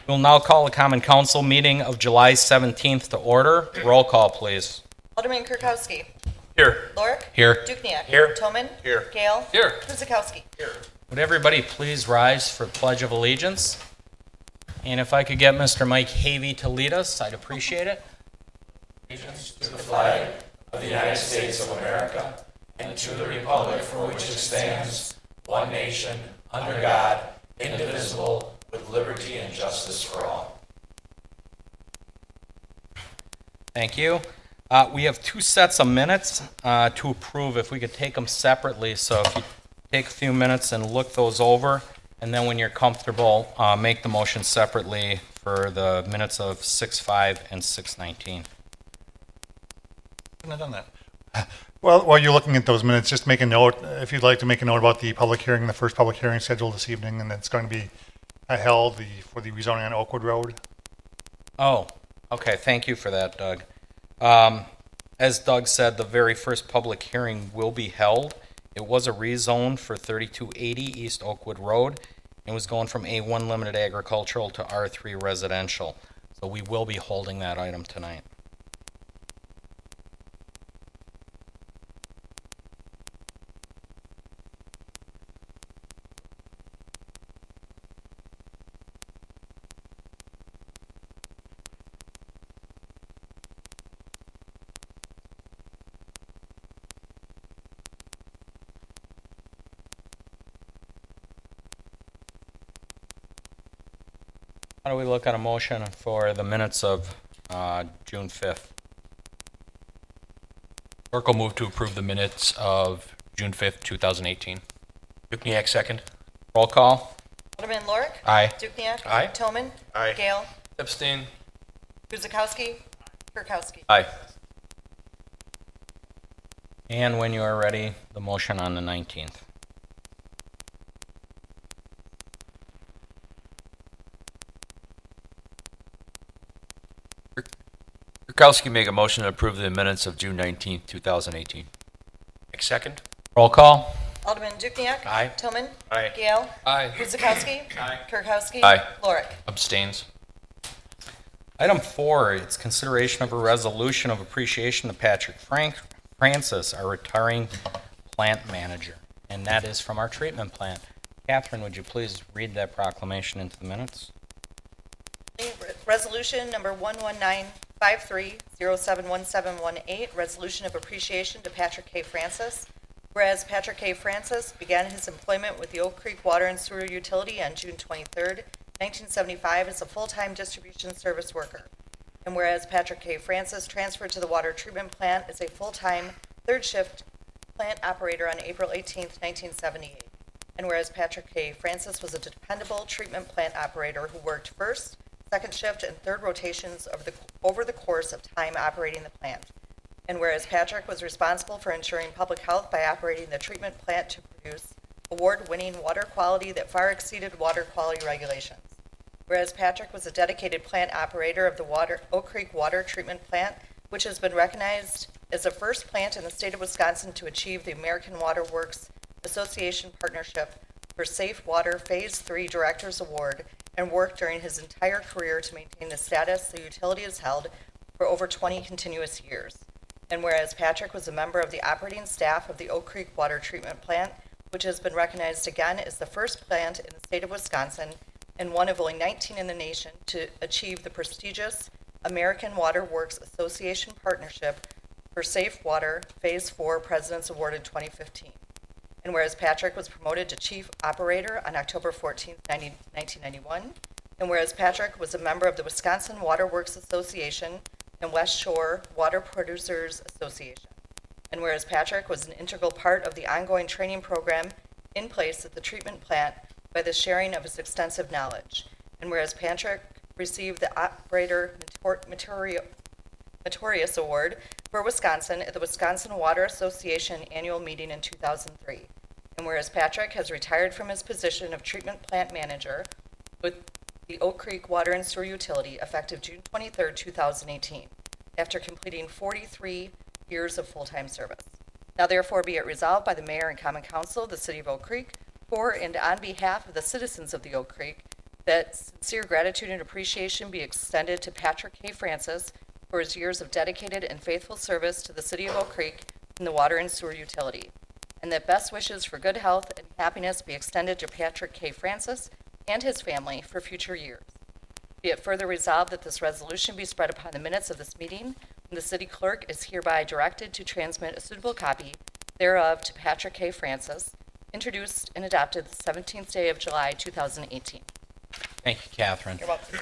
We'll now call the Common Council meeting of July 17th to order. Roll call, please. Alderman Kirkowski. Here. Lorik. Here. Dukenyak. Here. Toman. Here. Gale. Here. Guzekowski. Would everybody please rise for Pledge of Allegiance? And if I could get Mr. Mike Havey to lead us, I'd appreciate it. Allegiance to the flag of the United States of America and to the republic for which it stands, one nation, under God, indivisible, with liberty and justice for all. Thank you. We have two sets of minutes to approve. If we could take them separately, so if you take a few minutes and look those over, and then when you're comfortable, make the motion separately for the minutes of 6:5 and 6:19. I've done that. Well, while you're looking at those minutes, just make a note, if you'd like to make a note about the public hearing, the first public hearing scheduled this evening, and it's going to be held for the rezoning on Oakwood Road. Oh, okay, thank you for that, Doug. As Doug said, the very first public hearing will be held. It was a rezone for 3280 East Oakwood Road. It was going from A1 limited agricultural to R3 residential. So we will be holding that item tonight. How do we look at a motion for the minutes of June 5th? Clerk will move to approve the minutes of June 5th, 2018. Dukenyak, second. Roll call. Alderman Lorik. Aye. Dukenyak. Aye. Toman. Aye. Gale. Abstain. Guzekowski. Kirkowski. Aye. And when you are ready, the motion on the 19th. Kirkowski make a motion to approve the minutes of June 19th, 2018. Second. Roll call. Alderman Dukenyak. Aye. Toman. Aye. Gale. Aye. Guzekowski. Aye. Kirkowski. Aye. Lorik. Abstains. Item 4, it's consideration of a resolution of appreciation to Patrick Francis, our retiring plant manager. And that is from our treatment plant. Catherine, would you please read that proclamation into the minutes? Resolution number 11953071718, resolution of appreciation to Patrick K. Francis. Whereas Patrick K. Francis began his employment with the Oak Creek Water and Sewer Utility on June 23rd, 1975 as a full-time distribution service worker. And whereas Patrick K. Francis transferred to the water treatment plant as a full-time third shift plant operator on April 18th, 1978. And whereas Patrick K. Francis was a dependable treatment plant operator who worked first, second shift, and third rotations over the course of time operating the plant. And whereas Patrick was responsible for ensuring public health by operating the treatment plant to produce award-winning water quality that far exceeded water quality regulations. Whereas Patrick was a dedicated plant operator of the Oak Creek Water Treatment Plant, which has been recognized as the first plant in the state of Wisconsin to achieve the American Water Works Association Partnership for Safe Water Phase 3 Directors Award, and worked during his entire career to maintain the status the utility has held for over 20 continuous years. And whereas Patrick was a member of the operating staff of the Oak Creek Water Treatment Plant, which has been recognized again as the first plant in the state of Wisconsin and one of only 19 in the nation to achieve the prestigious American Water Works Association Partnership for Safe Water Phase 4 President's Award in 2015. And whereas Patrick was promoted to Chief Operator on October 14, 1991, and whereas Patrick was a member of the Wisconsin Water Works Association and West Shore Water Producers Association, and whereas Patrick was an integral part of the ongoing training program in place at the treatment plant by the sharing of his extensive knowledge, and whereas Patrick received the Operator Meritorious Award for Wisconsin at the Wisconsin Water Association annual meeting in 2003. And whereas Patrick has retired from his position of treatment plant manager with the Oak Creek Water and Sewer Utility effective June 23, 2018, after completing 43 years of full-time service. Now therefore be it resolved by the Mayor and Common Council of the City of Oak Creek, for and on behalf of the citizens of the Oak Creek, that sincere gratitude and appreciation be extended to Patrick K. Francis for his years of dedicated and faithful service to the city of Oak Creek in the water and sewer utility, and that best wishes for good health and happiness be extended to Patrick K. Francis and his family for future years. Be it further resolved that this resolution be spread upon the minutes of this meeting, and the city clerk is hereby directed to transmit a suitable copy thereof to Patrick K. Francis, introduced and adopted the 17th day of July, 2018. Thank you, Catherine. You're welcome.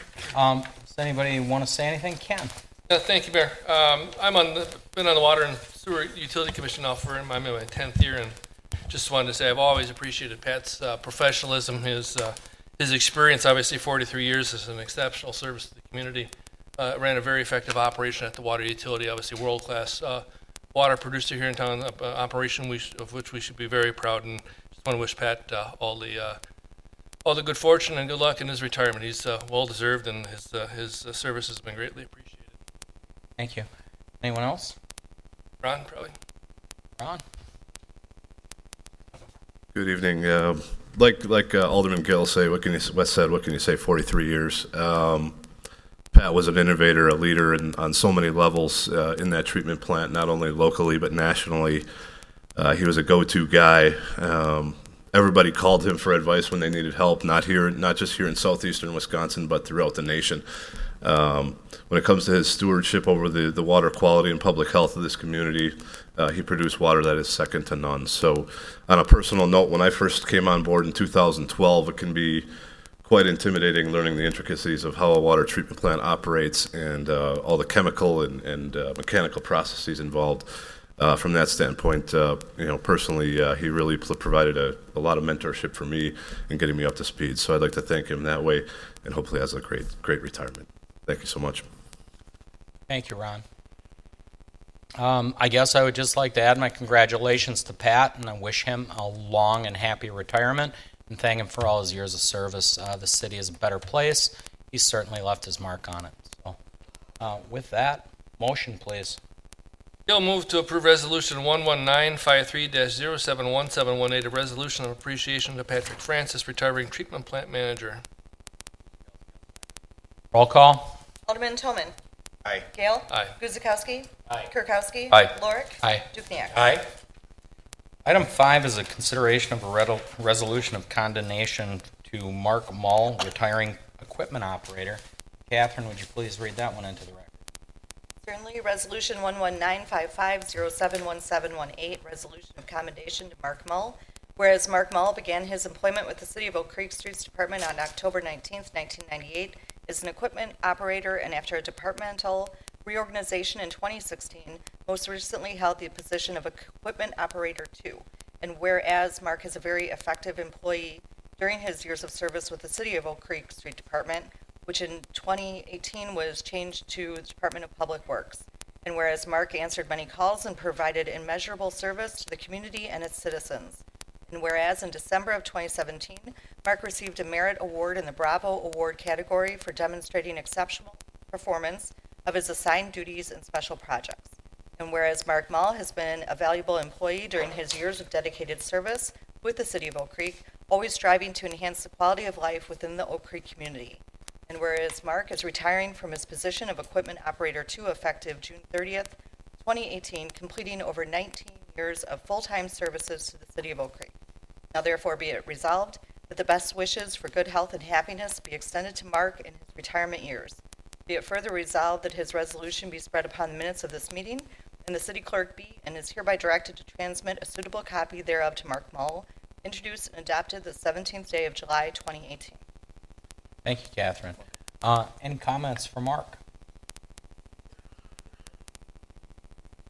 Does anybody want to say anything? Ken? Thank you, Mayor. Been on the Water and Sewer Utility Commission now for my 10th year, and just wanted to say I've always appreciated Pat's professionalism, his experience. Obviously, 43 years is an exceptional service to the community. Ran a very effective operation at the water utility, obviously world-class water producer here in town, operation of which we should be very proud. And just want to wish Pat all the good fortune and good luck in his retirement. He's well deserved, and his service has been greatly appreciated. Thank you. Anyone else? Ron, probably. Ron? Good evening. Like Alderman Gill said, what can you say? 43 years. Pat was an innovator, a leader on so many levels in that treatment plant, not only locally but nationally. He was a go-to guy. Everybody called him for advice when they needed help, not just here in southeastern Wisconsin, but throughout the nation. When it comes to his stewardship over the water quality and public health of this community, he produced water that is second to none. So on a personal note, when I first came on board in 2012, it can be quite intimidating learning the intricacies of how a water treatment plant operates and all the chemical and mechanical processes involved. From that standpoint, personally, he really provided a lot of mentorship for me in getting me up to speed. So I'd like to thank him that way, and hopefully has a great retirement. Thank you so much. Thank you, Ron. I guess I would just like to add my congratulations to Pat, and I wish him a long and happy retirement, and thank him for all his years of service. The city is a better place. He's certainly left his mark on it. So, with that, motion, please. Gail move to approve Resolution 11953-071718, a resolution of appreciation to Patrick Francis, retiring treatment plant manager. Roll call. Alderman Toman. Aye. Gale. Aye. Guzekowski. Aye. Kirkowski. Aye. Lorick. Aye. Dukenyak. Aye. Item 5 is a consideration of a resolution of condemnation to Mark Mull, retiring equipment operator. Catherine, would you please read that one into the record? Certainly, Resolution 11955071718, resolution of commendation to Mark Mull. Whereas Mark Mull began his employment with the City of Oak Creek Streets Department on October 19th, 1998, as an equipment operator, and after a departmental reorganization in 2016, most recently held the position of Equipment Operator 2. And whereas Mark is a very effective employee during his years of service with the City of Oak Creek Street Department, which in 2018 was changed to the Department of Public Works. And whereas Mark answered many calls and provided immeasurable service to the community and its citizens. And whereas in December of 2017, Mark received a Merit Award in the Bravo Award category for demonstrating exceptional performance of his assigned duties and special projects. And whereas Mark Mull has been a valuable employee during his years of dedicated service with the City of Oak Creek, always striving to enhance the quality of life within the Oak Creek community. And whereas Mark is retiring from his position of Equipment Operator 2 effective June 30th, 2018, completing over 19 years of full-time services to the City of Oak Creek. Now therefore be it resolved that the best wishes for good health and happiness be extended to Mark in his retirement years. Be it further resolved that his resolution be spread upon the minutes of this meeting, and the city clerk be and is hereby directed to transmit a suitable copy thereof to Mark Mull, introduced and adopted the 17th day of July, 2018. Thank you, Catherine. Any comments for Mark?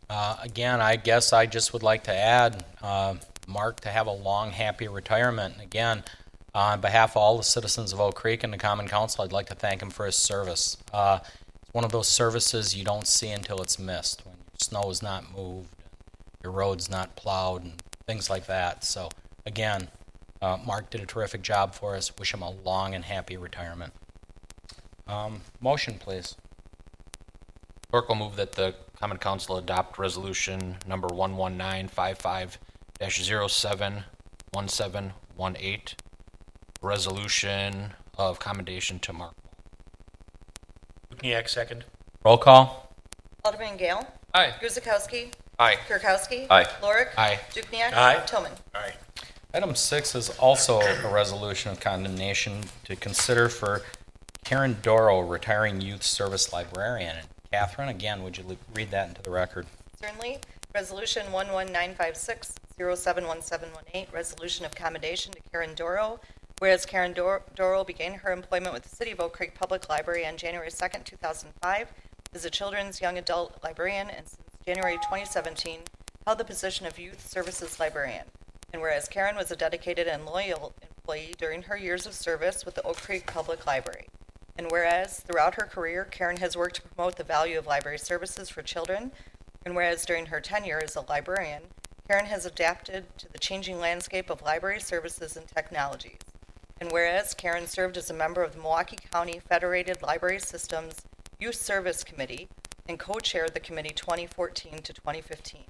Again, I guess I just would like to add, Mark, to have a long, happy retirement. And again, on behalf of all the citizens of Oak Creek and the Common Council, I'd like to thank him for his service. It's one of those services you don't see until it's missed, when your snow is not moved, your road's not plowed, and things like that. So, again, Mark did a terrific job for us. Wish him a long and happy retirement. Motion, please. Clerk will move that the Common Council adopt resolution number 11955-071718, resolution of commendation to Mark. Dukenyak, second. Roll call. Alderman Gale. Aye. Guzekowski. Aye. Kirkowski. Aye. Lorik. Aye. Dukenyak. Aye. Toman. Aye. Item 6 is also a resolution of condemnation to consider for Karen Doro, retiring youth service librarian. And Catherine, again, would you read that into the record? Certainly. Resolution 11956-071718, resolution of commendation to Karen Doro. Whereas Karen Doro began her employment with the City of Oak Creek Public Library on January 2nd, 2005, as a children's young adult librarian, and since January 2017, held the position of youth services librarian. And whereas Karen was a dedicated and loyal employee during her years of service with the Oak Creek Public Library. And whereas throughout her career, Karen has worked to promote the value of library services for children. And whereas during her tenure as a librarian, Karen has adapted to the changing landscape of library services and technologies. And whereas Karen served as a member of the Milwaukee County Federated Library Systems Youth Service Committee and co-chaired the committee 2014 to 2015.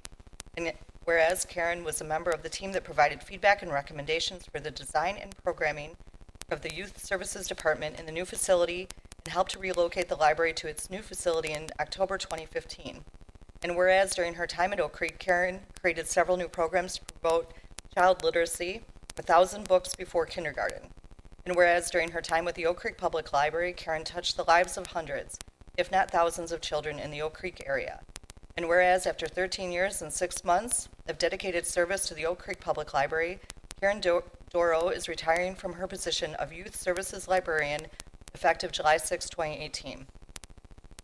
And whereas Karen was a member of the team that provided feedback and recommendations for the design and programming of the Youth Services Department in the new facility and helped to relocate the library to its new facility in October 2015. And whereas during her time at Oak Creek, Karen created several new programs to promote child literacy, 1,000 books before kindergarten. And whereas during her time with the Oak Creek Public Library, Karen touched the lives of hundreds, if not thousands of children in the Oak Creek area. And whereas after 13 years and 6 months of dedicated service to the Oak Creek Public Library, Karen Doro is retiring from her position of Youth Services Librarian effective July 6, 2018.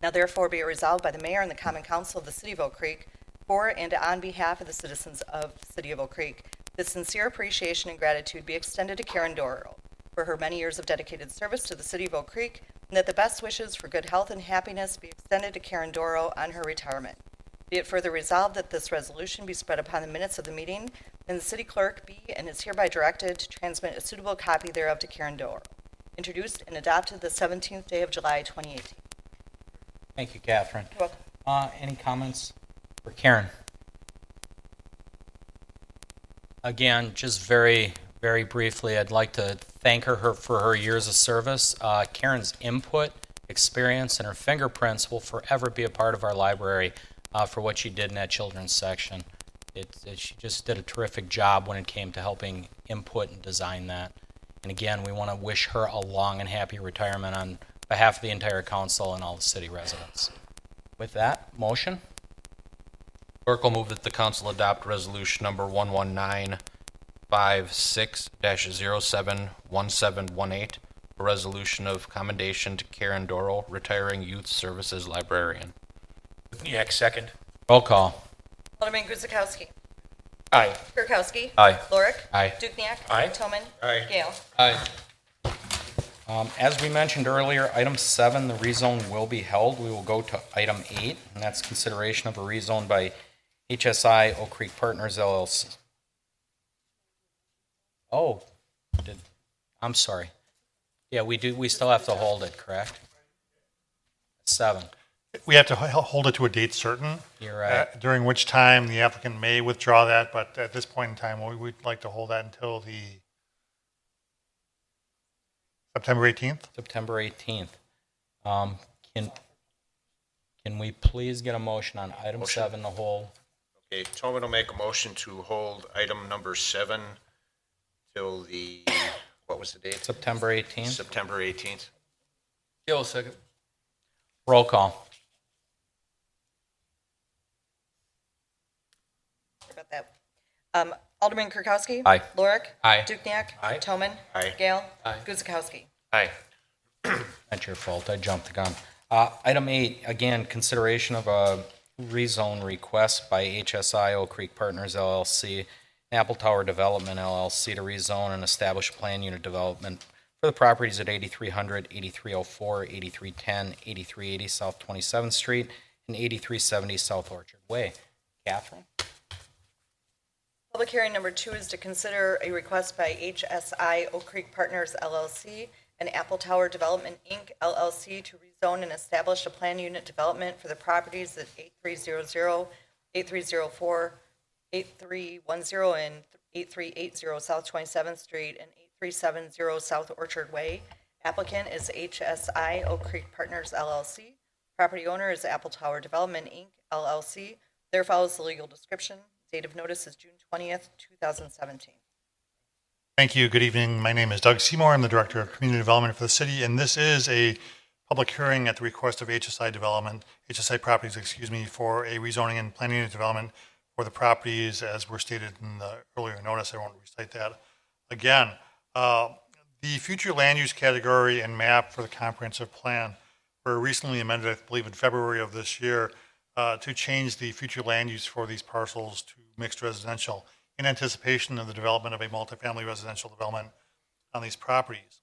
Now therefore be it resolved by the Mayor and the Common Council of the City of Oak Creek, for and on behalf of the citizens of the City of Oak Creek, that sincere appreciation and gratitude be extended to Karen Doro for her many years of dedicated service to the City of Oak Creek, and that the best wishes for good health and happiness be extended to Karen Doro on her retirement. Be it further resolved that this resolution be spread upon the minutes of the meeting, and the city clerk be and is hereby directed to transmit a suitable copy thereof to Karen Doro. Introduced and adopted the 17th day of July, 2018. Thank you, Catherine. You're welcome. Any comments for Karen? Again, just very, very briefly, I'd like to thank her for her years of service. Karen's input, experience, and her fingerprints will forever be a part of our library for what she did in that children's section. She just did a terrific job when it came to helping input and design that. And again, we want to wish her a long and happy retirement on behalf of the entire council and all the city residents. With that, motion? Clerk will move that the council adopt resolution number 11956-071718, a resolution of commendation to Karen Doro, retiring youth services librarian. Dukenyak, second. Roll call. Alderman Guzekowski. Aye. Kirkowski. Aye. Lorik. Aye. Dukenyak. Aye. Toman. Aye. Gale. Aye. As we mentioned earlier, item 7, the rezone will be held. We will go to item 8, and that's consideration of a rezone by HSI Oak Creek Partners LLC. Oh, I'm sorry. Yeah, we still have to hold it, correct? 7, We have to hold it to a date certain, you're right. during which time the applicant may withdraw that, but at this point in time, we'd like to hold that until the September 18th. September 18th. Can we please get a motion on item Motion. 7 to hold? Okay, Tobin will make a motion to hold item number 7 till the, what was the date? September 18th? September 18th. Gale, second. Roll call. Sorry about that. Alderman Kirkowski. Aye. Lorik. Aye. Dukenyak. Aye. Toman. Aye. Gale. Aye. Guzekowski. Aye. That's your fault, I jumped the gun. Item 8, again, consideration of a rezone request by HSI Oak Creek Partners LLC, Apple Tower Development LLC to rezone and establish a plan unit development for the properties at 8300, 8304, 8310, 8380 South 27th Street, and 8370 South Orchard Way. Catherine? Public hearing number 2 is to consider a request by HSI Oak Creek Partners LLC and Apple Tower Development Inc. LLC to rezone and establish a plan unit development for the properties at 8300, 8304, 8310, and 8380 South 27th Street and 8370 South Orchard Way Applicant is HSI Oak Creek Partners LLC. Property owner is Apple Tower Development, Inc., LLC. There follows the legal description. Date of notice is June 20th, 2017. Thank you. Good evening. My name is Doug Seymour. I'm the Director of Community Development for the city, and this is a public hearing at the request of HSI Properties, for a rezoning and planning and development for the properties as were stated in the earlier notice. I won't recite that again. The future land use category and map for the comprehensive plan were recently amended, I believe, in February of this year to change the future land use for these parcels to mixed residential in anticipation of the development of a multifamily residential development on these properties.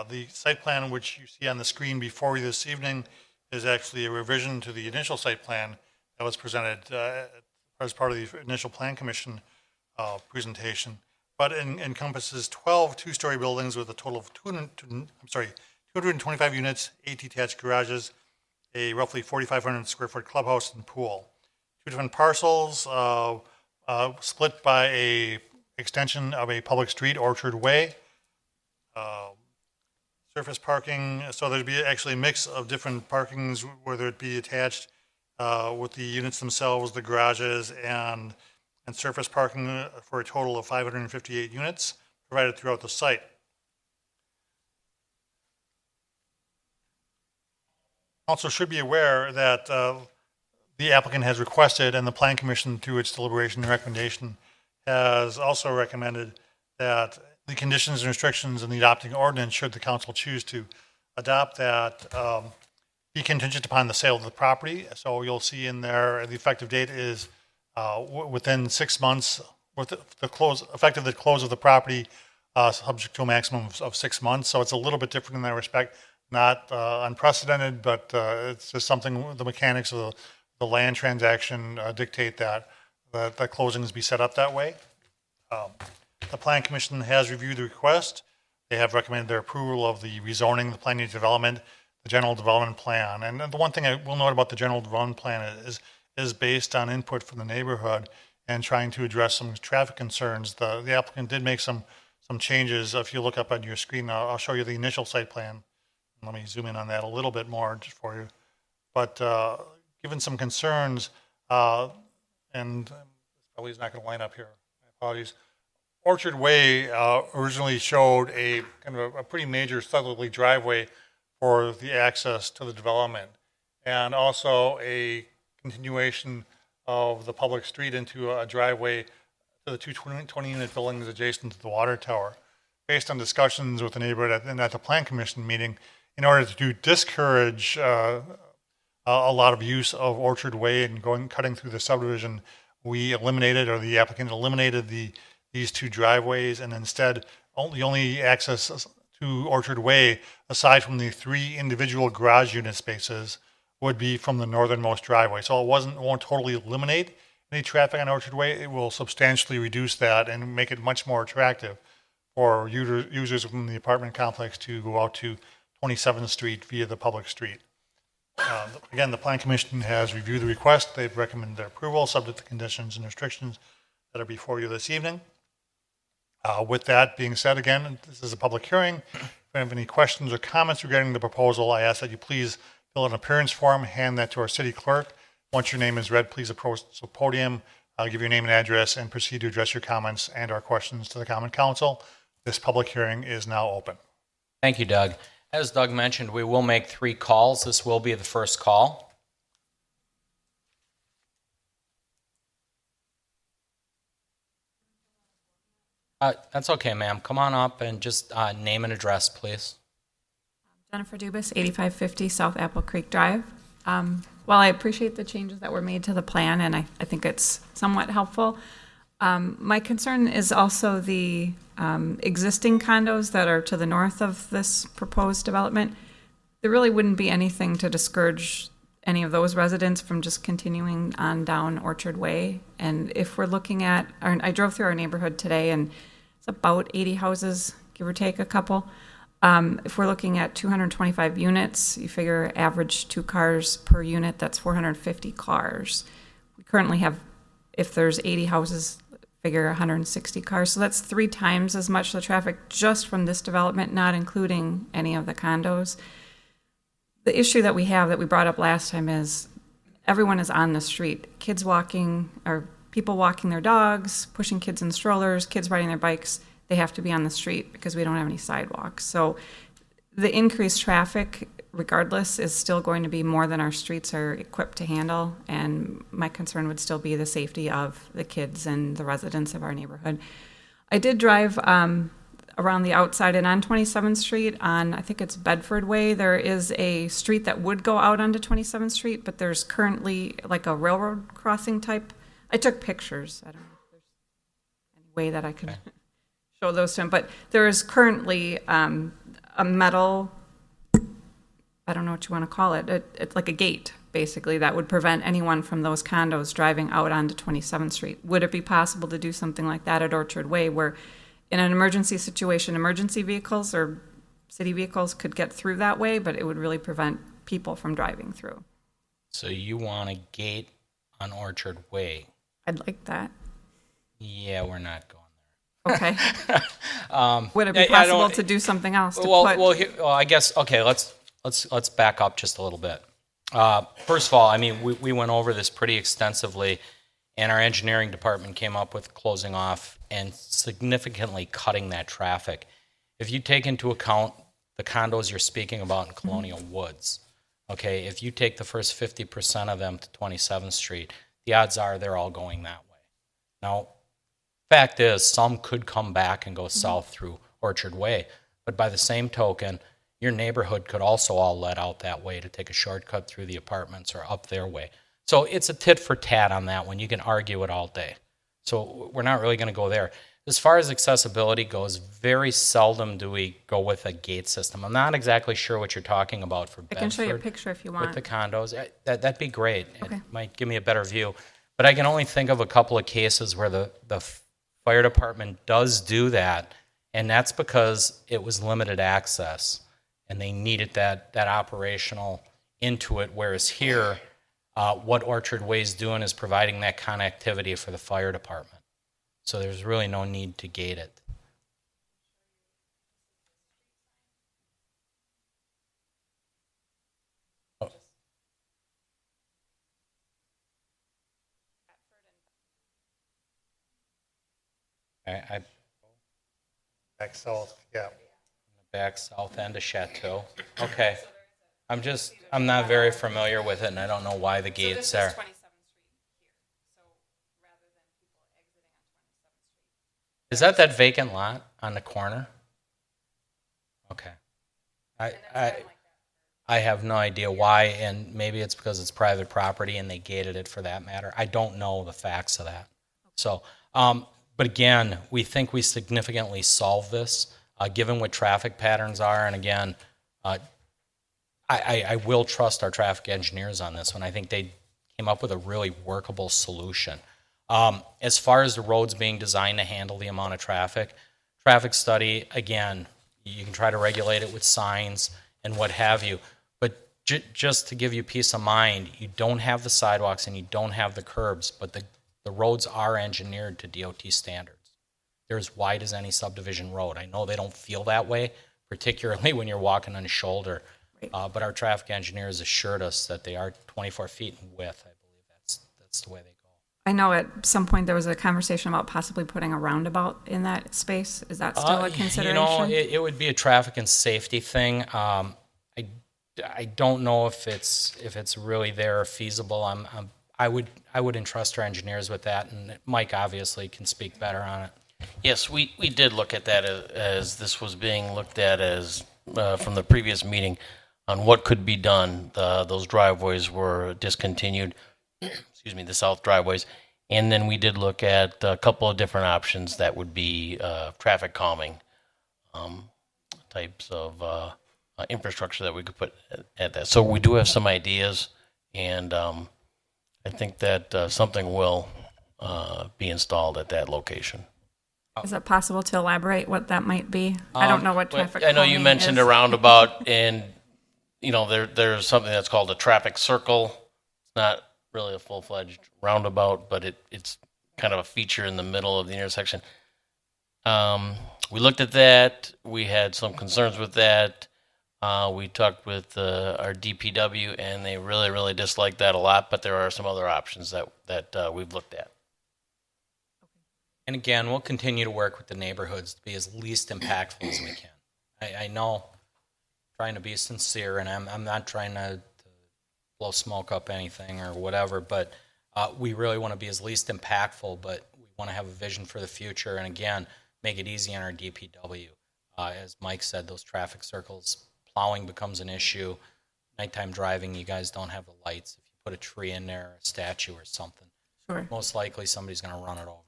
The site plan, which you see on the screen before you this evening, is actually a revision to the initial site plan that was presented as part of the initial plan commission presentation, but encompasses 12 two-story buildings with a total of 225 units, 8 detached garages, a roughly 4,500 square foot clubhouse and pool. 2 different parcels split by a extension of a public street, Orchard Way. Surface parking, so there'd be actually a mix of different parkings, whether it be attached with the units themselves, the garages, and surface parking for a total of 558 units provided throughout the site. Also should be aware that the applicant has requested, and the Plan Commission, through its deliberation and recommendation, has also recommended that the conditions and restrictions in the adopting ordinance, should the council choose to adopt that, be contingent upon the sale of the property. So you'll see in there the effective date is within 6 months, with the close of the property, subject to a maximum of 6 months. So it's a little bit different in that respect. Not unprecedented, but it's just something, the mechanics of the land transaction dictate that the closings be set up that way. The Plan Commission has reviewed the request. They have recommended their approval of the rezoning, the planning and development, the general development plan. And the one thing I will note about the general development plan is based on input from the neighborhood and trying to address some traffic concerns. The applicant did make some changes. If you look up on your screen, I'll show you the initial site plan. Let me zoom in on that a little bit more just for you. But given some concerns, and probably is not going to line up here. Apologies. Orchard Way originally showed a kind of a pretty major southerly driveway for the access to the development, and also a continuation of the public street into a driveway to the 20-unit buildings adjacent to the water tower. Based on discussions with the neighborhood and at the Plan Commission meeting, in order to discourage a lot of use of Orchard Way and cutting through the subdivision, we eliminated, or the applicant eliminated these 2 driveways, and instead only access to Orchard Way, aside from the 3 individual garage unit spaces, would be from the northernmost driveway. So it won't totally eliminate any traffic on Orchard Way. It will substantially reduce that and make it much more attractive for users within the apartment complex to go out to 27th Street via the public street. Again, the Plan Commission has reviewed the request. They've recommended their approval, subject to conditions and restrictions that are before you this evening. With that being said, again, this is a public hearing. If you have any questions or comments regarding the proposal, I ask that you please fill an appearance form, hand that to our city clerk. Once your name is read, please approach the podium, give your name and address, and proceed to address your comments and our questions to the Common Council. This public hearing is now open. Thank you, Doug. As Doug mentioned, we will make 3 calls. This will be the first call. That's okay, ma'am. Come on up and just name and address, please. Jennifer Dubus, 8550 South Apple Creek Drive. While I appreciate the changes that were made to the plan, and I think it's somewhat helpful, my concern is also the existing condos that are to the north of this proposed development. There really wouldn't be anything to discourage any of those residents from just continuing on down Orchard Way. And if we're looking at, I drove through our neighborhood today, and it's about 80 houses, give or take a couple. If we're looking at 225 units, you figure average 2 cars per unit, that's 450 cars. We currently have, if there's 80 houses, figure 160 cars. So that's 3 times as much the traffic just from this development, not including any of the condos. The issue that we have that we brought up last time is everyone is on the street. Kids walking, or people walking their dogs, pushing kids in strollers, kids riding their bikes. They have to be on the street because we don't have any sidewalks. So the increased traffic, regardless, is still going to be more than our streets are equipped to handle. And my concern would still be the safety of the kids and the residents of our neighborhood. I did drive around the outside and on 27th Street on, I think it's Bedford Way. There is a street that would go out onto 27th Street, but there's currently like a railroad crossing type. I took pictures. I don't know if there's any way that I could show those to him, but there is currently a metal, I don't know what you want to call it. It's like a gate, basically, that would prevent anyone from those condos driving out onto 27th Street. Would it be possible to do something like that at Orchard Way, where in an emergency situation, emergency vehicles or city vehicles could get through that way, but it would really prevent people from driving through? So you want a gate on Orchard Way? I'd like that. Yeah, we're not going. Okay. Would it be I possible don't- to do something else? To Well, put, well, I guess, okay, let's back up just a little bit. First of all, I mean, we went over this pretty extensively, and our engineering department came up with closing off and significantly cutting that traffic. If you take into account the condos you're speaking about in Colonial Woods, okay, if you take the first 50% of them to 27th Street, the odds are they're all going that way. Now, fact is, some could come back and go south through Orchard Way, but by the same token, your neighborhood could also all let out that way to take a shortcut through the apartments or up their way. So it's a tit for tat on that one. You can argue it all day. So we're not really going to go there. As far as accessibility goes, very seldom do we go with a gate system. I'm not exactly sure what you're talking about for I can show you a Bedford picture if you with want. the condos. That'd be great. Okay. It might give me a better view. But I can only think of a couple of cases where the fire department does do that, and that's because it was limited access, and they needed that operational into it, whereas here, what Orchard Way is doing is providing that connectivity for the fire department. So there's really no need to gate it. I Back south, yeah. back south end of Chateau. Okay. I'm not very familiar with it, and I don't know why the gate's there. Is that vacant lot on the corner? Okay. I have no idea why, and maybe it's because it's private property and they gated it for that matter. I don't know the facts of that. So, but again, we think we significantly solve this, given what traffic patterns are. And again, I will trust our traffic engineers on this one. I think they came up with a really workable solution. As far as the roads being designed to handle the amount of traffic study, again, you can try to regulate it with signs and what have you. But just to give you peace of mind, you don't have the sidewalks and you don't have the curbs, but the roads are engineered to DOT standards. They're as wide as any subdivision road. I know they don't feel that way, particularly when you're walking on a shoulder. But our traffic engineers assured us that they are 24 feet in width. I believe that's the way they go. I know at some point there was a conversation about possibly putting a roundabout in that space. Is that still a consideration? You know, it would be a traffic and safety thing. I don't know if it's really there or feasible. I would entrust our engineers with that, and Mike obviously can speak better on it. Yes, we did look at that as this was being looked at as from the previous meeting on what could be done. Those driveways were discontinued, excuse me, the south driveways. And then we did look at a couple of different options that would be traffic calming types of infrastructure that we could put at that. So we do have some ideas, and I think that something will be installed at that location. Is it possible to elaborate what that might be? I don't know what traffic I know you calming mentioned is. a roundabout, and you know there's something that's called a traffic circle. It's not really a full-fledged roundabout, but it's kind of a feature in the middle of the intersection. We looked at that. We had some concerns with that. We talked with our DPW, and they really, really disliked that a lot. But there are some other options that we've looked at. And again, we'll continue to work with the neighborhoods to be as least impactful as we can. I know, trying to be sincere, and I'm not trying to blow smoke up anything or whatever, but we really want to be as least impactful, but we want to have a vision for the future, and again, make it easy on our DPW. As Mike said, those traffic circles, plowing becomes an issue. Nighttime driving, you guys don't have the lights. If you put a tree in there, a statue or something, Sure. most likely somebody's going to run it over.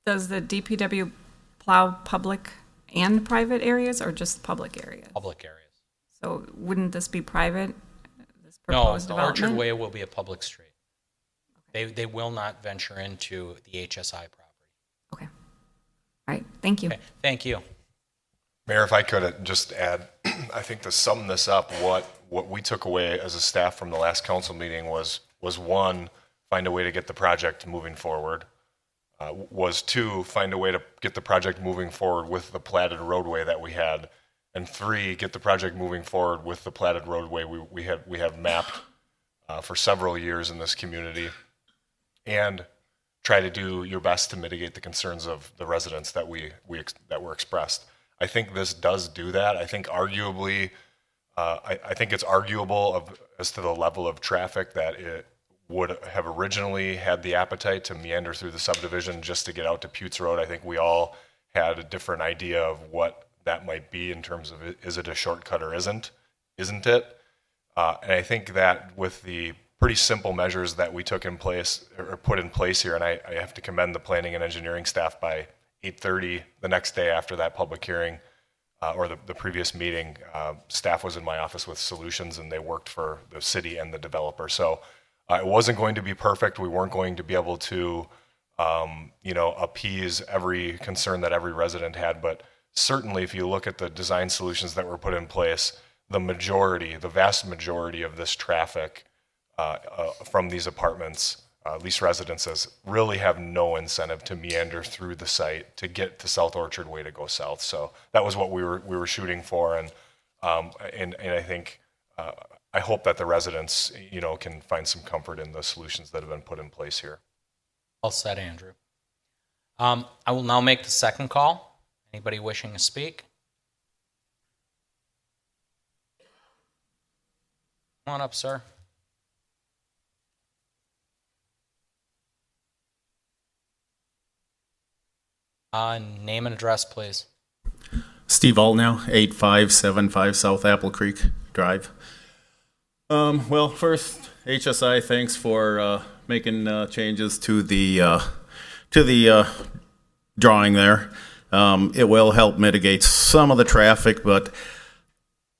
Does the DPW plow public and private areas or just public areas? Public areas. So wouldn't this be private, this No, proposed the Orchard development? Way will be a public street. They will not venture into the HSI property. Okay. All right, thank you. Okay, thank you. Mayor, if I could just add, I think to sum this up, what we took away as a staff from the last council meeting was one, find a way to get the project moving forward. Was two, find a way to get the project moving forward with the platted roadway that we had. And three, get the project moving forward with the platted roadway we have mapped for several years in this community. And try to do your best to mitigate the concerns of the residents that that were expressed. I think this does do that. I think arguably, I think it's arguable as to the level of traffic that it would have originally had the appetite to meander through the subdivision just to get out to Putes Road. I think we all had a different idea of what that might be in terms of is it a shortcut or isn't it? And I think that with the pretty simple measures that we took in place or put in place here, and I have to commend the planning and engineering staff by 8:30 the next day after that public hearing or the previous meeting, staff was in my office with solutions and they worked for the city and the developer. So it wasn't going to be perfect. We weren't going to be able to, appease every concern that every resident had. But certainly if you look at the design solutions that were put in place, the vast majority of this traffic from these apartments, lease residences, really have no incentive to meander through the site to get to South Orchard Way to go south. So that was what we were shooting for, and I think I hope that the residents can find some comfort in the solutions that have been put in place here. Well said, Andrew. I will now make the second call. Anybody wishing to speak? Come on up, sir. Name and address, please. Steve Altnow, 8575 South Apple Creek Drive. Well, first, HSI, thanks for making changes to the drawing there. It will help mitigate some of the traffic, but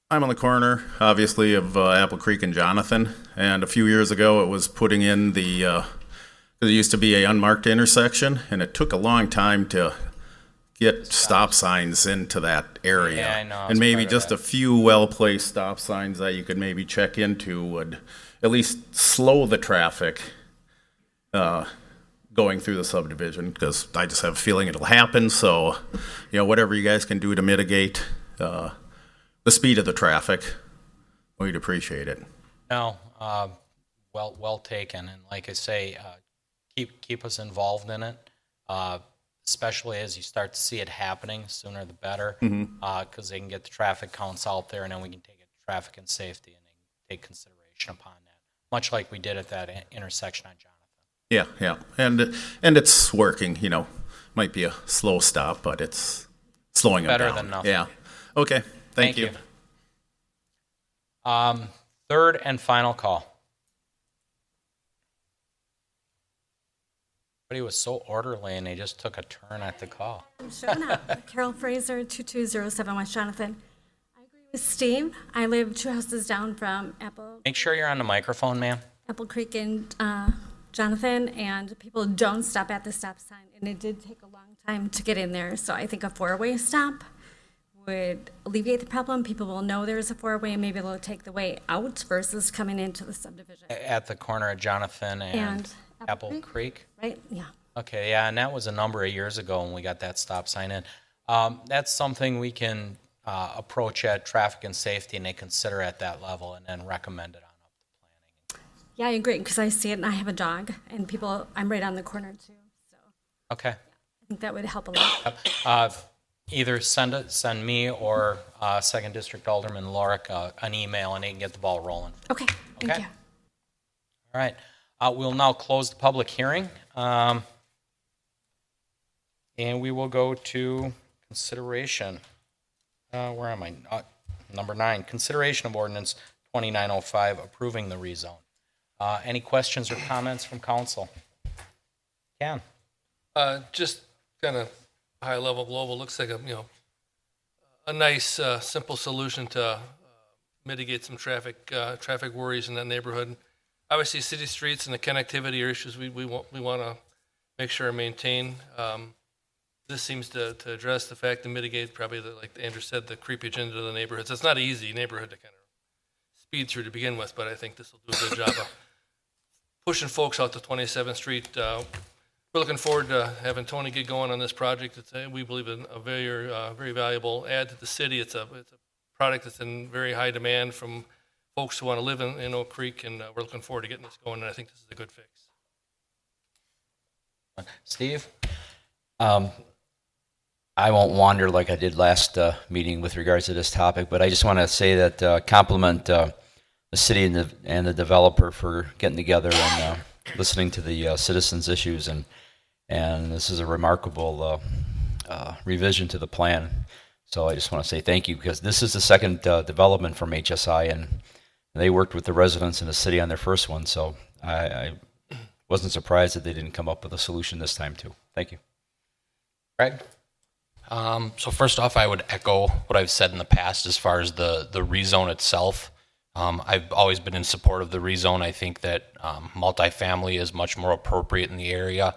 I'm on the corner, obviously, of Apple Creek and Jonathan, and a few years ago it was putting in there used to be a unmarked intersection, and it took a long time to get stop signs into that area. Yeah, I know. And maybe just a few well-placed stop signs that you could maybe check into would at least slow the traffic going through the subdivision, because I just have a feeling it'll happen. So, whatever you guys can do to mitigate the speed of the traffic, we'd appreciate it. No, well taken. And like I say, keep us involved in it, especially as you start to see it happening. Sooner the better, because they can get the traffic counts out there, and then we can take it to traffic and safety, and they can take consideration upon that, much like we did at that intersection on Jonathan. Yeah, and it's working. Might be a slow stop, but it's slowing them down. Better than nothing. Yeah. Okay. Thank you. Third and final call. Everybody was so orderly, and they just took a turn at the call. Carol Fraser, 2207 West Jonathan. I agree with Steve. I live 2 houses down from Make sure you're on the microphone, ma'am. Apple Creek and Jonathan, and people don't stop at the stop sign, and it did take a long time to get in there. So I think a 4-way stop would alleviate the problem. People will know there's a 4-way, and maybe they'll take the way out versus coming into the subdivision. At the corner of Jonathan and Apple Creek? Right, yeah. Okay, yeah, and that was a number of years ago when we got that stop sign in. That's something we can approach at traffic and safety, and they consider at that level, and then recommend it on up to planning. Yeah, I agree, because I see it and I have a dog, and I'm right on the corner too, so Okay. I think that would help a lot. Either send me or Second District Alderman Lorick an email, and they can get the ball rolling. Okay, thank Okay. you. All right. We'll now close the public hearing. And we will go to consideration. Where am I? Number 9, consideration of ordinance 2905, approving the rezone. Any questions or comments from council? Ken? Just kind of high level global, looks like a nice, simple solution to mitigate some traffic worries in that neighborhood. Obviously, city streets and the connectivity are issues we want to make sure and maintain. This seems to address the fact and mitigate probably, like Andrew said, the creepage into the neighborhoods. It's not an easy neighborhood to kind of speed through to begin with, but I think this will do a good job of pushing folks out to 27th Street. We're looking forward to having Tony get going on this project. It's we believe a very valuable add to the city. It's a product that's in very high demand from folks who want to live in Oak Creek, and we're looking forward to getting this going, and I think this is a good fix. Steve? I won't wander like I did last meeting with regards to this topic, but I just want to say that compliment the city and the developer for getting together and listening to the citizens' issues, and this is a remarkable revision to the plan. So I just want to say thank you, because this is the second development from HSI, and they worked with the residents in the city on their first one. So I wasn't surprised that they didn't come up with a solution this time too. Thank you. Greg? So first off, I would echo what I've said in the past as far as the rezone itself. I've always been in support of the rezone. I think that multifamily is much more appropriate in the area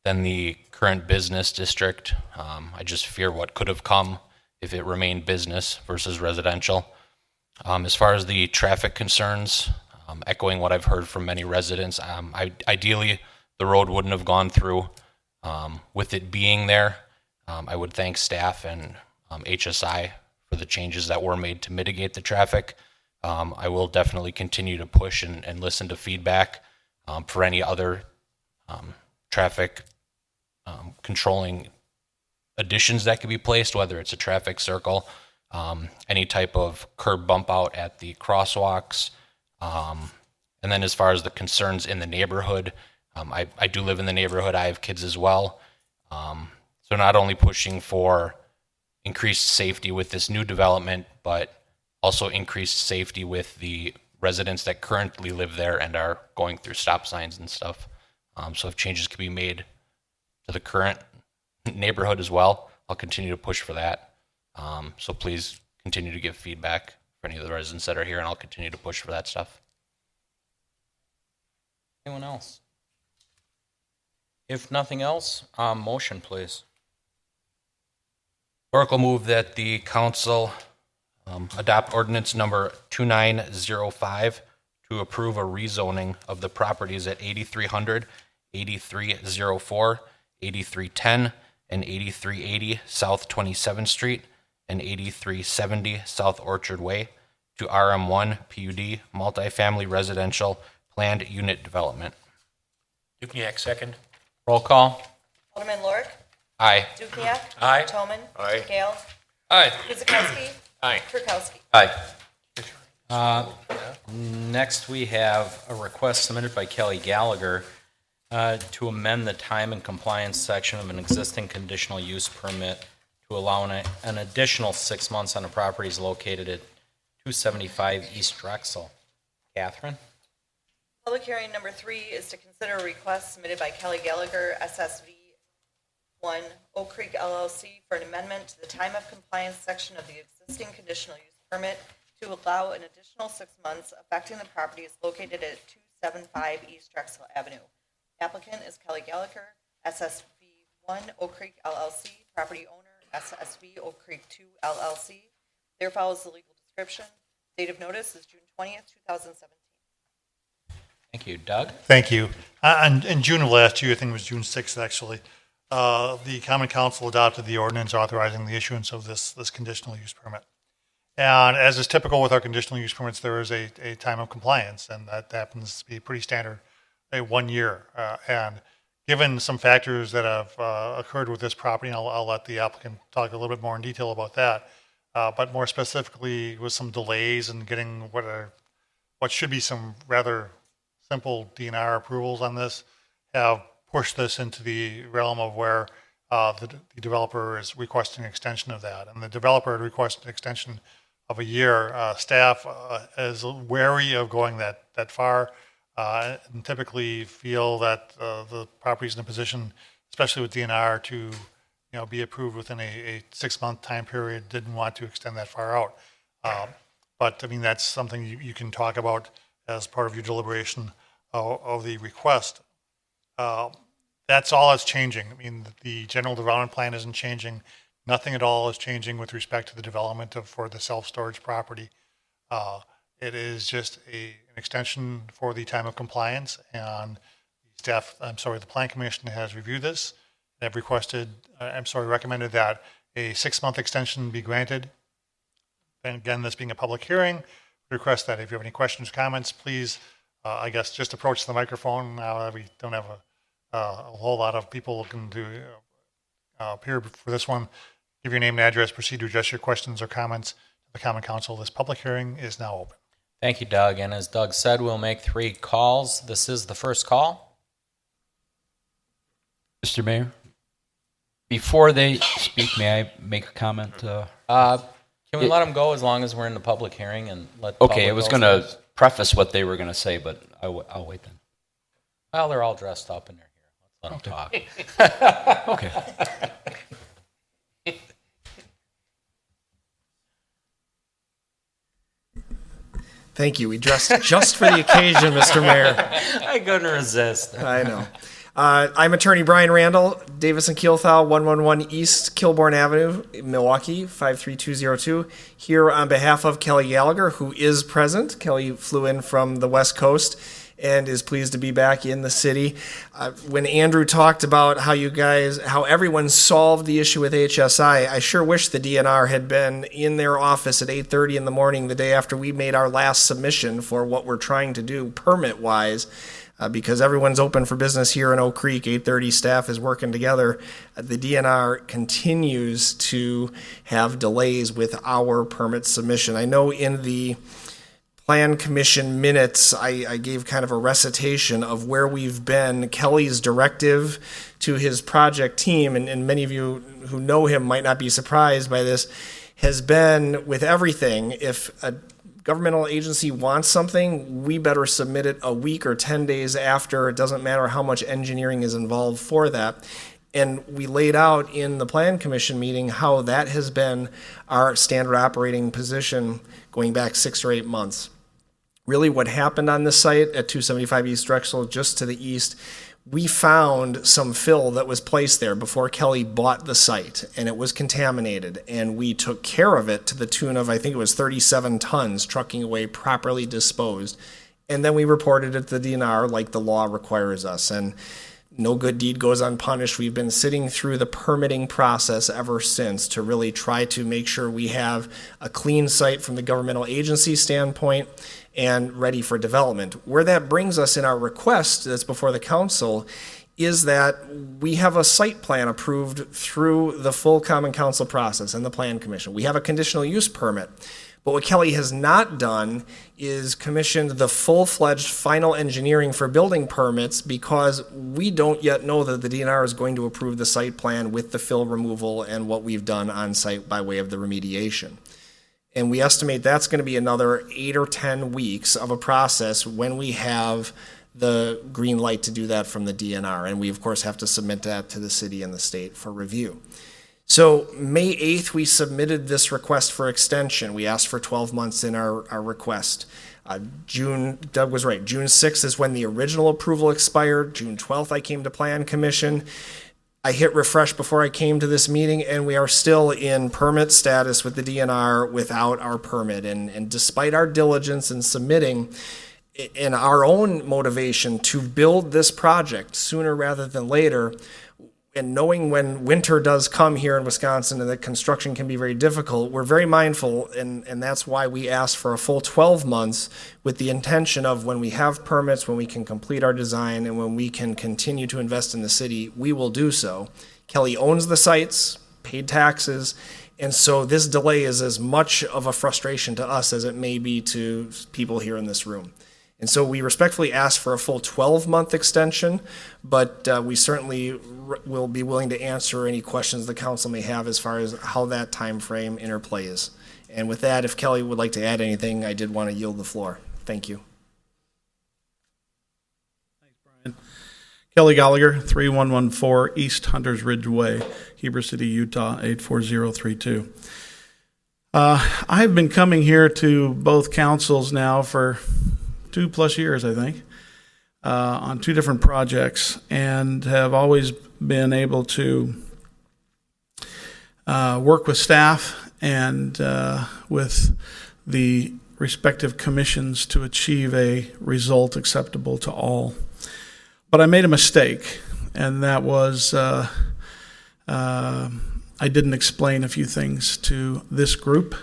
than the current business district. I just fear what could have come if it remained business versus residential. As far as the traffic concerns, echoing what I've heard from many residents, ideally the road wouldn't have gone through. With it being there, I would thank staff and HSI for the changes that were made to mitigate the traffic. I will definitely continue to push and listen to feedback for any other traffic controlling additions that could be placed, whether it's a traffic circle, any type of curb bump out at the crosswalks. And then as far as the concerns in the neighborhood, I do live in the neighborhood. I have kids as well. So not only pushing for increased safety with this new development, but also increased safety with the residents that currently live there and are going through stop signs and stuff. So if changes can be made to the current neighborhood as well, I'll continue to push for that. So please continue to give feedback for any of the residents that are here, and I'll continue to push for that stuff. Anyone else? If nothing else, motion, please. Clerk will move that the council adopt ordinance number 2905 to approve a rezoning of the properties at 8300, 8304, 8310, and 8380 South 27th Street and 8370 South Orchard Way to RM1 PUD multifamily residential planned unit development. Dukenyak, second. Roll call. Alderman Lorik. Aye. Dukenyak. Aye. Toman. Aye. Gale. Aye. Guzekowski. Aye. Kirkowski. Aye. Next, we have a request submitted by Kelly Gallagher to amend the time and compliance section of an existing conditional use permit to allow an additional 6 months on the properties located at 275 East Drexel. Catherine? Public hearing number 3 is to consider a request submitted by Kelly Gallagher, SSV 1, Oak Creek LLC, for an amendment to the time of compliance section of the existing conditional use permit to allow an additional 6 months affecting the properties located at 275 East Drexel Avenue. Applicant is Kelly Gallagher, SSV 1, Oak Creek LLC, property owner, SSV Oak Creek 2 LLC. There follows the legal description. Date of notice is June 20th, 2017. Thank you. Doug? Thank you. In June of last year, I think it was June 6th, actually, the Common Council adopted the ordinance authorizing the issuance of this conditional use permit. And as is typical with our conditional use permits, there is a time of compliance, and that happens to be pretty standard, a 1 year. And given some factors that have occurred with this property, and I'll let the applicant talk a little bit more in detail about that, but more specifically with some delays in getting what should be some rather simple DNR approvals on this, have pushed this into the realm of where the developer is requesting extension of that. And the developer had requested an extension of a year. Staff is wary of going that far, and typically feel that the property is in a position, especially with DNR, to be approved within a 6-month time period. Didn't want to extend that far out. But I mean, that's something you can talk about as part of your deliberation of the request. That's all that's changing. I mean, the general development plan isn't changing. Nothing at all is changing with respect to the development for the self-storage property. It is just an extension for the time of compliance, and the Plan Commission has reviewed this. They've recommended that a 6-month extension be granted. And again, this being a public hearing, request that if you have any questions, comments, please, I guess, just approach the microphone. Now that we don't have a whole lot of people looking to appear for this one, give your name and address, proceed to address your questions or comments to the Common Council. This public hearing is now open. Thank you, Doug. And as Doug said, we'll make 3 calls. This is the first call. Mr. Mayor, before they speak, may I make a comment? Can we let them go as long as we're in the public hearing and let the Okay, I was going to first? preface what they were going to say, but I'll wait then. Well, they're all dressed up and they're here. Let's let them talk. Okay. Thank you. We dressed just for the occasion, Mr. Mayor. I couldn't resist. I know. I'm attorney Brian Randall, Davis and Keelthal, 111 East Kilbourne Avenue, Milwaukee, 53202. Here on behalf of Kelly Gallagher, who is present. Kelly flew in from the West Coast and is pleased to be back in the city. When Andrew talked about how everyone solved the issue with HSI, I sure wish the DNR had been in their office at 8:30 in the morning the day after we made our last submission for what we're trying to do permit-wise. Because everyone's open for business here in Oak Creek. 8:30 staff is working together. The DNR continues to have delays with our permit submission. I know in the Plan Commission minutes, I gave kind of a recitation of where we've been. Kelly's directive to his project team, and many of you who know him might not be surprised by this, has been with everything. If a governmental agency wants something, we better submit it a week or 10 days after. It doesn't matter how much engineering is involved for that. And we laid out in the Plan Commission meeting how that has been our standard operating position going back 6 or 8 months. Really what happened on this site at 275 East Drexel, just to the east, we found some fill that was placed there before Kelly bought the site, and it was contaminated, and we took care of it to the tune of, I think it was 37 tons, trucking away properly disposed. And then we reported it to the DNR like the law requires us, and no good deed goes unpunished. We've been sitting through the permitting process ever since to really try to make sure we have a clean site from the governmental agency standpoint and ready for development. Where that brings us in our request that's before the council is that we have a site plan approved through the full Common Council process and the Plan Commission. We have a conditional use permit. But what Kelly has not done is commissioned the full-fledged final engineering for building permits, because we don't yet know that the DNR is going to approve the site plan with the fill removal and what we've done on site by way of the remediation. And we estimate that's going to be another 8 or 10 weeks of a process when we have the green light to do that from the DNR. And we, of course, have to submit that to the city and the state for review. So May 8th, we submitted this request for extension. We asked for 12 months in our request. Doug was right, June 6th is when the original approval expired. June 12th, I came to Plan Commission. I hit refresh before I came to this meeting, and we are still in permit status with the DNR without our permit. And despite our diligence in submitting, in our own motivation to build this project sooner rather than later, and knowing when winter does come here in Wisconsin and that construction can be very difficult, we're very mindful, and that's why we asked for a full 12 months with the intention of when we have permits, when we can complete our design, and when we can continue to invest in the city, we will do so. Kelly owns the sites, paid taxes, and so this delay is as much of a frustration to us as it may be to people here in this room. And so we respectfully ask for a full 12-month extension, but we certainly will be willing to answer any questions the council may have as far as how that time frame interplays. And with that, if Kelly would like to add anything, I did want to yield the floor. Thank you. Kelly Gallagher, 3114 East Hunters Ridge Way, Heber City, Utah, 84032. I've been coming here to both councils now for 2+ years, I think, on 2 different projects, and have always been able to work with staff and with the respective commissions to achieve a result acceptable to all. But I made a mistake, and that was I didn't explain a few things to this group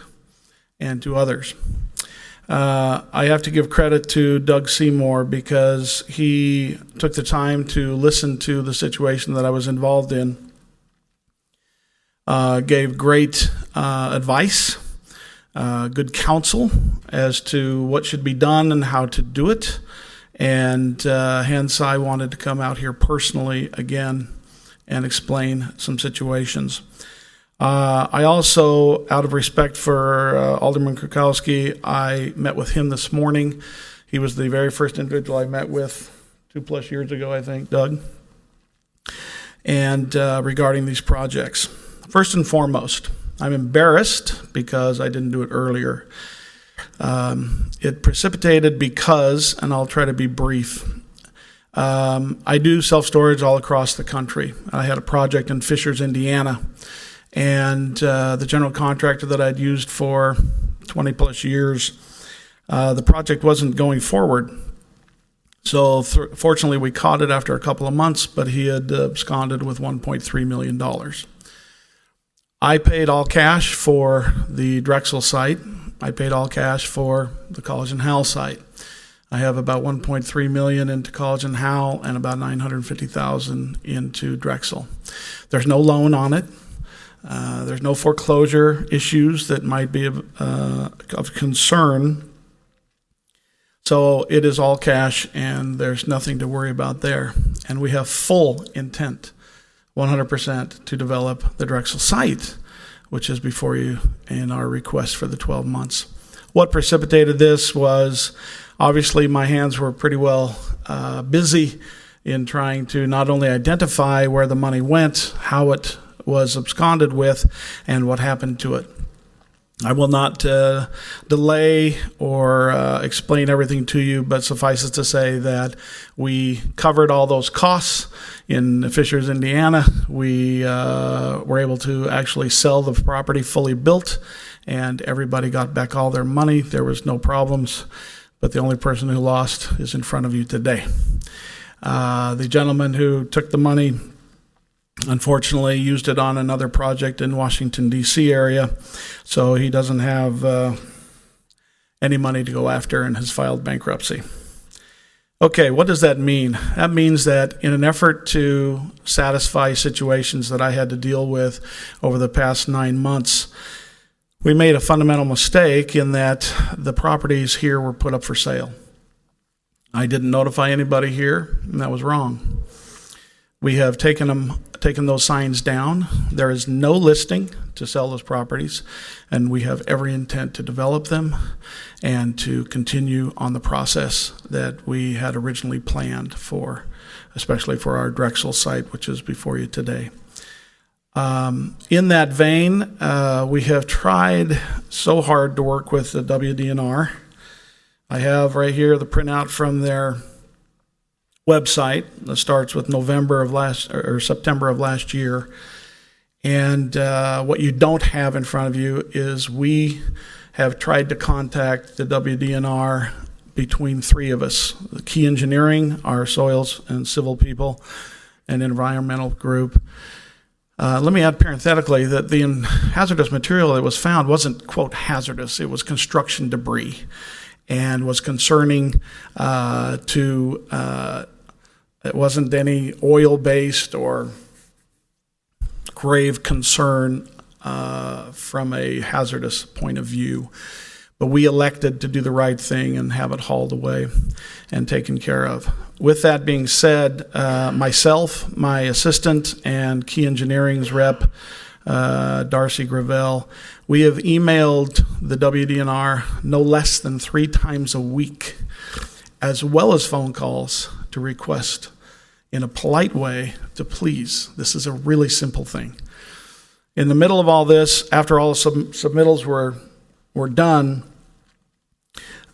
and to others. I have to give credit to Doug Seymour because he took the time to listen to the situation that I was involved in, gave great advice, good counsel as to what should be done and how to do it, and hence I wanted to come out here personally again and explain some situations. I also, out of respect for Alderman Krukowski, I met with him this morning. He was the very first individual I met with 2+ years ago, I think, Doug, and regarding these projects. First and foremost, I'm embarrassed because I didn't do it earlier. It precipitated because, and I'll try to be brief, I do self-storage all across the country. I had a project in Fishers, Indiana, and the general contractor that I'd used for 20+ years, the project wasn't going forward. So fortunately, we caught it after a couple of months, but he had absconded with $1.3 million. I paid all cash for the Drexel site. I paid all cash for the College and Howell site. I have about $1.3 million into College and Howell and about $950,000 into Drexel. There's no loan on it. There's no foreclosure issues that might be of concern. So it is all cash, and there's nothing to worry about there. And we have full intent, 100%, to develop the Drexel site, which is before you in our request for the 12 months. What precipitated this was, obviously, my hands were pretty well busy in trying to not only identify where the money went, how it was absconded with, and what happened to it. I will not delay or explain everything to you, but suffice it to say that we covered all those costs in Fishers, Indiana. We were able to actually sell the property fully built, and everybody got back all their money. There was no problems, but the only person who lost is in front of you today. The gentleman who took the money unfortunately used it on another project in Washington, D.C. area, so he doesn't have any money to go after and has filed bankruptcy. Okay, what does that mean? That means that in an effort to satisfy situations that I had to deal with over the past 9 months, we made a fundamental mistake in that the properties here were put up for sale. I didn't notify anybody here, and that was wrong. We have taken those signs down. There is no listing to sell those properties, and we have every intent to develop them and to continue on the process that we had originally planned for, especially for our Drexel site, which is before you today. In that vein, we have tried so hard to work with the WDNR. I have right here the printout from their website that starts with September of last year. And what you don't have in front of you is we have tried to contact the WDNR between three of us, the Key Engineering, our soils and civil people, and environmental group. Let me add parenthetically that the hazardous material that was found wasn't, quote, hazardous. It was construction debris and was concerning it wasn't any oil-based or grave concern from a hazardous point of view. But we elected to do the right thing and have it hauled away and taken care of. With that being said, myself, my assistant, and Key Engineering's rep, Darcy Gravel, we have emailed the WDNR no less than 3 times a week, as well as phone calls to request in a polite way to please. This is a really simple thing. In the middle of all this, after all the submittals were done,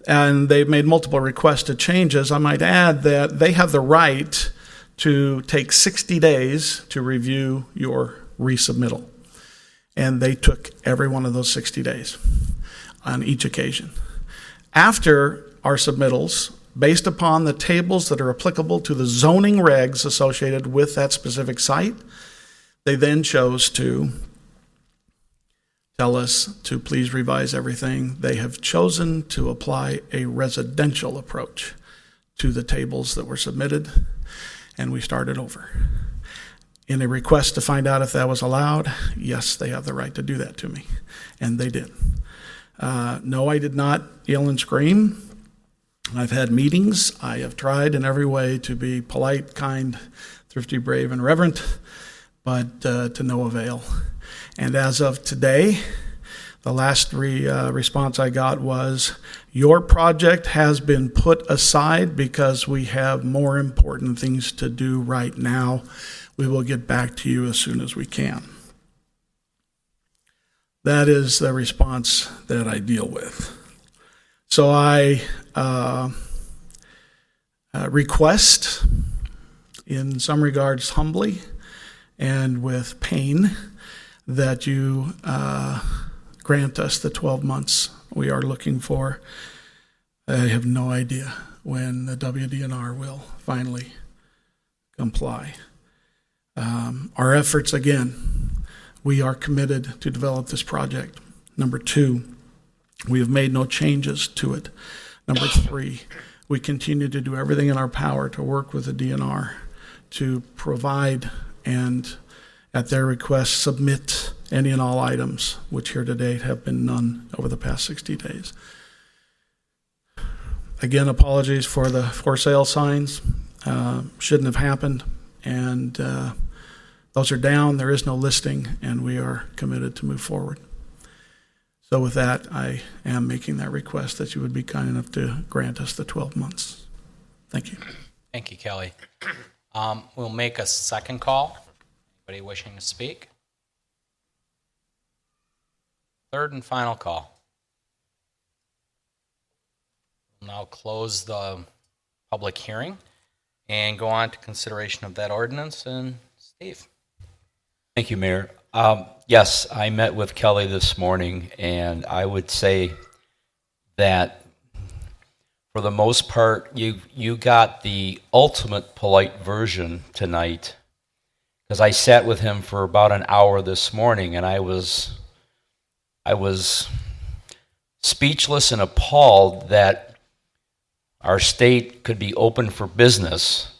and they've made multiple requests to changes, I might add that they have the right to take 60 days to review your resubmittal. And they took every one of those 60 days on each occasion. After our submittals, based upon the tables that are applicable to the zoning regs associated with that specific site, they then chose to tell us to please revise everything. They have chosen to apply a residential approach to the tables that were submitted, and we started over. In a request to find out if that was allowed, yes, they have the right to do that to me, and they did. No, I did not yell and scream. I've had meetings. I have tried in every way to be polite, kind, thrifty, brave, and reverent, but to no avail. And as of today, the last response I got was, your project has been put aside because we have more important things to do right now. We will get back to you as soon as we can. That is the response that I deal with. So I request, in some regards humbly and with pain, that you grant us the 12 months we are looking for. I have no idea when the WDNR will finally comply. Our efforts, again, we are committed to develop this project. Number 2, we have made no changes to it. Number 3, we continue to do everything in our power to work with the DNR to provide and, at their request, submit any and all items, which here to date have been none over the past 60 days. Again, apologies for the for sale signs. Shouldn't have happened. And those are down. There is no listing, and we are committed to move forward. So with that, I am making that request that you would be kind enough to grant us the 12 months. Thank you. Thank you, Kelly. We'll make a second call. Anybody wishing to speak? Third and final call. We'll now close the public hearing and go on to consideration of that ordinance. And Steve. Thank you, Mayor. Yes, I met with Kelly this morning, and I would say that for the most part, you got the ultimate polite version tonight, because I sat with him for about an hour this morning, and I was speechless and appalled that our state could be open for business,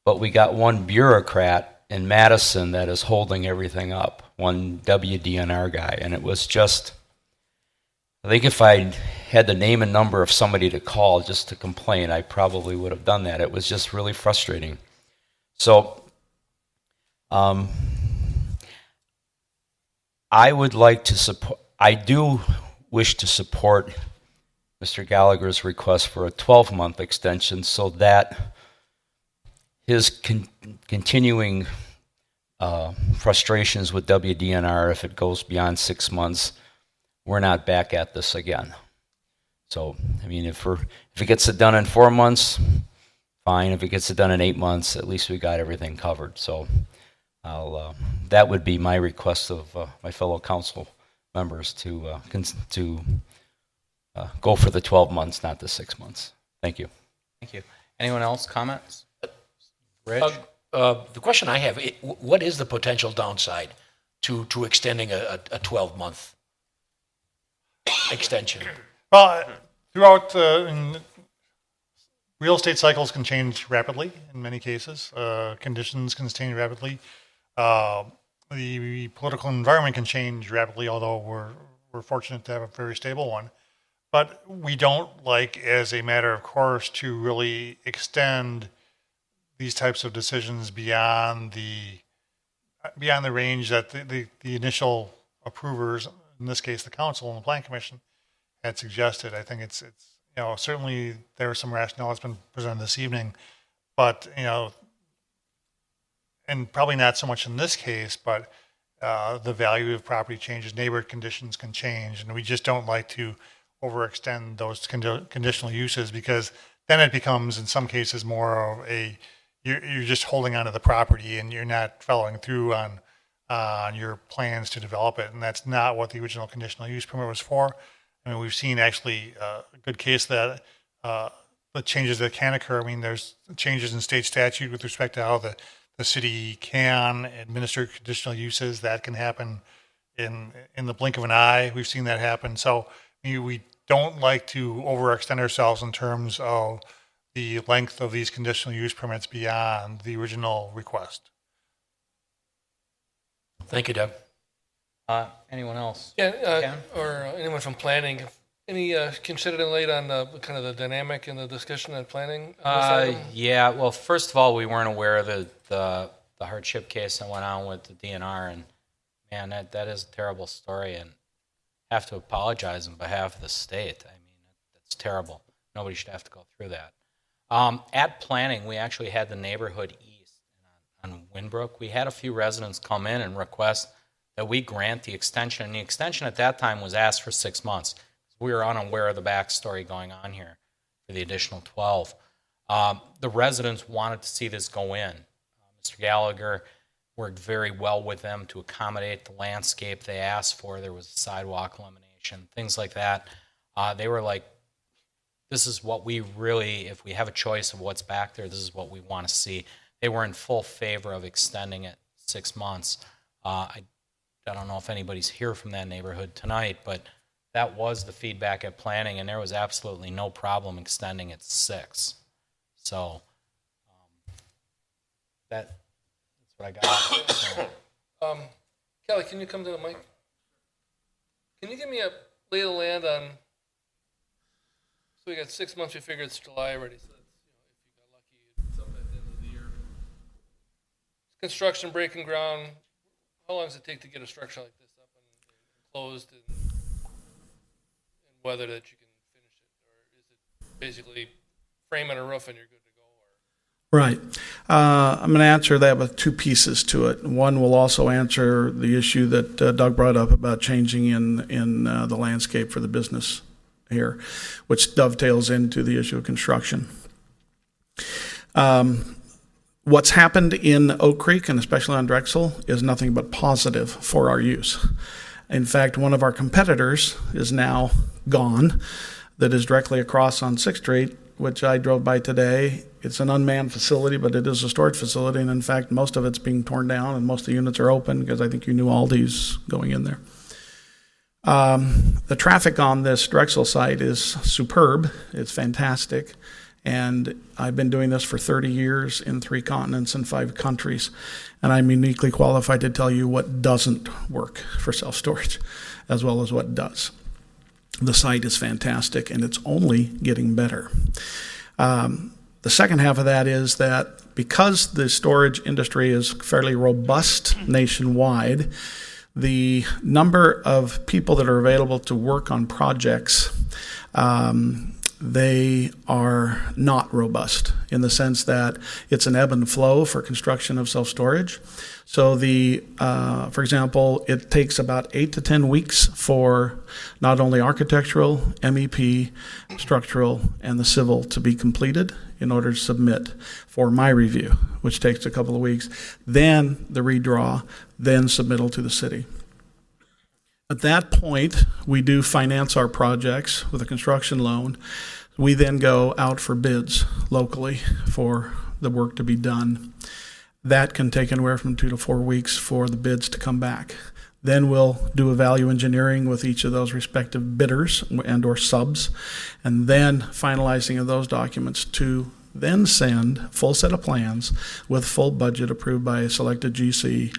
but we got one bureaucrat in Madison that is holding everything up, one WDNR guy. And it was just, I think if I had the name and number of somebody to call just to complain, I probably would have done that. It was just really frustrating. So I would like to support, I do wish to support Mr. Gallagher's request for a 12-month extension so that his continuing frustrations with WDNR, if it goes beyond 6 months, we're not back at this again. So, I mean, if it gets it done in 4 months, fine. If it gets it done in 8 months, at least we got everything covered. So that would be my request of my fellow council members to go for the 12 months, not the 6 months. Thank you. Thank you. Anyone else comments? Rich? The question I have, what is the potential downside to extending a 12-month extension? Well, throughout, real estate cycles can change rapidly in many cases. Conditions can change rapidly. The political environment can change rapidly, although we're fortunate to have a very stable one. But we don't like, as a matter of course, to really extend these types of decisions beyond the range that the initial approvers, in this case the council and the plan commission, had suggested. I think it's certainly there was some rationale that's been presented this evening, but and probably not so much in this case, but the value of property changes, neighborhood conditions can change, and we just don't like to overextend those conditional uses, because then it becomes in some cases more of you're just holding onto the property and you're not following through on your plans to develop it, and that's not what the original conditional use permit was for. I mean, we've seen actually a good case that the changes that can occur. I mean, there's changes in state statute with respect to how the city can administer conditional uses. That can happen in the blink of an eye. We've seen that happen. So we don't like to overextend ourselves in terms of the length of these conditional use permits beyond the original request. Thank you, Doug. Anyone else? Yeah, or anyone from planning. Any considered late on the kind of the dynamic and the discussion on planning? Yeah. Well, first of all, we weren't aware of the hardship case that went on with the DNR, and man, that is a terrible story, and I have to apologize on behalf of the state. I mean, that's terrible. Nobody should have to go through that. At planning, we actually had the neighborhood east on Winbrook. We had a few residents come in and request that we grant the extension, and the extension at that time was asked for 6 months. We were unaware of the backstory going on here for the additional 12. The residents wanted to see this go in. Mr. Gallagher worked very well with them to accommodate the landscape they asked for. There was a sidewalk elimination, things like that. They were like, this is what we really, if we have a choice of what's back there, this is what we want to see. They were in full favor of extending it 6 months. I don't know if anybody's here from that neighborhood tonight, but that was the feedback at planning, and there was absolutely no problem extending it 6. So that's what I got. So. Kelly, can you come to the mic? Can you give me a lay of the land on? So we got 6 months. We figured it's July already. So that's, if you got lucky, it's up at the end of the year. Construction breaking ground. How long does it take to get a structure like this up and closed and weather that you can finish it, or is it basically frame and a roof and you're good to go? Or? Right. I'm going to answer that with 2 pieces to it. One will also answer the issue that Doug brought up about changing in the landscape for the business here, which dovetails into the issue of construction. What's happened in Oak Creek, and especially on Drexel, is nothing but positive for our use. In fact, one of our competitors is now gone, that is directly across on 6th Street, which I drove by today. It's an unmanned facility, but it is a storage facility, and in fact, most of it's being torn down, and most of the units are open, because I think you knew Aldi's going in there. The traffic on this Drexel site is superb. It's fantastic. And I've been doing this for 30 years in 3 continents and 5 countries. And I'm uniquely qualified to tell you what doesn't work for self-storage, as well as what does. The site is fantastic, and it's only getting better. The second half of that is that because the storage industry is fairly robust nationwide, the number of people that are available to work on projects, they are not robust in the sense that it's an ebb and flow for construction of self-storage. So for example, it takes about 8 to 10 weeks for not only architectural, MEP, structural, and the civil to be completed in order to submit for my review, which takes a couple of weeks, then the redraw, then submittal to the city. At that point, we do finance our projects with a construction loan. We then go out for bids locally for the work to be done. That can take anywhere from 2 to 4 weeks for the bids to come back. Then we'll do a value engineering with each of those respective bidders and or subs, and then finalizing of those documents to then send full set of plans with full budget approved by a selected GC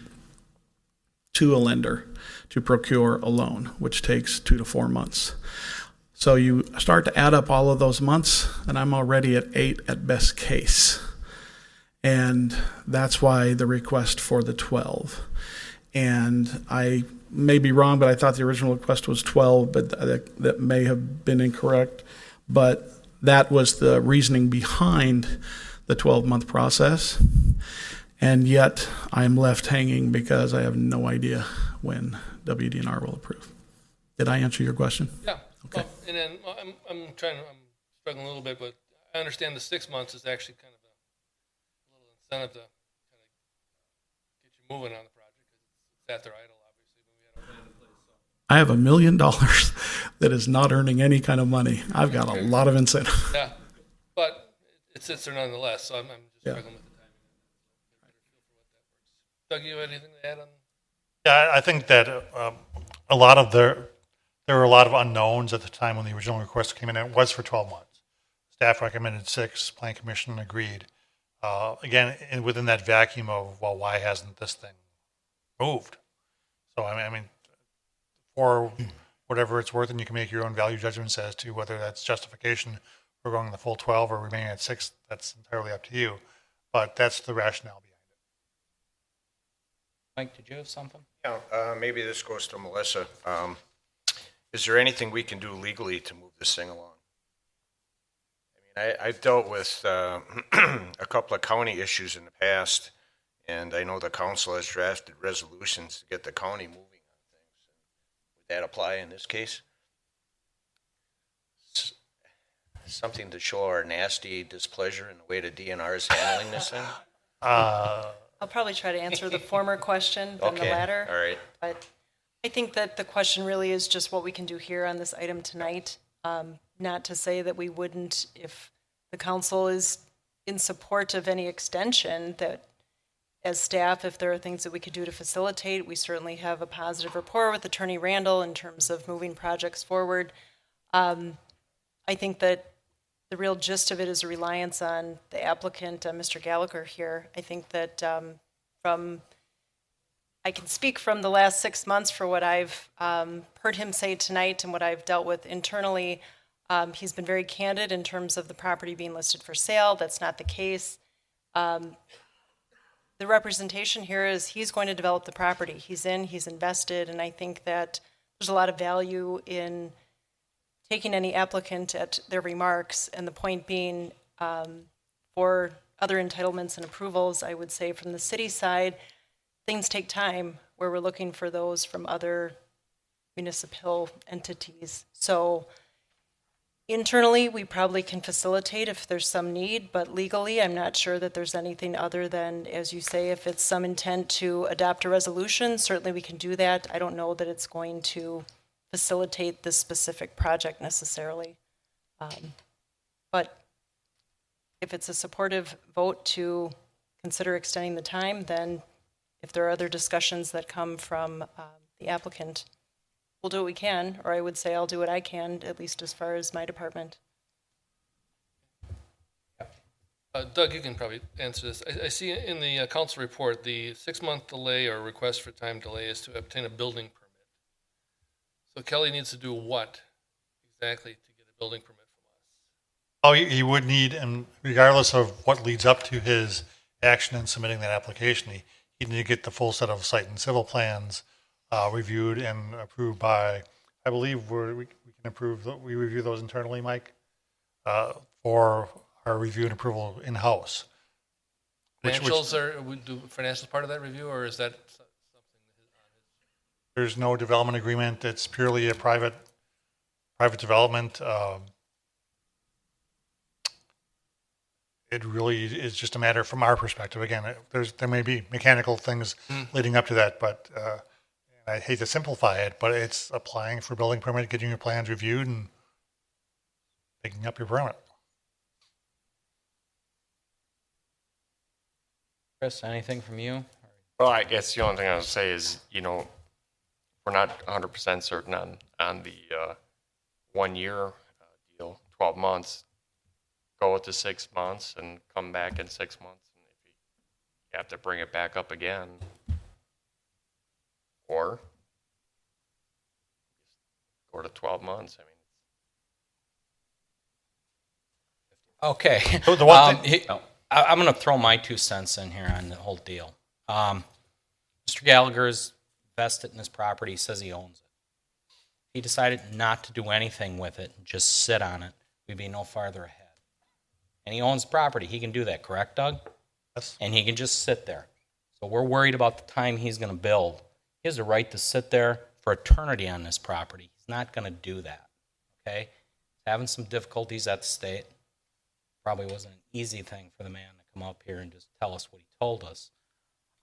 to a lender to procure a loan, which takes 2 to 4 months. So you start to add up all of those months, and I'm already at 8 at best case. And that's why the request for the 12. And I may be wrong, but I thought the original request was 12, but that may have been incorrect. But that was the reasoning behind the 12-month process. And yet I'm left hanging because I have no idea when WDNR will approve. Did I answer your question? Yeah. Okay. Well, and then I'm struggling a little bit, but I understand the 6 months is actually kind of a little incentive to kind of get you moving on the project because it's sat there idle, obviously, when we had a plan in place. So. I have $1 million that is not earning any kind of money. I've got a lot of incentive. Yeah, but it sits there nonetheless, so I'm just struggling with the timing. Doug, you have anything to add on? Yeah, I think that a lot of there were a lot of unknowns at the time when the original request came in. It was for 12 months. Staff recommended 6. Plan Commission agreed. Again, within that vacuum of, well, why hasn't this thing moved? So I mean, for whatever it's worth, and you can make your own value judgments as to whether that's justification for going the full 12 or remaining at 6. That's entirely up to you. But that's the rationale behind it. Mike, did you have something? Yeah, maybe this goes to Melissa. Is there anything we can do legally to move this thing along? I mean, I've dealt with a couple of county issues in the past, and I know the council has drafted resolutions to get the county moving on things. Would that apply in this case? Something to show our nasty displeasure in the way the DNR is handling this thing? I'll probably try to answer the former question than the latter. All right. But I think that the question really is just what we can do here on this item tonight. Not to say that we wouldn't, if the council is in support of any extension, that as staff, if there are things that we could do to facilitate, we certainly have a positive rapport with Attorney Randall in terms of moving projects forward. I think that the real gist of it is a reliance on the applicant, Mr. Gallagher here. I think that I can speak from the last 6 months for what I've heard him say tonight and what I've dealt with internally. He's been very candid in terms of the property being listed for sale. That's not the case. The representation here is he's going to develop the property. He's invested, and I think that there's a lot of value in taking any applicant at their remarks, and the point being for other entitlements and approvals, I would say from the city side, things take time where we're looking for those from other municipal entities. So internally, we probably can facilitate if there's some need, but legally, I'm not sure that there's anything other than, as you say, if it's some intent to adopt a resolution, certainly we can do that. I don't know that it's going to facilitate this specific project necessarily. But if it's a supportive vote to consider extending the time, then if there are other discussions that come from the applicant, we'll do what we can, or I would say I'll do what I can, at least as far as my department. Doug, you can probably answer this. I see in the council report, the 6-month delay or request for time delay is to obtain a building permit. So Kelly needs to do what exactly to get a building permit from us? Oh, he would need, and regardless of what leads up to his action in submitting that application, he'd need to get the full set of site and civil plans reviewed and approved by, I believe we can approve, we review those internally, Mike, for our review and approval in-house. Financials we do financials part of that review, or is that something? There's no development agreement. It's purely a private development. It really is just a matter from our perspective. Again, there may be mechanical things leading up to that, but I hate to simplify it, but it's applying for building permit, getting your plans reviewed, and taking up your permit. Chris, anything from you? Well, I guess the only thing I would say is, we're not 100% certain on the 1 year deal, 12 months. Go with the 6 months and come back in 6 months. And if you have to bring it back up again, or go to 12 months. Okay. So the one thing- I'm going to throw my 2 cents in here on the whole deal. Mr. Gallagher's vested in his property. He says he owns it. If he decided not to do anything with it and just sit on it, we'd be no farther ahead. And he owns property. He can do that, correct, Doug? Yes. And he can just sit there. So we're worried about the time he's going to build. He has the right to sit there for eternity on this property. He's not going to do that. Okay? He's having some difficulties at the state. Probably wasn't an easy thing for the man to come up here and just tell us what he told us.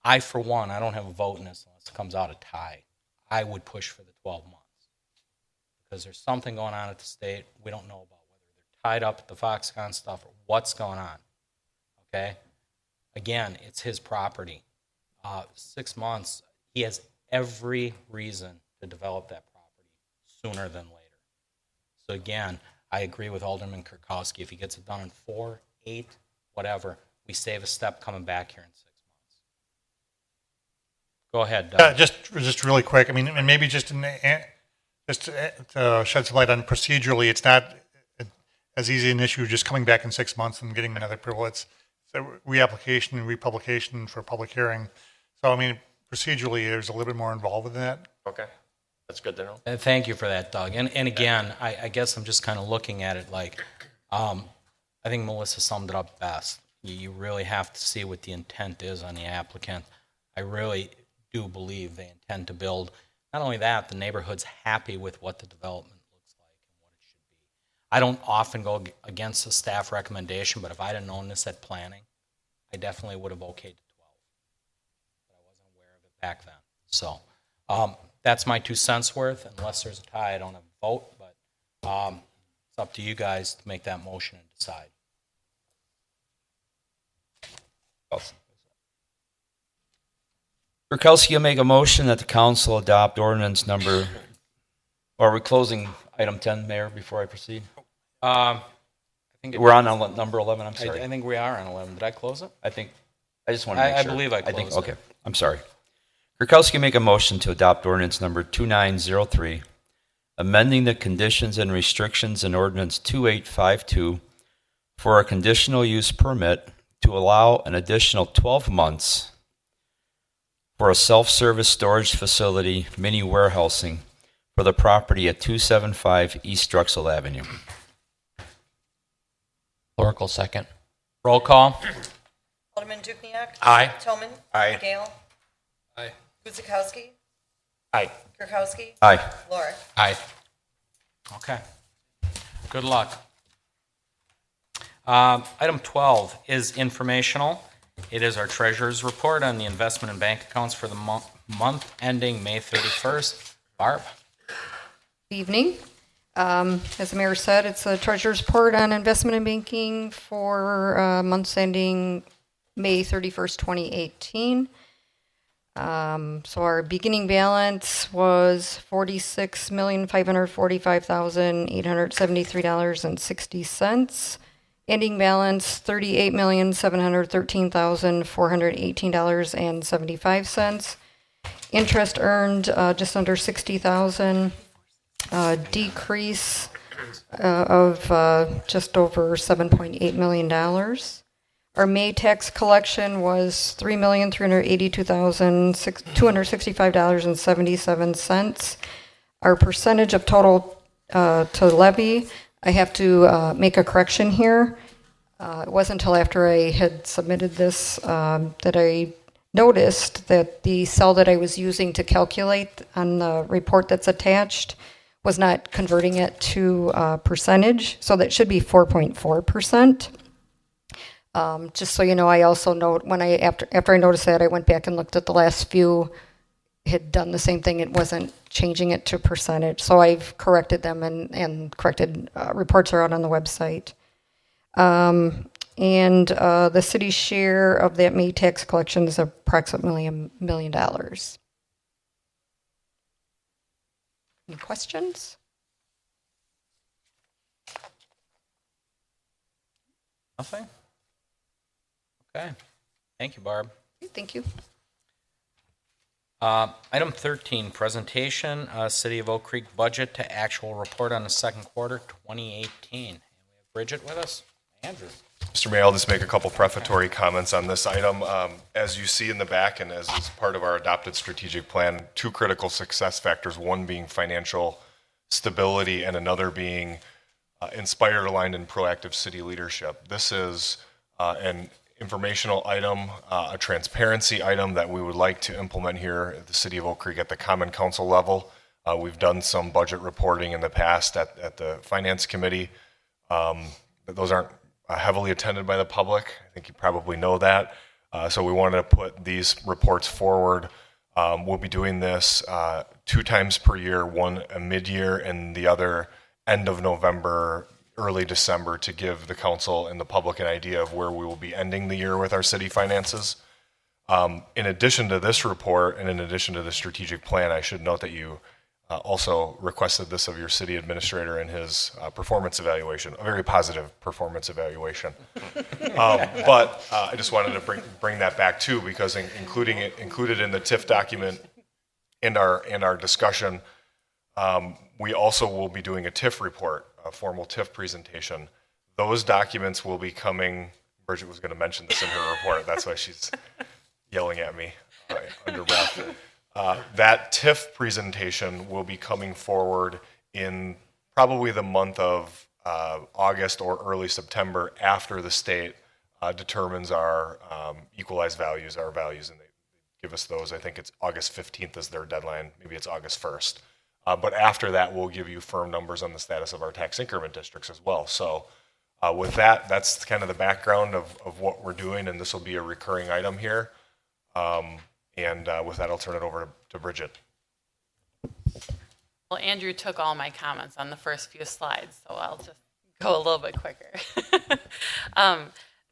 I, for one, I don't have a vote in this unless it comes out a tie. I would push for the 12 months. Because there's something going on at the state we don't know about, whether they're tied up at the Foxconn stuff or what's going on. Okay? Again, it's his property. 6 months, he has every reason to develop that property sooner than later. So again, I agree with Alderman Kirkowski. If he gets it done in 4, 8, whatever, we save a step coming back here in 6 months. Go ahead, Doug. Just really quick. I mean, and maybe just to shed some light on procedurally, it's not as easy an issue just coming back in 6 months and getting another approval. It's a reapplication and republication for a public hearing. So, I mean, procedurally, there's a little bit more involved in that. Okay. That's good to know. Thank you for that, Doug. And again, I guess I'm just kind of looking at it like, I think Melissa summed it up best. You really have to see what the intent is on the applicant. I really do believe they intend to build. Not only that, the neighborhood's happy with what the development looks like and what it should be. I don't often go against the staff recommendation, but if I'd have known this at planning, I definitely would have okayed the 12. But I wasn't aware of it back then. So, that's my 2 cents worth. Unless there's a tie, I don't have a vote, but it's up to you guys to make that motion and decide. Kirkowski will make a motion that the council adopt ordinance number, or are we closing item 10, Mayor, before I proceed? I think We're on number 11, I'm sorry. I think we are on 11. Did I close it? I just want to make sure. I believe I closed it. Okay, I'm sorry. Kirkowski make a motion to adopt ordinance number 2903, amending the conditions and restrictions in ordinance 2852 for a conditional use permit to allow an additional 12 months for a self-service storage facility mini warehousing for the property at 275 East Drexel Avenue. Oracle second. Roll call. Alderman Dukniak. Aye. Tillman. Aye. Gale. Aye. Guzekowski. Aye. Kirkowski. Aye. Lorick. Aye. Okay. Good luck. Item 12 is informational. It is our treasurer's report on the investment and bank accounts for the month ending May 31st. Barb. Good evening. As the mayor said, it's the treasurer's report on investment and banking for months ending May 31st, 2018. So our beginning balance was $46,545,873.60. Ending balance $38,713,418.75. Interest earned just under $60,000. Decrease of just over $7.8 million. Our May tax collection was $3,382,265.77. Our percentage of total to levy, I have to make a correction here. It wasn't until after I had submitted this that I noticed that the cell that I was using to calculate on the report that's attached was not converting it to percentage, so that should be 4.4%. Just so you know, I also note when after I noticed that, I went back and looked at the last few had done the same thing. It wasn't changing it to percentage. So I've corrected them, and corrected reports are out on the website. And the city's share of that May tax collection is approximately $1 million. Any questions? Nothing? Okay. Thank you, Barb. Thank you. Item 13, presentation, City of Oak Creek budget to actual report on the second quarter 2018. And we have Bridget with us. Andrew. Mr. Mayor, I'll just make a couple prefatory comments on this item. As you see in the back, and as is part of our adopted strategic plan, two critical success factors, one being financial stability and another being inspired, aligned, and proactive city leadership. This is an informational item, a transparency item that we would like to implement here at the City of Oak Creek at the Common Council level. We've done some budget reporting in the past at the Finance Committee. Those aren't heavily attended by the public. I think you probably know that. So we wanted to put these reports forward. We'll be doing this 2 times per year, one a mid-year and the other end of November, early December, to give the council and the public an idea of where we will be ending the year with our city finances. In addition to this report and in addition to the strategic plan, I should note that you also requested this of your city administrator in his performance evaluation, a very positive performance evaluation. But I just wanted to bring that back too, because included in the TIF document and our discussion, we also will be doing a TIF report, a formal TIF presentation. Those documents will be coming. Bridget was going to mention this in her report. That's why she's yelling at me under breath. That TIF presentation will be coming forward in probably the month of August or early September, after the state determines our equalized values, our values, and they give us those. I think it's August 15th is their deadline. Maybe it's August 1st. But after that, we'll give you firm numbers on the status of our tax increment districts as well. So with that, that's kind of the background of what we're doing, and this will be a recurring item here. And with that, I'll turn it over to Bridget. Well, Andrew took all my comments on the first few slides, so I'll just go a little bit quicker.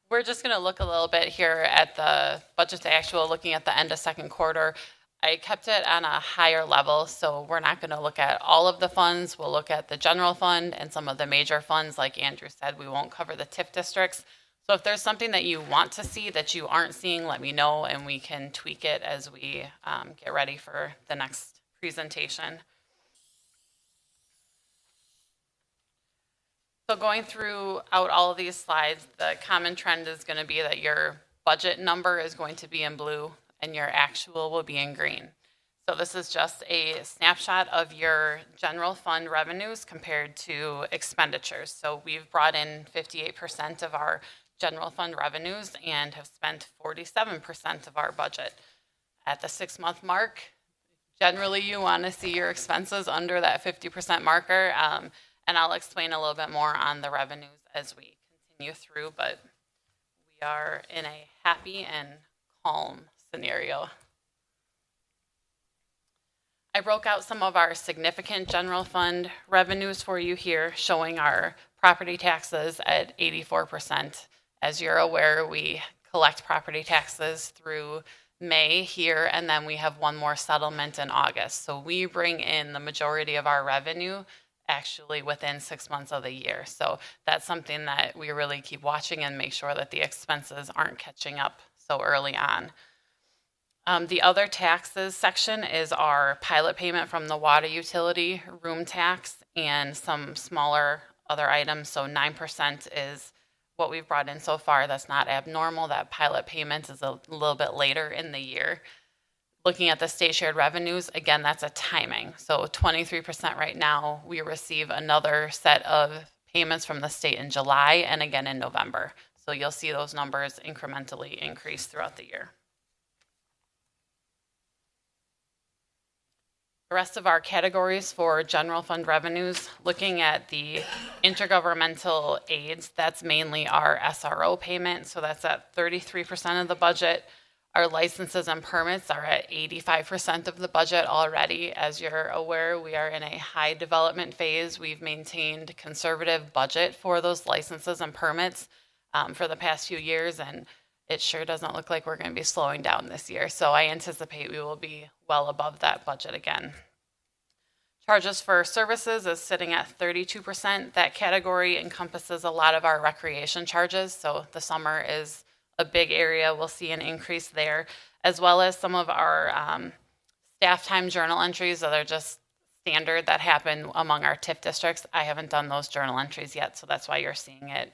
We're just going to look a little bit here at the budget to actual, looking at the end of second quarter. I kept it on a higher level, so we're not going to look at all of the funds. We'll look at the general fund and some of the major funds. Like Andrew said, we won't cover the TIF districts. So if there's something that you want to see that you aren't seeing, let me know, and we can tweak it as we get ready for the next presentation. So going throughout all of these slides, the common trend is going to be that your budget number is going to be in blue and your actual will be in green. So this is just a snapshot of your general fund revenues compared to expenditures. So we've brought in 58% of our general fund revenues and have spent 47% of our budget. At the 6-month mark, generally you want to see your expenses under that 50% marker, and I'll explain a little bit more on the revenues as we continue through, but we are in a happy and calm scenario. I broke out some of our significant general fund revenues for you here, showing our property taxes at 84%. As you're aware, we collect property taxes through May here, and then we have one more settlement in August. So we bring in the majority of our revenue actually within 6 months of the year. So that's something that we really keep watching and make sure that the expenses aren't catching up so early on. The other taxes section is our pilot payment from the water utility, room tax, and some smaller other items. So 9% is what we've brought in so far. That's not abnormal. That pilot payment is a little bit later in the year. Looking at the state shared revenues, again, that's a timing. So 23% right now, we receive another set of payments from the state in July and again in November. So you'll see those numbers incrementally increase throughout the year. The rest of our categories for general fund revenues, looking at the intergovernmental aids, that's mainly our SRO payment. So that's at 33% of the budget. Our licenses and permits are at 85% of the budget already. As you're aware, we are in a high development phase. We've maintained conservative budget for those licenses and permits for the past few years, and it sure doesn't look like we're going to be slowing down this year. So I anticipate we will be well above that budget again. Charges for services is sitting at 32%. That category encompasses a lot of our recreation charges. So the summer is a big area. We'll see an increase there, as well as some of our staff time journal entries that are just standard that happen among our TIF districts. I haven't done those journal entries yet, so that's why you're seeing it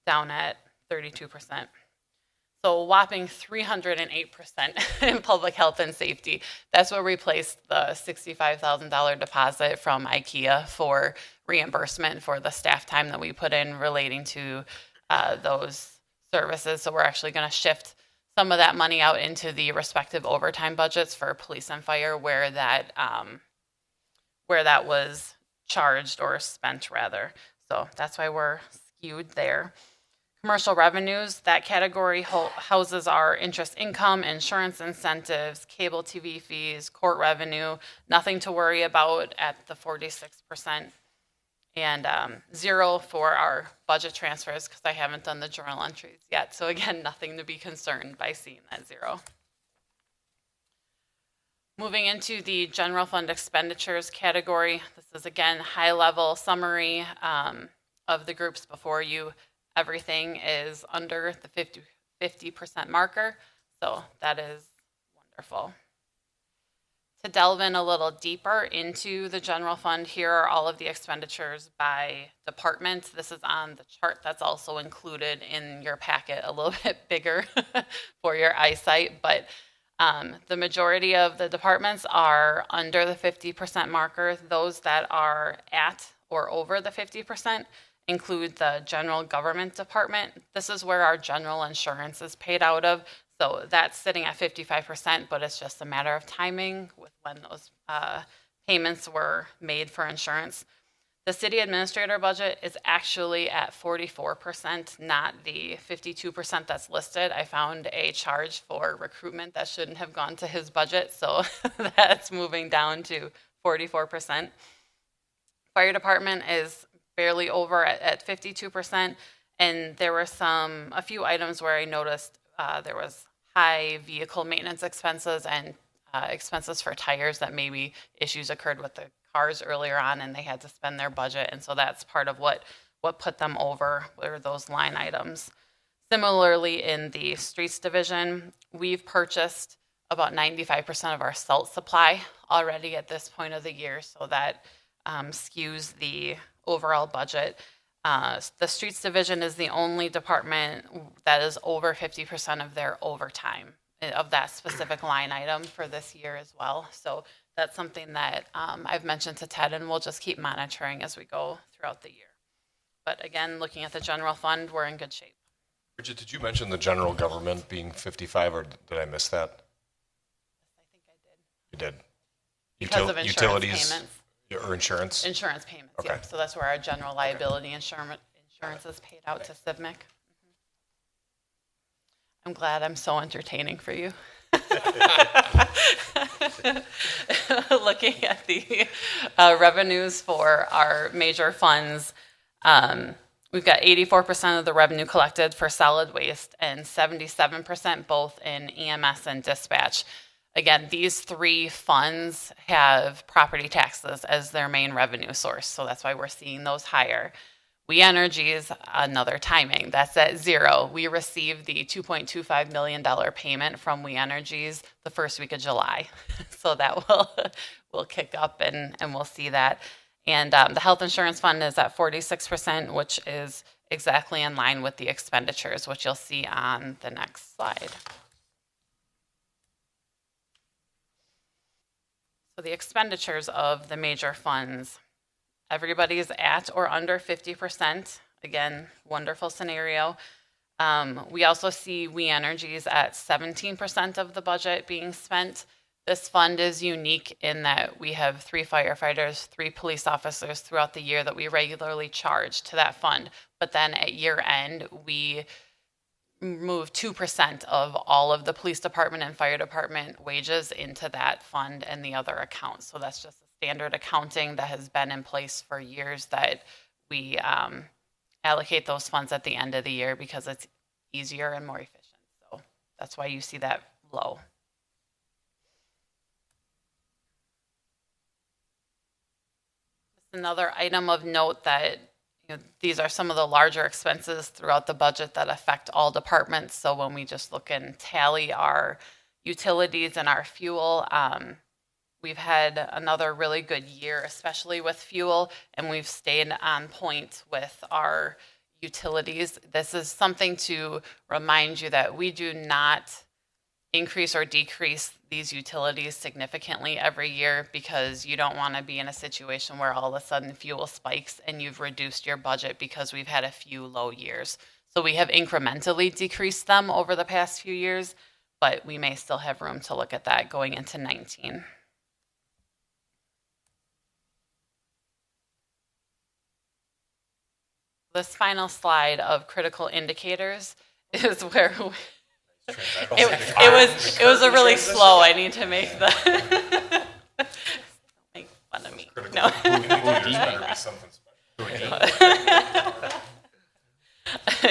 down at 32%. So a whopping 308% in public health and safety. That's what replaced the $65,000 deposit from IKEA for reimbursement for the staff time that we put in relating to those services. So we're actually going to shift some of that money out into the respective overtime budgets for police and fire, where that was charged or spent rather. So that's why we're skewed there. Commercial revenues, that category houses our interest income, insurance incentives, cable TV fees, court revenue. Nothing to worry about at the 46%. And 0 for our budget transfers, because I haven't done the journal entries yet. So again, nothing to be concerned by seeing that 0. Moving into the general fund expenditures category, this is again high-level summary of the groups before you. Everything is under the 50% marker, so that is wonderful. To delve in a little deeper into the general fund, here are all of the expenditures by department. This is on the chart that's also included in your packet, a little bit bigger for your eyesight, but the majority of the departments are under the 50% marker. Those that are at or over the 50% include the general government department. This is where our general insurance is paid out of. So that's sitting at 55%, but it's just a matter of timing with when those payments were made for insurance. The city administrator budget is actually at 44%, not the 52% that's listed. I found a charge for recruitment that shouldn't have gone to his budget, so that's moving down to 44%. Fire department is barely over at 52%, and there were a few items where I noticed there was high vehicle maintenance expenses and expenses for tires that maybe issues occurred with the cars earlier on and they had to spend their budget. And so that's part of what put them over, were those line items. Similarly, in the streets division, we've purchased about 95% of our salt supply already at this point of the year. So that skews the overall budget. The streets division is the only department that is over 50% of their overtime of that specific line item for this year as well. So that's something that I've mentioned to Ted, and we'll just keep monitoring as we go throughout the year. But again, looking at the general fund, we're in good shape. Bridget, did you mention the general government being 55, or did I miss that? I think I did. You did. Because of insurance utilities payments. Or insurance? Insurance payments, Okay. yeah. So that's where our general liability insurance is paid out to CIVMIC. I'm glad I'm so entertaining for you. Looking at the revenues for our major funds, we've got 84% of the revenue collected for solid waste and 77% both in EMS and dispatch. Again, these three funds have property taxes as their main revenue source, so that's why we're seeing those higher. We Energy is another timing. That's at 0. We received the $2.25 million payment from We Energies the first week of July, so that will kick up and we'll see that. And the health insurance fund is at 46%, which is exactly in line with the expenditures, which you'll see on the next slide. So the expenditures of the major funds, everybody is at or under 50%. Again, wonderful scenario. We also see We Energies at 17% of the budget being spent. This fund is unique in that we have 3 firefighters, 3 police officers throughout the year that we regularly charge to that fund. But then at year end, we move 2% of all of the police department and fire department wages into that fund and the other accounts. So that's just a standard accounting that has been in place for years, that we allocate those funds at the end of the year because it's easier and more efficient. So that's why you see that low. Another item of note that these are some of the larger expenses throughout the budget that affect all departments. So when we just look and tally our utilities and our fuel, we've had another really good year, especially with fuel, and we've stayed on point with our utilities. This is something to remind you that we do not increase or decrease these utilities significantly every year, because you don't want to be in a situation where all of a sudden fuel spikes and you've reduced your budget because we've had a few low years. So we have incrementally decreased them over the past few years, but we may still have room to look at that going into 19. This final slide of critical indicators is where it was a really slow. I need to make the make fun of me. No.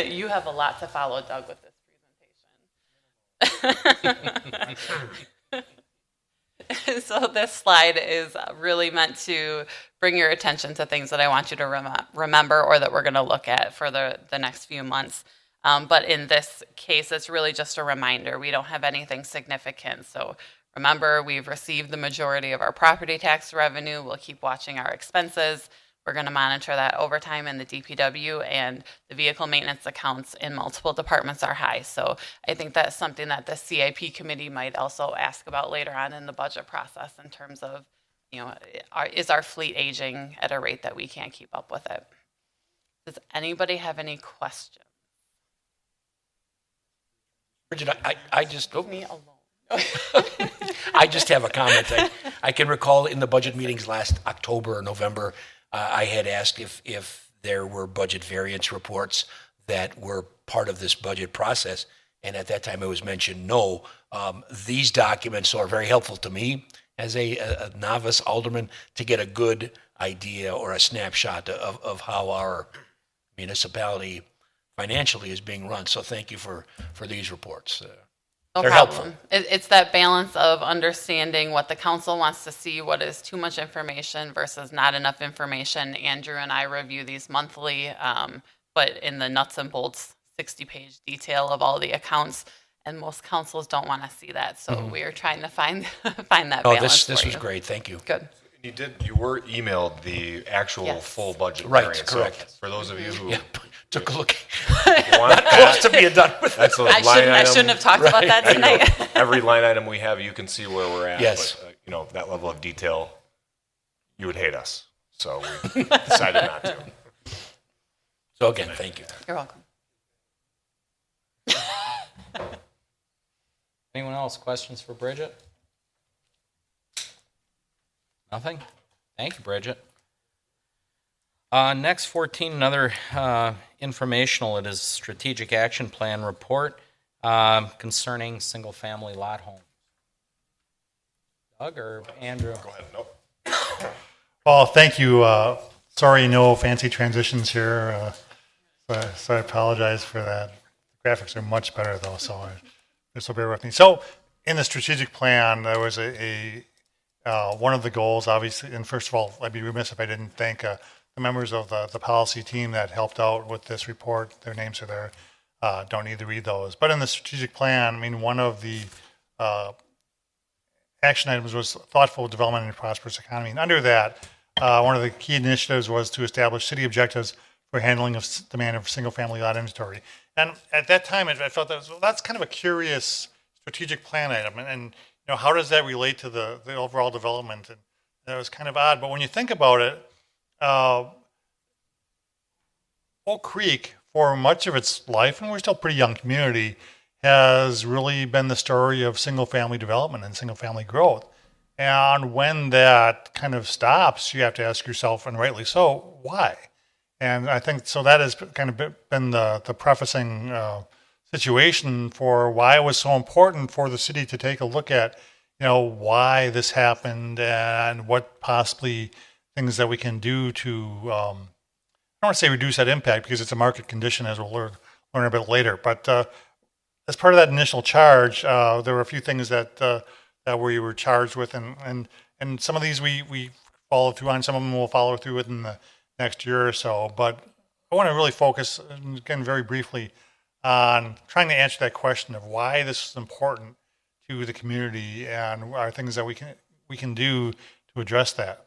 You have a lot to follow, Doug, with this presentation. So this slide is really meant to bring your attention to things that I want you to remember, or that we're going to look at for the next few months. But in this case, it's really just a reminder. We don't have anything significant. So remember, we've received the majority of our property tax revenue. We'll keep watching our expenses. We're going to monitor that overtime in the DPW, and the vehicle maintenance accounts in multiple departments are high. So I think that's something that the CIP committee might also ask about later on in the budget process, in terms of, is our fleet aging at a rate that we can't keep up with it? Does anybody have any questions? Bridget, I just Leave me alone. I just have a comment. I can recall in the budget meetings last October or November, I had asked if there were budget variance reports that were part of this budget process, and at that time it was mentioned no. These documents are very helpful to me as a novice alderman to get a good idea or a snapshot of how our municipality financially is being run. So thank you for these reports. No They're problem. helpful. It's that balance of understanding what the council wants to see, what is too much information versus not enough information. Andrew and I review these monthly, but in the nuts and bolts, 60-page detail of all the accounts, and most councils don't want to see that. So we are trying to find that balance. This for was you. great. Thank you. Good. You were emailed the actual Yes. full budget. Right, variance. correct. So for those of you who Took a look. want Not close to being done with that's a I line shouldn't item. have talked about that tonight. Every line item we have, you can see where we're at. Yes. But, that level of detail, you would hate us. So we decided not to. So again, thank you. You're welcome. Anyone else? Questions for Bridget? Nothing? Thank you, Bridget. Next 14, another informational. It is strategic action plan report concerning single-family lot homes. Doug or Andrew? Go ahead. Nope. Well, thank you. Sorry, no fancy transitions here. So I apologize for that. The graphics are much better though, so this will bear with me. So in the strategic plan, there was a one of the goals, obviously, and first of all, I'd be remiss if I didn't thank the members of the policy team that helped out with this report. Their names are there. Don't need to read those. But in the strategic plan, I mean, one of the action items was thoughtful development in a prosperous economy. And under that, one of the key initiatives was to establish city objectives for handling of demand of single-family lot inventory. And at that time, I felt that's kind of a curious strategic plan item. And how does that relate to the overall development? And it was kind of odd. But when you think about it, Oak Creek, for much of its life, and we're still a pretty young community, has really been the story of single-family development and single-family growth. And when that kind of stops, you have to ask yourself, and rightly so, why? And I think so that has kind of been the prefacing situation for why it was so important for the city to take a look at, why this happened and what possibly things that we can do to, I don't want to say reduce that impact because it's a market condition, as we'll learn a bit later. But as part of that initial charge, there were a few things that we were charged with, and some of these we followed through on. Some of them we'll follow through within the next year or so. But I want to really focus, again, very briefly, on trying to answer that question of why this is important to the community and are things that we can do to address that.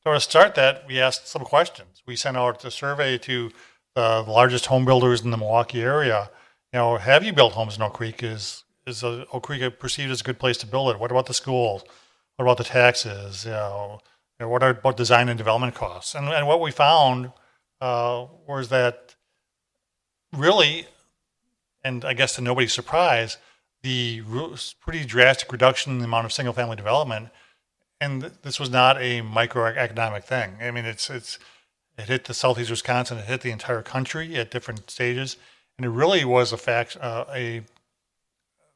So to start that, we asked some questions. We sent out a survey to the largest home builders in the Milwaukee area. Have you built homes in Oak Creek? Is Oak Creek perceived as a good place to build it? What about the schools? What about the taxes? What about design and development costs? And what we found was that really, and I guess to nobody's surprise, the pretty drastic reduction in the amount of single-family development, and this was not a microeconomic thing. I mean, it hit the southeast Wisconsin, it hit the entire country at different stages, and it really was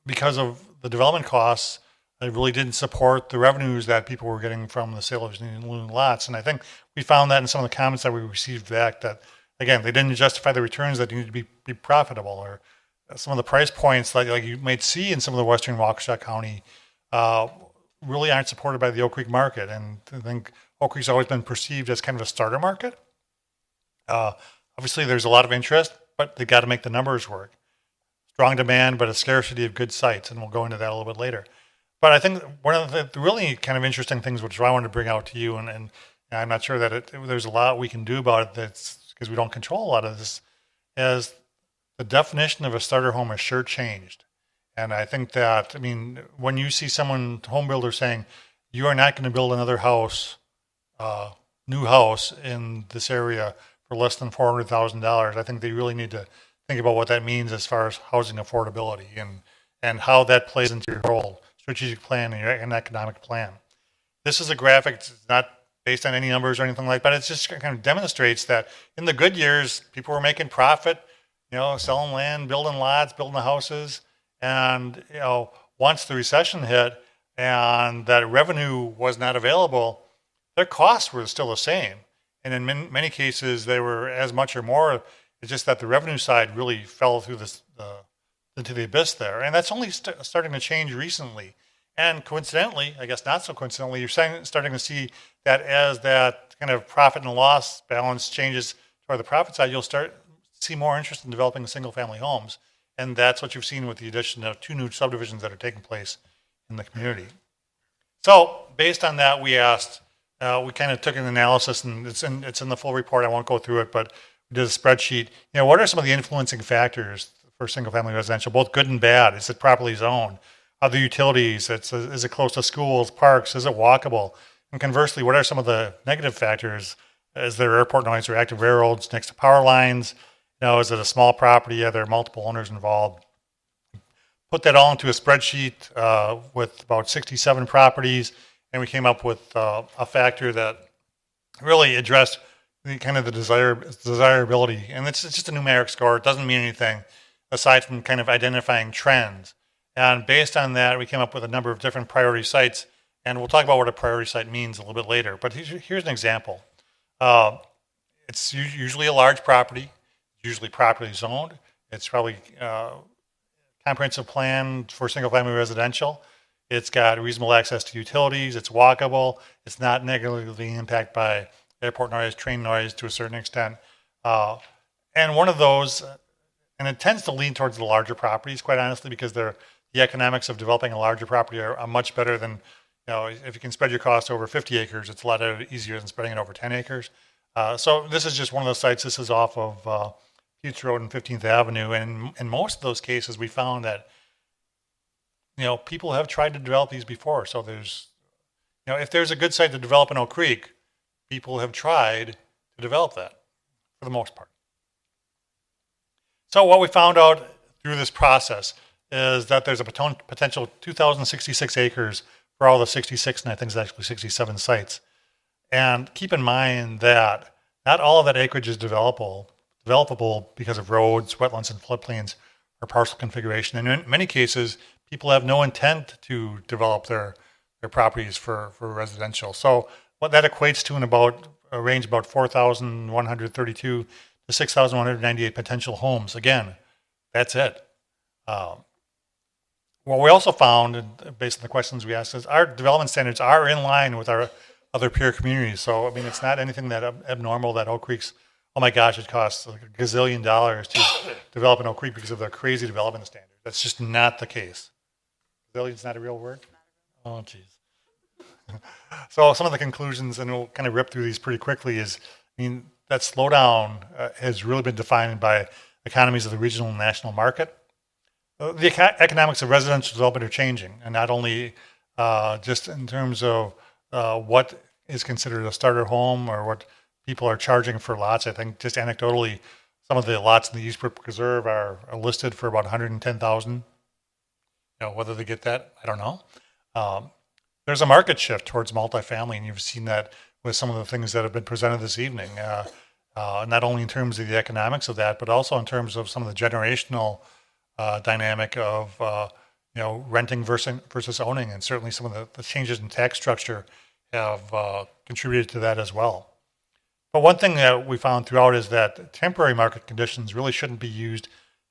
because of the development costs, it really didn't support the revenues that people were getting from the sale of new lots. And I think we found that in some of the comments that we received back that, again, they didn't justify the returns that needed to be profitable, or some of the price points like you might see in some of the western Waukesha County really aren't supported by the Oak Creek market. And I think Oak Creek's always been perceived as kind of a starter market. Obviously, there's a lot of interest, but they got to make the numbers work. Strong demand, but a scarcity of good sites, and we'll go into that a little bit later. But I think one of the really kind of interesting things, which I wanted to bring out to you, and I'm not sure that there's a lot we can do about it, that's because we don't control a lot of this, is the definition of a starter home has sure changed. And I think that, when you see home builder saying, you are not going to build another house, new house in this area for less than $400,000, I think they really need to think about what that means as far as housing affordability and how that plays into your whole strategic plan and economic plan. This is a graphic. It's not based on any numbers or anything like that. It just kind of demonstrates that in the good years, people were making profit, selling land, building lots, building the houses. And, once the recession hit and that revenue was not available, their costs were still the same. And in many cases, they were as much or more. It's just that the revenue side really fell through into the abyss there. And that's only starting to change recently. And coincidentally, I guess not so coincidentally, you're starting to see that as that kind of profit and loss balance changes toward the profit side, you'll start to see more interest in developing single-family homes. And that's what you've seen with the addition of 2 new subdivisions that are taking place in the community. So based on that, we asked, we kind of took an analysis, and it's in the full report. I won't go through it, but we did a spreadsheet. What are some of the influencing factors for single-family residential, both good and bad? Is it properly zoned? Are the utilities? Is it close to schools, parks? Is it walkable? And conversely, what are some of the negative factors? Is there airport noise or active railroads next to power lines? Is it a small property? Are there multiple owners involved? Put that all into a spreadsheet with about 67 properties, and we came up with a factor that really addressed the desirability. And it's just a numeric score. It doesn't mean anything aside from kind of identifying trends. And based on that, we came up with a number of different priority sites, and we'll talk about what a priority site means a little bit later. But here's an example. It's usually a large property, usually properly zoned. It's probably comprehensive plan for single-family residential. It's got reasonable access to utilities. It's walkable. It's not negatively impacted by airport noise, train noise to a certain extent. And one of those, and it tends to lean towards the larger properties, quite honestly, because the economics of developing a larger property are much better than, if you can spread your cost over 50 acres, it's a lot easier than spreading it over 10 acres. So this is just one of those sites. This is off of Hughes Road and 15th Avenue. And in most of those cases, we found that, people have tried to develop these before. So there's, if there's a good site to develop in Oak Creek, people have tried to develop that for the most part. So what we found out through this process is that there's a potential 2,066 acres for all the 66, and I think it's actually 67 sites. And keep in mind that not all of that acreage is developable because of roads, wetlands, and floodplains or parcel configuration. And in many cases, people have no intent to develop their properties for residential. So what that equates to in about a range about 4,132 to 6,198 potential homes. Again, that's it. What we also found, and based on the questions we asked, is our development standards are in line with our other peer communities. So, I mean, it's not anything that abnormal that Oak Creek's, oh my gosh, it costs like $1 gazillion to develop in Oak Creek because of their crazy development standards. That's just not the case. Gazillion's not a real word? Oh, geez. So some of the conclusions, and we'll kind of rip through these pretty quickly, is, I mean, that slowdown has really been defined by economies of the regional and national market. The economics of residential development are changing, and not only just in terms of what is considered a starter home or what people are charging for lots. I think just anecdotally, some of the lots in the East Brook Preserve are listed for about $110,000. You know, whether they get that, I don't know. There's a market shift towards multifamily, and you've seen that with some of the things that have been presented this evening. Not only in terms of the economics of that, but also in terms of some of the generational dynamic of renting versus owning, and certainly some of the changes in tax structure have contributed to that as well. But one thing that we found throughout is that temporary market conditions really shouldn't be used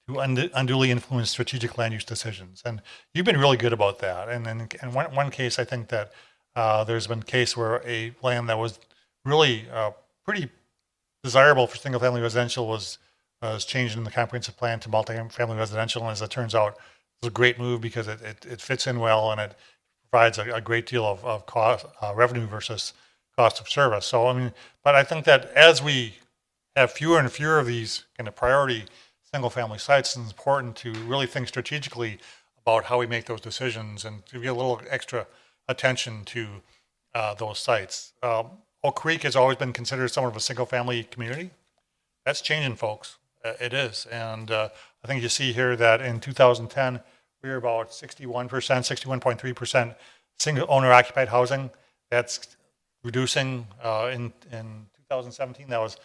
to unduly influence strategic land use decisions, and you've been really good about that. And in one case, I think that there's been a case where a land that was really pretty desirable for single-family residential was changed in the comprehensive plan to multi-family residential, and as it turns out, it's a great move because it fits in well and it provides a great deal of cost revenue versus cost of service. So I mean, but I think that as we have fewer and fewer of these kind of priority single-family sites, it's important to really think strategically about how we make those decisions and to give a little extra attention to those sites. Oak Creek has always been considered somewhat of a single-family community. That's changing, folks. It is. And I think you see here that in 2010, we were about 61%, 61.3% single owner-occupied housing. That's reducing. In 2017, that was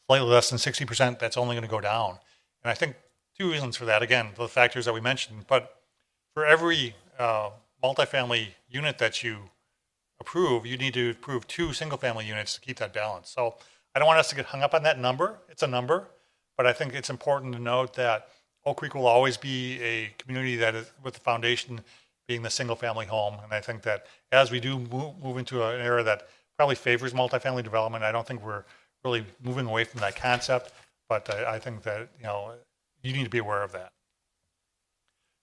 slightly less than 60%. That's only going to go down. And I think two reasons for that. Again, the factors that we mentioned. But for every multifamily unit that you approve, you need to approve 2 single-family units to keep that balance. So I don't want us to get hung up on that number. It's a number. But I think it's important to note that Oak Creek will always be a community that is with the foundation being the single-family home. And I think that as we do move into an era that probably favors multifamily development, I don't think we're really moving away from that concept. But I think that, you need to be aware of that.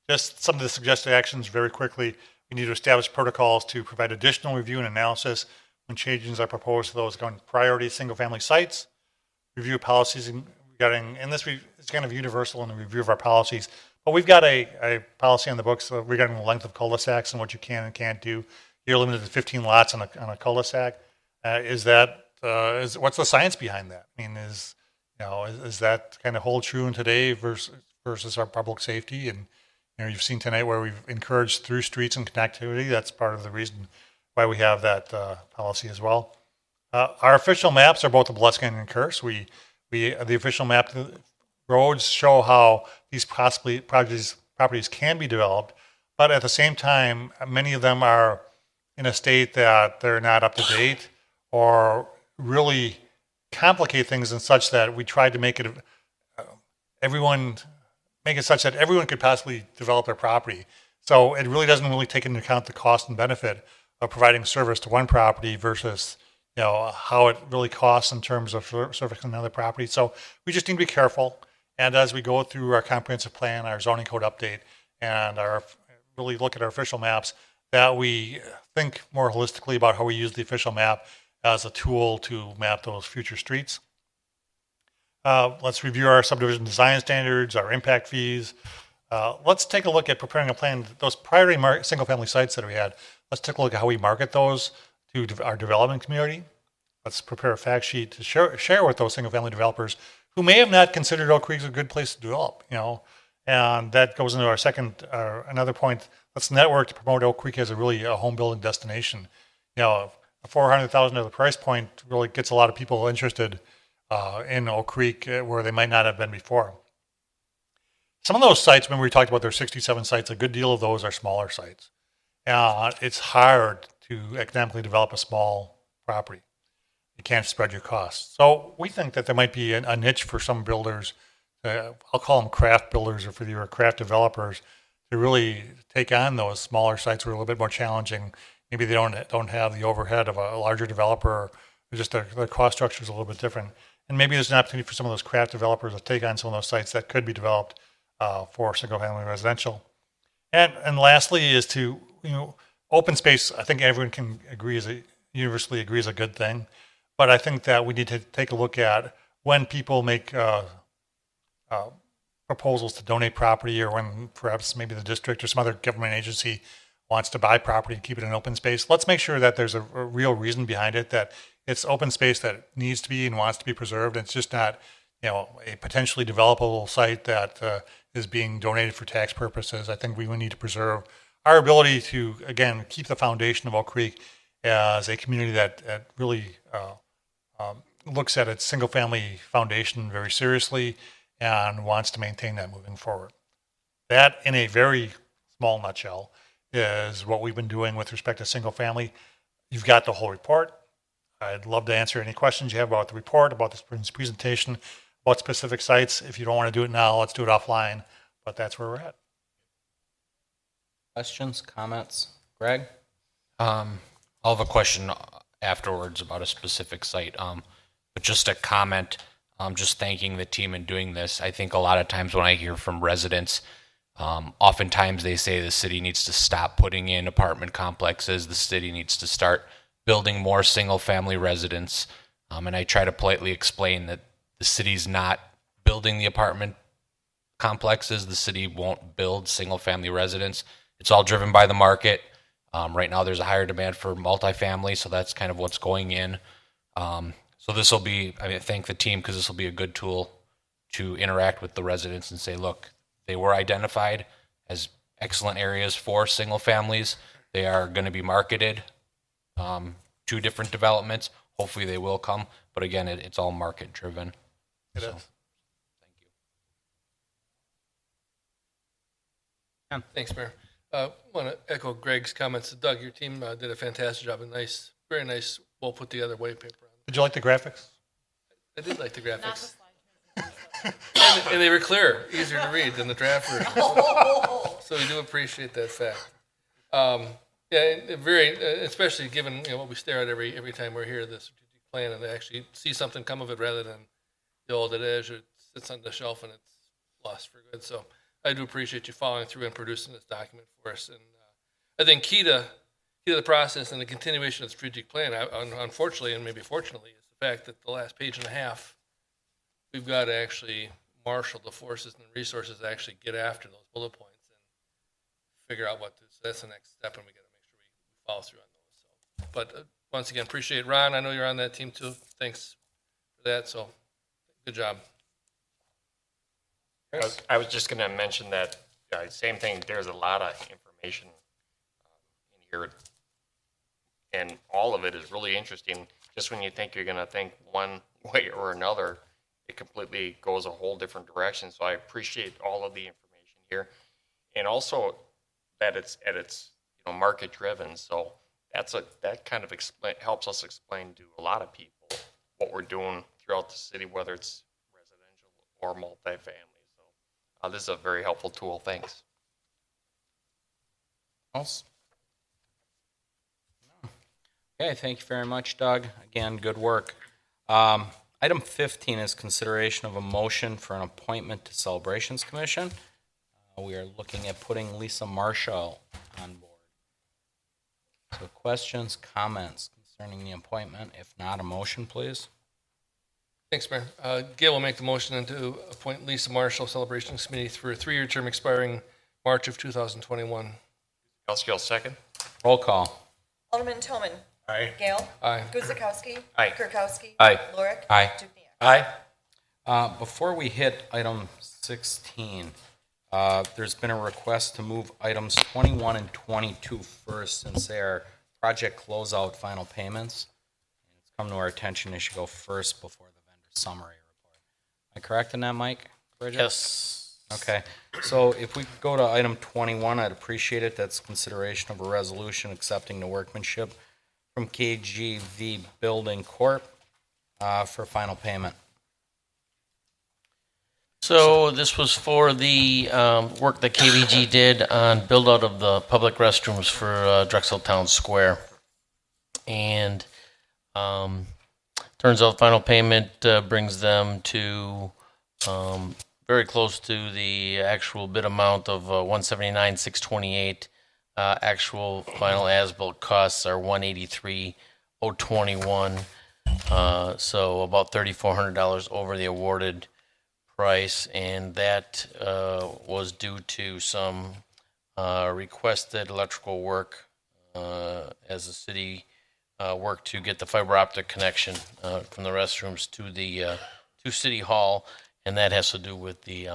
Just some of the suggested actions very quickly. We need to establish protocols to provide additional review and analysis when changes are proposed to those going priority single-family sites. Review policies regarding, and this is kind of universal in the review of our policies, but we've got a policy on the books regarding the length of cul-de-sacs and what you can and can't do. You're limited to 15 lots on a cul-de-sac. What's the science behind that? I mean, is that kind of hold true in today versus our public safety? And you've seen tonight where we've encouraged through streets and connectivity. That's part of the reason why we have that policy as well. Our official maps are both a blessing and a curse. The official map roads show how these properties can be developed, but at the same time, many of them are in a state that they're not up to date or really complicate things in such that we tried to make it such that everyone could possibly develop their property. So it really doesn't really take into account the cost and benefit of providing service to one property versus how it really costs in terms of servicing another property. So we just need to be careful. And as we go through our comprehensive plan, our zoning code update, and really look at our official maps, that we think more holistically about how we use the official map as a tool to map those future streets. Let's review our subdivision design standards, our impact fees. Let's take a look at preparing a plan. Those priority single-family sites that we had, let's take a look at how we market those to our development community. Let's prepare a fact sheet to share with those single-family developers who may have not considered Oak Creek a good place to develop. And that goes into our another point. Let's network to promote Oak Creek as a home building destination. A $400,000 price point really gets a lot of people interested in Oak Creek where they might not have been before. some of those sites, when we talked about there are 67 sites, a good deal of those are smaller sites. It's hard to economically develop a small property. You can't spread your costs. So we think that there might be a niche for some builders, I'll call them craft builders, or for your craft developers, to really take on those smaller sites that are a little bit more challenging. Maybe they don't have the overhead of a larger developer, or just their cost structure is a little bit different. And maybe there's an opportunity for some of those craft developers to take on some of those sites that could be developed for single-family residential. And lastly is to, open space. I think everyone can universally agree is a good thing. But I think that we need to take a look at when people make proposals to donate property, or when perhaps maybe the district or some other government agency wants to buy property and keep it in open space. Let's make sure that there's a real reason behind it, that it's open space that needs to be and wants to be preserved. It's just not, a potentially developable site that is being donated for tax purposes. I think we need to preserve our ability to, again, keep the foundation of Oak Creek as a community that really looks at its single-family foundation very seriously and wants to maintain that moving forward. That, in a very small nutshell, is what we've been doing with respect to single-family. You've got the whole report. I'd love to answer any questions you have about the report, about this presentation, about specific sites. If you don't want to do it now, let's do it offline. But that's where we're at. Questions, comments? Greg? I'll have a question afterwards about a specific site. But just a comment, just thanking the team in doing this. I think a lot of times when I hear from residents, oftentimes they say the city needs to stop putting in apartment complexes. The city needs to start building more single-family residence. And I try to politely explain that the city's not building the apartment complexes. The city won't build single-family residence. It's all driven by the market. Right now there's a higher demand for multifamily, so that's kind of what's going in. So this will be, thank the team, because this will be a good tool to interact with the residents and say, look, they were identified as excellent areas for single families. They are going to be marketed to different developments. Hopefully they will come, but again, it's all market driven. It is. Thank you. Thanks, Mayor. I want to echo Greg's comments. Doug, your team did a fantastic job. Very nice, well put together white paper. Did you like the graphics? I did like the graphics. And they were clear, easier to read than the draft version. So we do appreciate that fact. Especially given what we stare at every time we're here, the strategic plan, and they actually see something come of it rather than the old adage, it sits on the shelf and it's lost for good. So I do appreciate you following through and producing this document for us. And I think key to the process and the continuation of the strategic plan, unfortunately and maybe fortunately, is the fact that the last page and a half, we've got to actually marshal the forces and the resources to actually get after those bullet points and figure out what to do. So that's the next step, and we got to make sure we follow through on those. But once again, appreciate Ron. I know you're on that team too. Thanks for that. So good job. I was just going to mention that same thing. There's a lot of information in here, and all of it is really interesting. Just when you think you're going to think one way or another, it completely goes a whole different direction. So I appreciate all of the information here, and also that it's market driven. So that kind of helps us explain to a lot of people what we're doing throughout the city, whether it's residential or multifamily. So this is a very helpful tool. Thanks. Else? No. Okay, thank you very much, Doug. Again, good work. Item 15 is consideration of a motion for an appointment to Celebrations Commission. We are looking at putting Lisa Marshall on board. So questions, comments concerning the appointment? If not, a motion, please. Thanks, Mayor. Gail will make the motion to appoint Lisa Marshall, Celebrations Committee, for a 3-year term expiring March of 2021. Elskill, second. Roll call. Alderman Toman. Aye. Gale. Aye. Guzekowski. Aye. Kirkowski. Aye. Lorick. Aye. Dukenyak. Aye. Before we hit item 16, there's been a request to move items 21 and 22 first, since they are project closeout final payments. It's come to our attention they should go first before the vendor summary report. Am I correct in that, Mike? Bridget? Yes. Okay, so if we go to item 21, I'd appreciate it. That's consideration of a resolution accepting the workmanship from KGV Building Corp. For final payment. So this was for the work that KVG did on build out of the public restrooms for Drexel Town Square. And turns out final payment brings them to very close to the actual bid amount of $179,628. Actual final as-built costs are $183,021. So about $3,400 over the awarded price, and that was due to some requested electrical work as the city worked to get the fiber optic connection from the restrooms to the to City Hall, and that has to do with the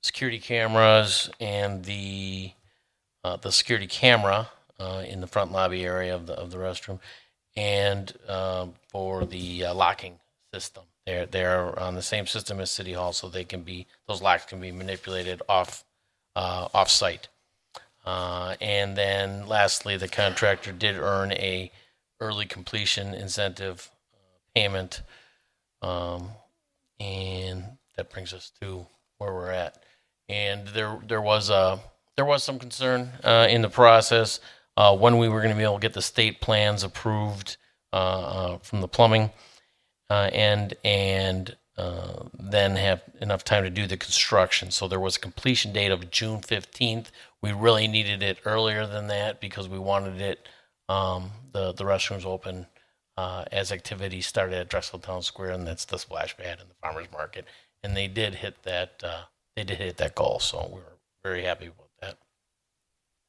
security cameras and the security camera in the front lobby area of the restroom, and for the locking system. They're on the same system as City Hall, so those locks can be manipulated off site. And then lastly, the contractor did earn a early completion incentive payment, and that brings us to where we're at. And there was some concern in the process when we were going to be able to get the state plans approved from the plumbing, and then have enough time to do the construction. So there was a completion date of June 15th. We really needed it earlier than that because we wanted it the restrooms open as activity started at Drexel Town Square, and that's the splash pad and the farmers market. And they did hit that. They did hit that goal, so we were very happy about that.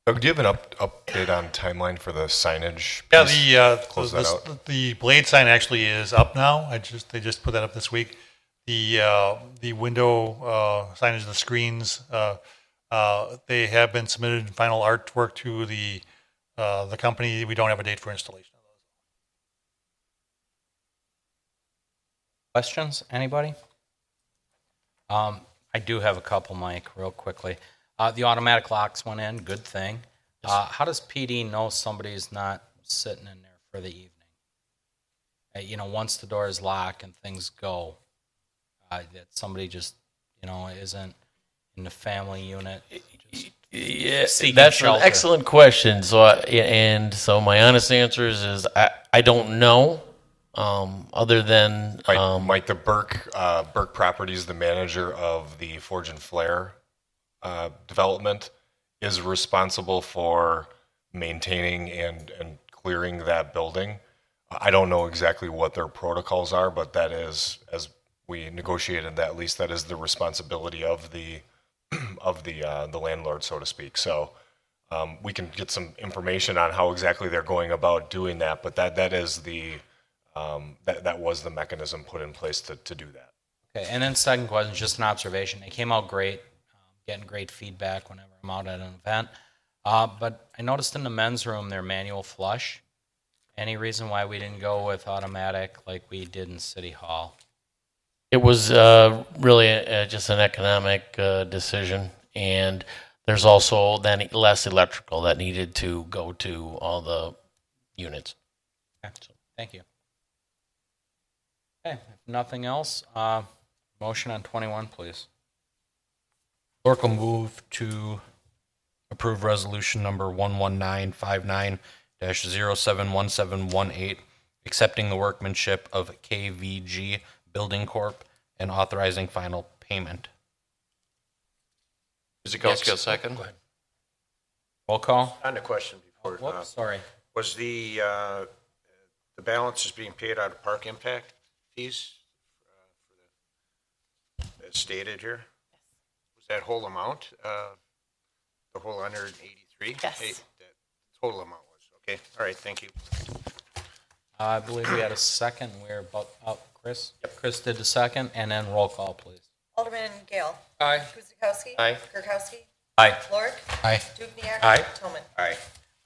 Doug, do you have an update on timeline for the signage? Yeah, Close that out. the blade sign actually is up now. They just put that up this week. The window signage, the screens, they have been submitted in final artwork to the company. We don't have a date for installation of those. Questions? Anybody? I do have a couple, Mike, real quickly. The automatic locks went in, good thing. How does PD know somebody's not sitting in there for the evening? Once the door is locked and things go, that somebody just, isn't in the family unit. Yeah, seeking that's shelter. an excellent question. So my honest answer is I don't know. Other than Mike, the Burke Properties, the manager of the Forge and Flare development, is responsible for maintaining and clearing that building. I don't know exactly what their protocols are, but that is, as we negotiated that lease, that is the responsibility of the landlord, so to speak. So we can get some information on how exactly they're going about doing that, but that is that was the mechanism put in place to do that. Okay, and then second question, just an observation. It came out great, getting great feedback whenever I'm out at an event. But I noticed in the men's room, they're manual flush. Any reason why we didn't go with automatic like we did in City Hall? it was really just an economic decision, and there's also then less electrical that needed to go to all the units. Okay, so, thank you. Okay, if nothing else, motion on 21, please. Clerk will move to approve resolution number 11959-071718, accepting the workmanship of KVG Building Corp. And authorizing final payment. Kuzikowski, a second. Roll call. On the question before. Whoops, sorry. Was the balance is being paid out of park impact fees as stated here? Was that whole amount? The whole 183? Yes. Hey, that total amount was, okay. All right, thank you. I believe we had a second. We're about up. Chris? Yep. Chris did the second, and then roll call, please. Alderman Gale. Aye. Guzekowski. Aye. Kirkowski. Aye. Lorick. Aye. Dukenyak. Aye. Toman. Aye.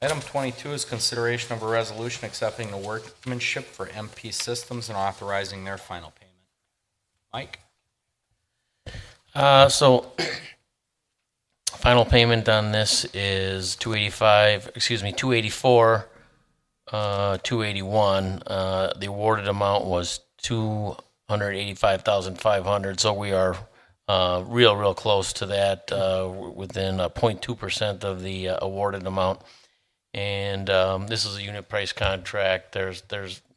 Item 22 is consideration of a resolution accepting the workmanship for MP Systems and authorizing their final payment. Mike? So final payment on this is 284, 281. The awarded amount was 285,500. So we are real close to that, within 0.2% of the awarded amount. And this is a unit price contract. There's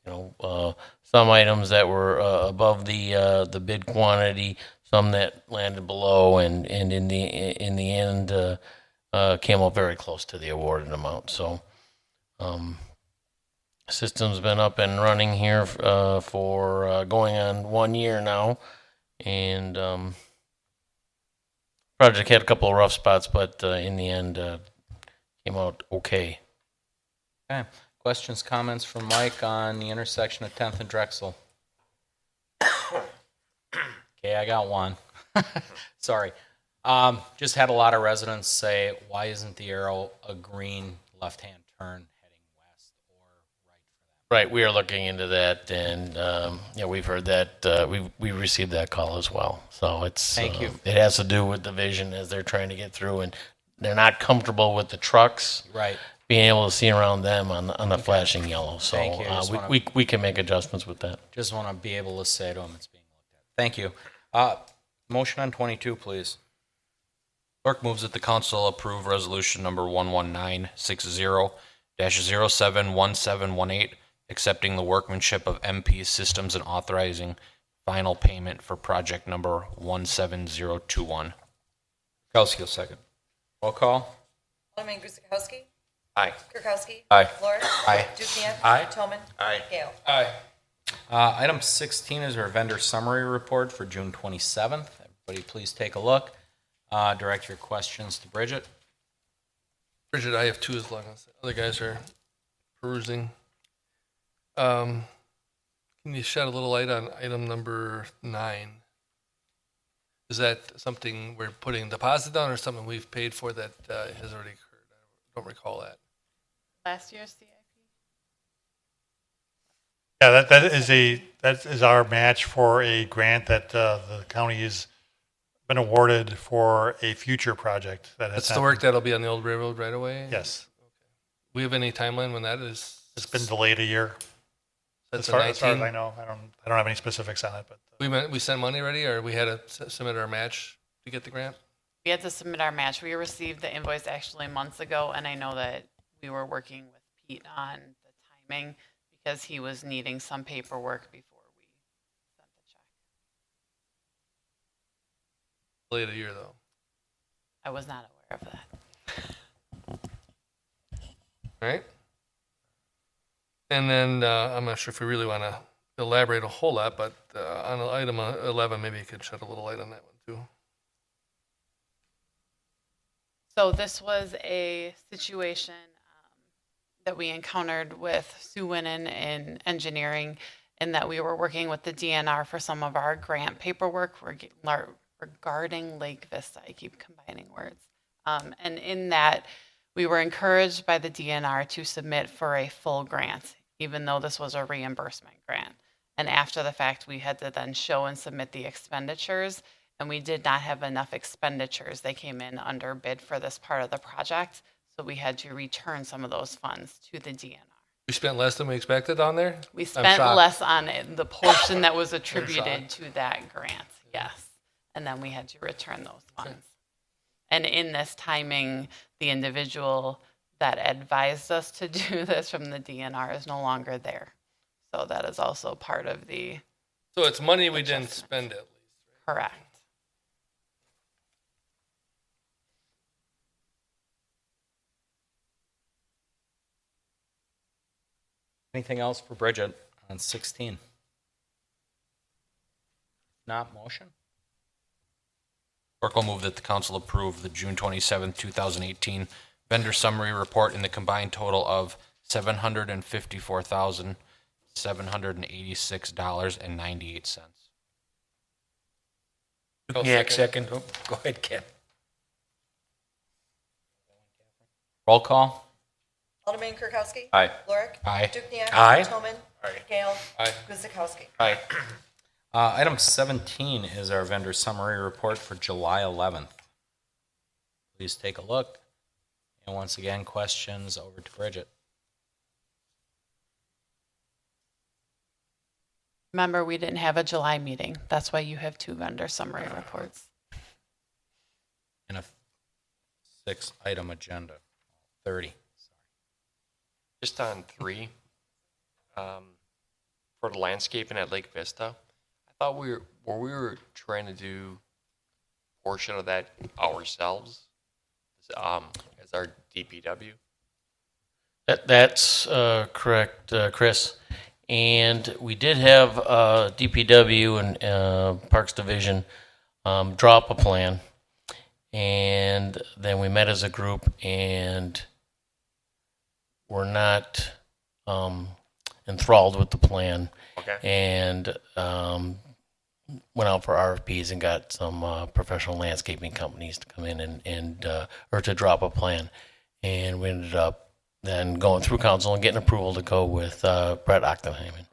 some items that were above the bid quantity, some that landed below, and in the end came up very close to the awarded amount. So system's been up and running here for going on 1 year now, and project had a couple of rough spots, but in the end came out okay. Okay. Questions, comments from Mike on the intersection of 10th and Drexel? Okay, I got one. Sorry. Just had a lot of residents say, why isn't the arrow a green left-hand turn heading west or right for that? Right, we are looking into that, and we've heard that. We received that call as well. So it's Thank you. It has to do with the vision as they're trying to get through, and they're not comfortable with the trucks. Right. Being able to see around them on the flashing yellow. So Thank you. I just we can make adjustments with that. Just want to be able to say to them it's being looked at. Thank you. Motion on 22, please. Clerk moves that the council approve resolution number 11960-071718, accepting the workmanship of MP Systems and authorizing final payment for project number 17021. Kirkowski will second. Roll call. Alderman Guzekowski. Aye. Kirkowski. Aye. Lorick. Aye. Dukenyak. Aye. Toman. Aye. Gale. Aye. Item 16 is our vendor summary report for June 27th. Everybody please take a look. Direct your questions to Bridget. Bridget, I have two as long as the other guys are perusing. Can you shed a little light on item number 9? Is that something we're putting a deposit on or something we've paid for that has already occurred? I don't recall that. Last year's CIP? Yeah, that is our match for a grant that the county has been awarded for a future project. That's the work that'll be on the old railroad right away? Yes. We have any timeline when that is? It's been delayed a year. That's As far a as 19? I know, I don't have any specifics on it, but We sent money already, or we had to submit our match to get the grant? We had to submit our match. We received the invoice actually months ago, and I know that we were working with Pete on the timing because he was needing some paperwork before we sent the check. Delayed a year, though. I was not aware of that. All right. And then I'm not sure if we really want to elaborate a whole lot, but on item 11, maybe you could shed a little light on that one too. So this was a situation that we encountered with Sue Winnan in engineering, in that we were working with the DNR for some of our grant paperwork regarding Lake Vista. I keep combining words. And in that, we were encouraged by the DNR to submit for a full grant, even though this was a reimbursement grant. And after the fact, we had to then show and submit the expenditures, and we did not have enough expenditures. They came in under bid for this part of the project, so we had to return some of those funds to the DNR. We spent less than we expected on there? We I'm spent shocked. less on it, the portion that was I'm attributed shocked. to that grant, yes. And then we had to return those funds. And in this timing, the individual that advised us to do this from the DNR is no longer there. So that is also part of the So it's money we didn't spend at least. correct. Anything else for Bridget on 16? Not motion? Clerk will move that the council approve the June 27th, 2018 vendor summary report in the combined total of $754,786.98. Dukenyak, second. Oh, go ahead, Ken. Roll call. Alderman Kirkowski. Aye. Lorick. Aye. Dukenyak. Aye. Toman. Aye. Gale. Aye. Guzekowski. Aye. Item 17 is our vendor summary report for July 11th. Please take a look. And once again, questions over to Bridget. Remember, we didn't have a July meeting. That's why you have 2 vendor summary reports. In a 6-item agenda. 30. Just on 3, for the landscaping at Lake Vista, I thought we were trying to do a portion of that ourselves, as our DPW. That's correct, Chris. And we did have DPW and Parks Division drop a plan. And then we met as a group and we're not enthralled with the plan. Okay. And went out for RFPs and got some professional landscaping companies to come in and or to drop a plan. And we ended up then going through council and getting approval to go with Brett Ochtenheimen.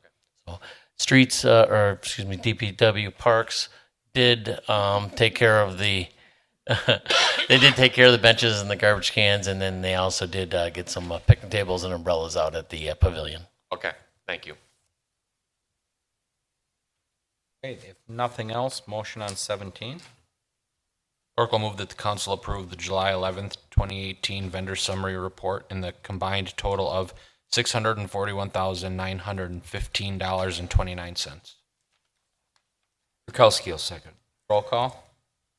So streets, DPW Parks did take care of the they did take care of the benches and the garbage cans, and then they also did get some picnic tables and umbrellas out at the pavilion. Okay, thank you. Okay, if nothing else, motion on 17. Clerk will move that the council approve the July 11th, 2018 vendor summary report in the combined total of $641,915.29. Kirkowski will second. Roll call.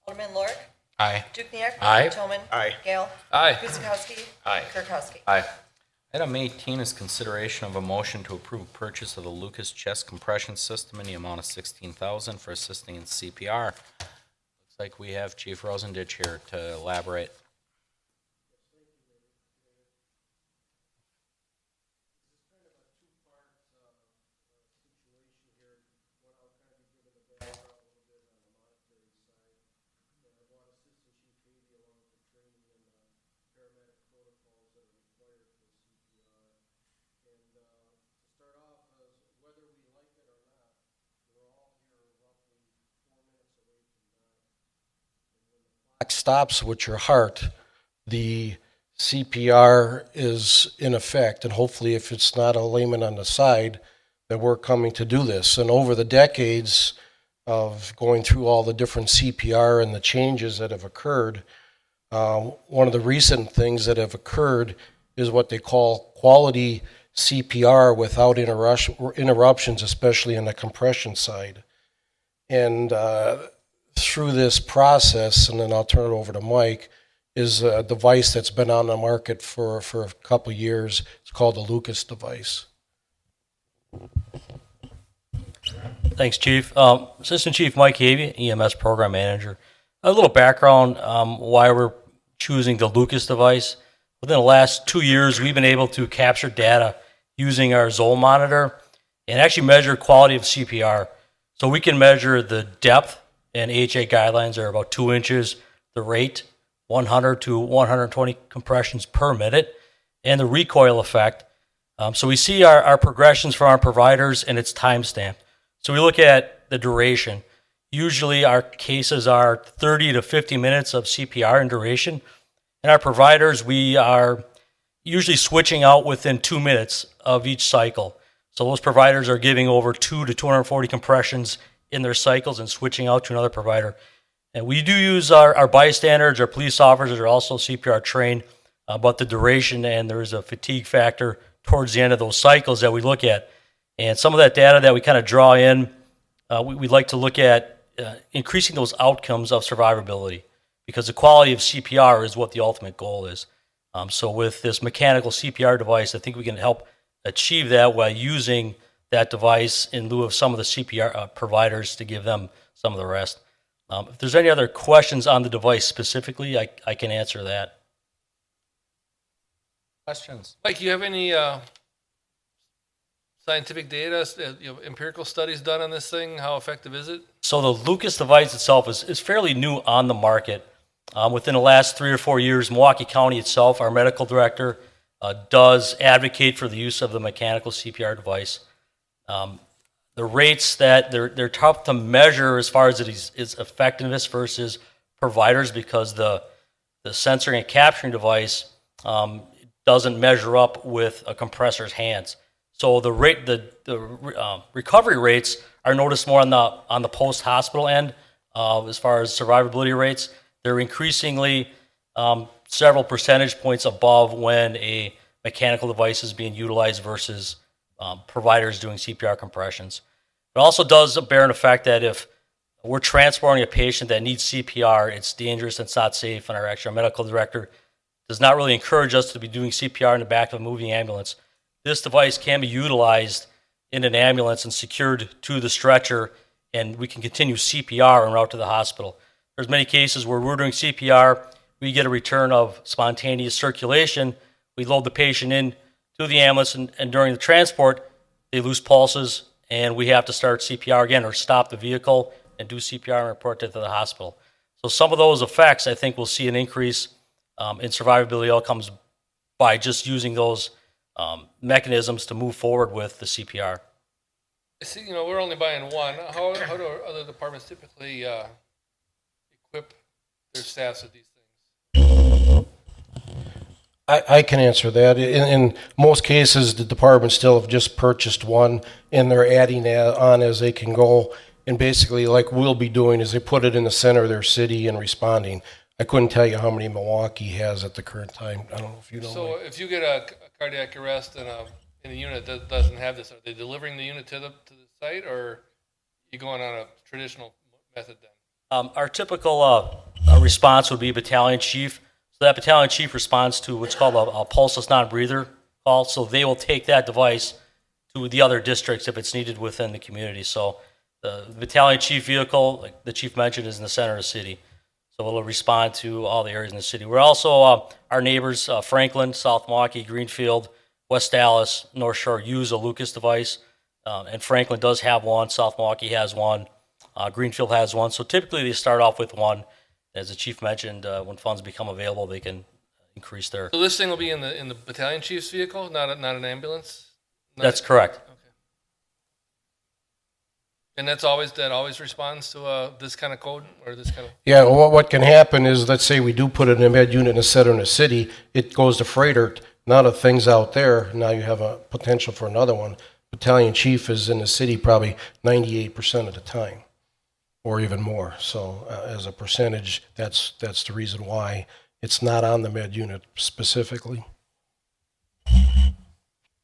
Alderman Lorik. Aye. Dukenyak. Aye. Tillman. Aye. Gale. Aye. Guzekowski. Aye. Kirkowski. Aye. Item 18 is consideration of a motion to approve purchase of the Lucas chest compression system in the amount of $16,000 for assisting in CPR. Looks like we have Chief Rosendich here to elaborate. Stops with your heart, the CPR is in effect, and hopefully if it's not a layman on the side, that we're coming to do this. And over the decades of going through all the different CPR and the changes that have occurred, one of the recent things that have occurred is what they call quality CPR without interruptions, especially on the compression side. And through this process, and then I'll turn it over to Mike, is a device that's been on the market for a couple of years. It's called the Lucas device. Thanks, Chief. Assistant Chief Mike Havey, EMS Program Manager. A little background why we're choosing the Lucas device. Within the last 2 years, we've been able to capture data using our Zoll monitor and actually measure quality of CPR. So we can measure the depth, and AHA guidelines are about 2 inches, the rate, 100 to 120 compressions per minute, and the recoil effect. So we see our progressions from our providers, and it's time-stamped. So we look at the duration. Usually our cases are 30 to 50 minutes of CPR in duration. And our providers, we are usually switching out within 2 minutes of each cycle. So those providers are giving over 2 to 240 compressions in their cycles and switching out to another provider. And we do use our bystanders, our police officers are also CPR trained, but the duration and there's a fatigue factor towards the end of those cycles that we look at. And some of that data that we kind of draw in, we'd like to look at increasing those outcomes of survivability, because the quality of CPR is what the ultimate goal is. So with this mechanical CPR device, I think we can help achieve that while using that device in lieu of some of the CPR providers to give them some of the rest. If there's any other questions on the device specifically, I can answer that. Questions? Mike, you have any scientific data, empirical studies done on this thing? How effective is it? So the Lucas device itself is fairly new on the market. Within the last 3 or 4 years, Milwaukee County itself, our medical director, does advocate for the use of the mechanical CPR device. rates that they're tough to measure as far as its effectiveness versus providers, because the sensoring and capturing device doesn't measure up with a compressor's hands. So the recovery rates are noticed more on the post-hospital end. As far as survivability rates, they're increasingly several percentage points above when a mechanical device is being utilized versus providers doing CPR compressions. It also does bear in effect that if we're transporting a patient that needs CPR, it's dangerous and it's not safe, and our medical director does not really encourage us to be doing CPR in the back of a moving ambulance. This device can be utilized in an ambulance and secured to the stretcher, and we can continue CPR en route to the hospital. There's many cases where we're doing CPR, we get a return of spontaneous circulation, we load the patient in to the ambulance, and during the transport, they lose pulses, and we have to start CPR again or stop the vehicle and do CPR and report it to the hospital. So some of those effects, I think we'll see an increase in survivability outcomes by just using those mechanisms to move forward with the CPR. See, we're only buying one. How do other departments typically equip their staffs with these things? I can answer that. In most cases, the departments still have just purchased one, and they're adding on as they can go. And basically, like we'll be doing, is they put it in the center of their city and responding. I couldn't tell you how many Milwaukee has at the current time. I don't know if you know. So if you get a cardiac arrest in a unit that doesn't have this, are they delivering the unit to the site, or are you going on a traditional method then? Our typical response would be battalion chief. So that battalion chief responds to what's called a pulseless non-breather call. So they will take that device to the other districts if it's needed within the community. So the battalion chief vehicle, like the chief mentioned, is in the center of the city. So it'll respond to all the areas in the city. We're also, our neighbors, Franklin, South Milwaukee, Greenfield, West Dallas, North Shore, use a Lucas device. And Franklin does have one, South Milwaukee has one, Greenfield has one. So typically they start off with one. As the chief mentioned, when funds become available, they can increase their. So this thing will be in the battalion chief's vehicle, not an ambulance? That's correct. Okay. And that always responds to this kind of code or this kind of. Yeah, well, what can happen is, let's say we do put it in a med unit in the center of the city, it goes to freighter. Now the thing's out there, now you have a potential for another one. Battalion chief is in the city probably 98% of the time, or even more. So as a percentage, that's the reason why it's not on the med unit specifically.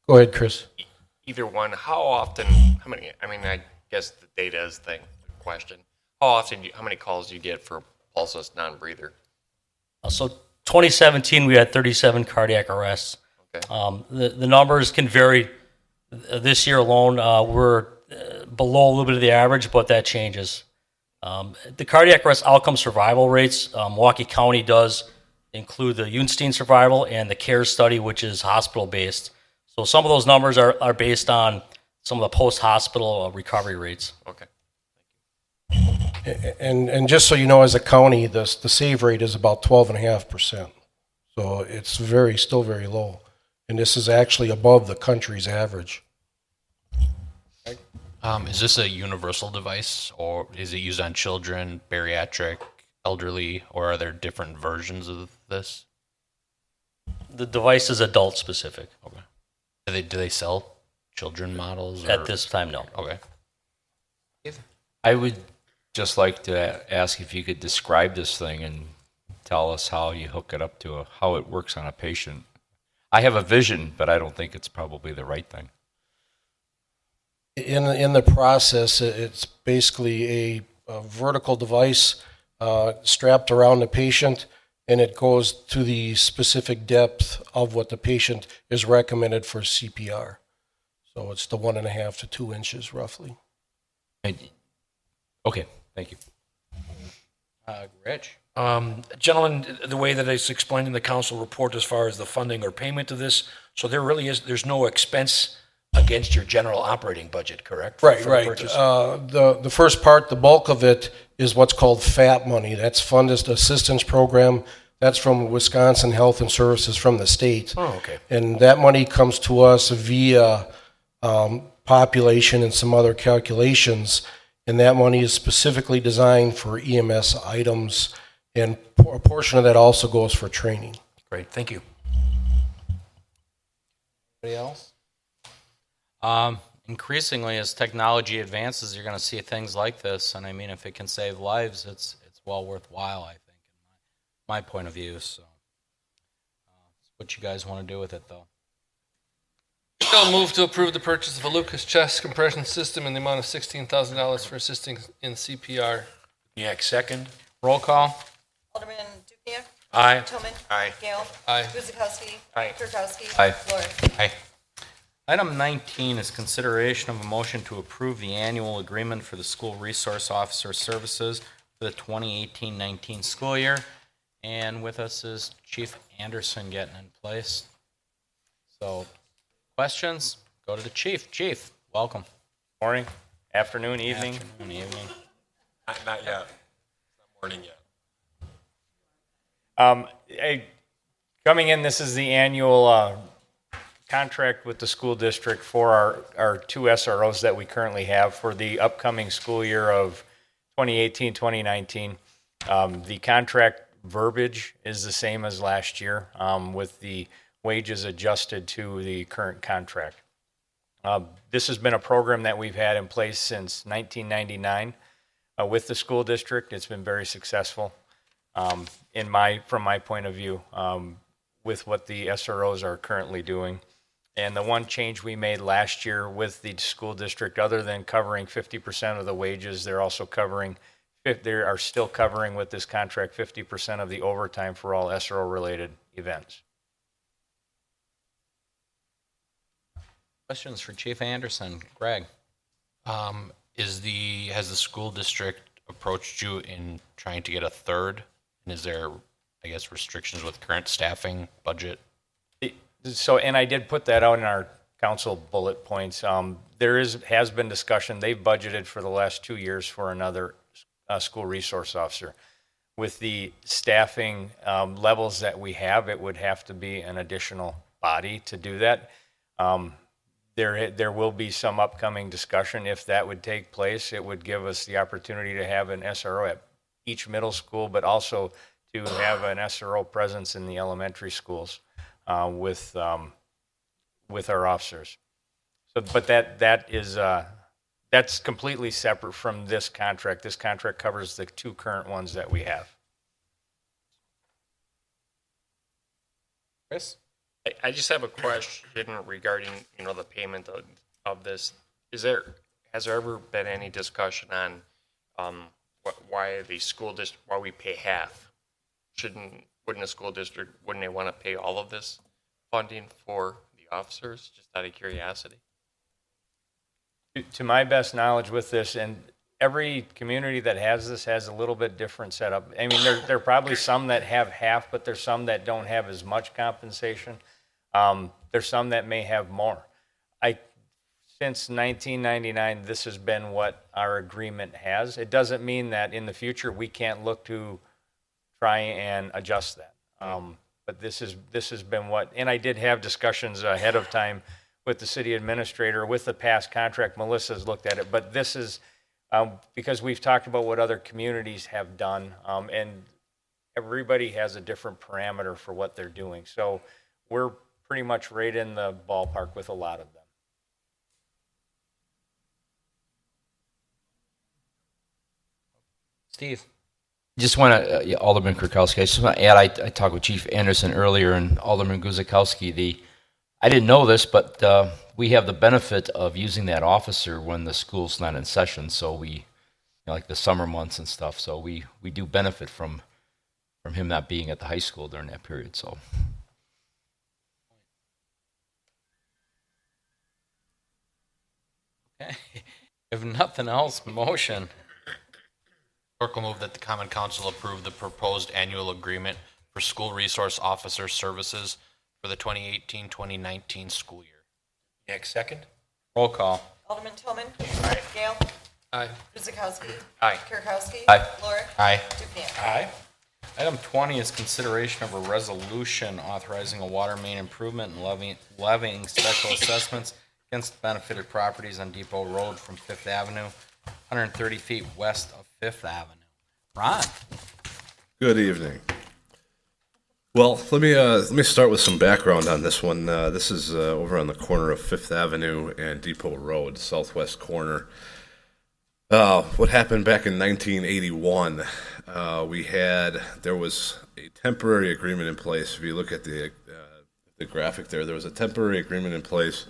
Go ahead, Chris. Either one. How often? How many? I mean, I guess the data is the question. How many calls do you get for pulseless non-breather? So 2017, we had 37 cardiac arrests. Okay. The numbers can vary. This year alone, we're below a little bit of the average, but that changes. The cardiac arrest outcome survival rates, Milwaukee County does include the Unstein survival and the CARES study, which is hospital-based. So some of those numbers are based on some of the post-hospital recovery rates. Okay. And just so you know, as a county, the save rate is about 12.5%. So it's still very low. And this is actually above the country's average. Is this a universal device, or is it used on children, bariatric, elderly, or are there different versions of this? The device is adult specific. Okay. Do they sell children models? At this time, no. Okay. I would just like to ask if you could describe this thing and tell us how you hook it up to how it works on a patient. I have a vision, but I don't think it's probably the right thing. In the process, it's basically a vertical device strapped around the patient, and it goes to the specific depth of what the patient is recommended for CPR. So it's the 1.5 to 2 inches roughly. Okay, thank you. Rich? Gentlemen, the way that it's explained in the council report as far as the funding or payment of this, so there's no expense against your general operating budget, correct? Right. The purchase? The first part, the bulk of it, is what's called FAP money. That's Funded Assistance Program. That's from Wisconsin Health and Services from the state. Oh, okay. And that money comes to us via population and some other calculations, and that money is specifically designed for EMS items, and a portion of that also goes for training. Great, thank you. Anybody else? Increasingly, as technology advances, you're going to see things like this, and I mean, if it can save lives, it's well worthwhile, I think, in my point of view. So, what you guys want to do with it, though? I'll move to approve the purchase of a Lucas chest compression system in the amount of $16,000 for assisting in CPR. Dukenyak, second. Roll call. Alderman Dukenyak. Aye. Tillman. Aye. Gale. Aye. Guzekowski. Aye. Kirkowski. Aye. Lorick. Aye. Item 19 is consideration of a motion to approve the annual agreement for the school resource officer services for the 2018-19 school year. And with us is Chief Anderson getting in place. So, questions? Go to the chief. Chief, welcome. Morning, afternoon, evening. Afternoon, evening. Not yet. Not morning yet. Coming in, this is the annual contract with the school district for our two SROs that we currently have for the upcoming school year of 2018-2019. The contract verbiage is the same as last year, with the wages adjusted to the current contract. This has been a program that we've had in place since 1999 with the school district. It's been very successful from my point of view, with what the SROs are currently doing. And the one change we made last year with the school district, other than covering 50% of the wages, they are still covering with this contract 50% of the overtime for all SRO-related events. Questions for Chief Anderson? Greg? Has the school district approached you in trying to get a third? And is there, I guess, restrictions with current staffing budget? So, and I did put that out in our council bullet points. Has been discussion. They've budgeted for the last 2 years for another school resource officer. With the staffing levels that we have, it would have to be an additional body to do that. There will be some upcoming discussion. If that would take place, it would give us the opportunity to have an SRO at each middle school, but also to have an SRO presence in the elementary schools with our officers. So, but that's completely separate from this contract. This contract covers the two current ones that we have. Chris? I just have a question regarding, the payment of this. Has there ever been any discussion on why the school district, why we pay half? Wouldn't a school district, wouldn't they want to pay all of this funding for the officers, just out of curiosity? To my best knowledge with this, and every community that has this has a little bit different setup. I mean, there are probably some that have half, but there's some that don't have as much compensation. There's some that may have more. Since 1999, this has been what our agreement has. It doesn't mean that in the future we can't look to try and adjust that. But this has been what, and I did have discussions ahead of time with the city administrator, with the past contract. Melissa's looked at it, but this is because we've talked about what other communities have done, and everybody has a different parameter for what they're doing. So we're pretty much right in the ballpark with a lot of them. Steve? Just want to, Alderman Kirkowski, I just want to add, I talked with Chief Anderson earlier and Alderman Guzekowski. I didn't know this, but we have the benefit of using that officer when the school's not in session. So we, like the summer months and stuff. So we do benefit from him not being at the high school during that period. So. Okay. If nothing else, motion. Clerk will move that the Common Council approve the proposed annual agreement for school resource officer services for the 2018-2019 school year. Next, second. Roll call. Alderman Tillman. Aye. Gale. Aye. Guzekowski. Aye. Kirkowski. Aye. Lorick. Aye. Dukenyak. Aye. Item 20 is consideration of a resolution authorizing a water main improvement and levying special assessments against benefited properties on Depot Road from Fifth Avenue, 130 feet west of Fifth Avenue. Ron? Good evening. Well, let me start with some background on this one. This is over on the corner of Fifth Avenue and Depot Road, southwest corner. What happened back in 1981? There was a temporary agreement in place. If you look at the graphic there was a temporary agreement in place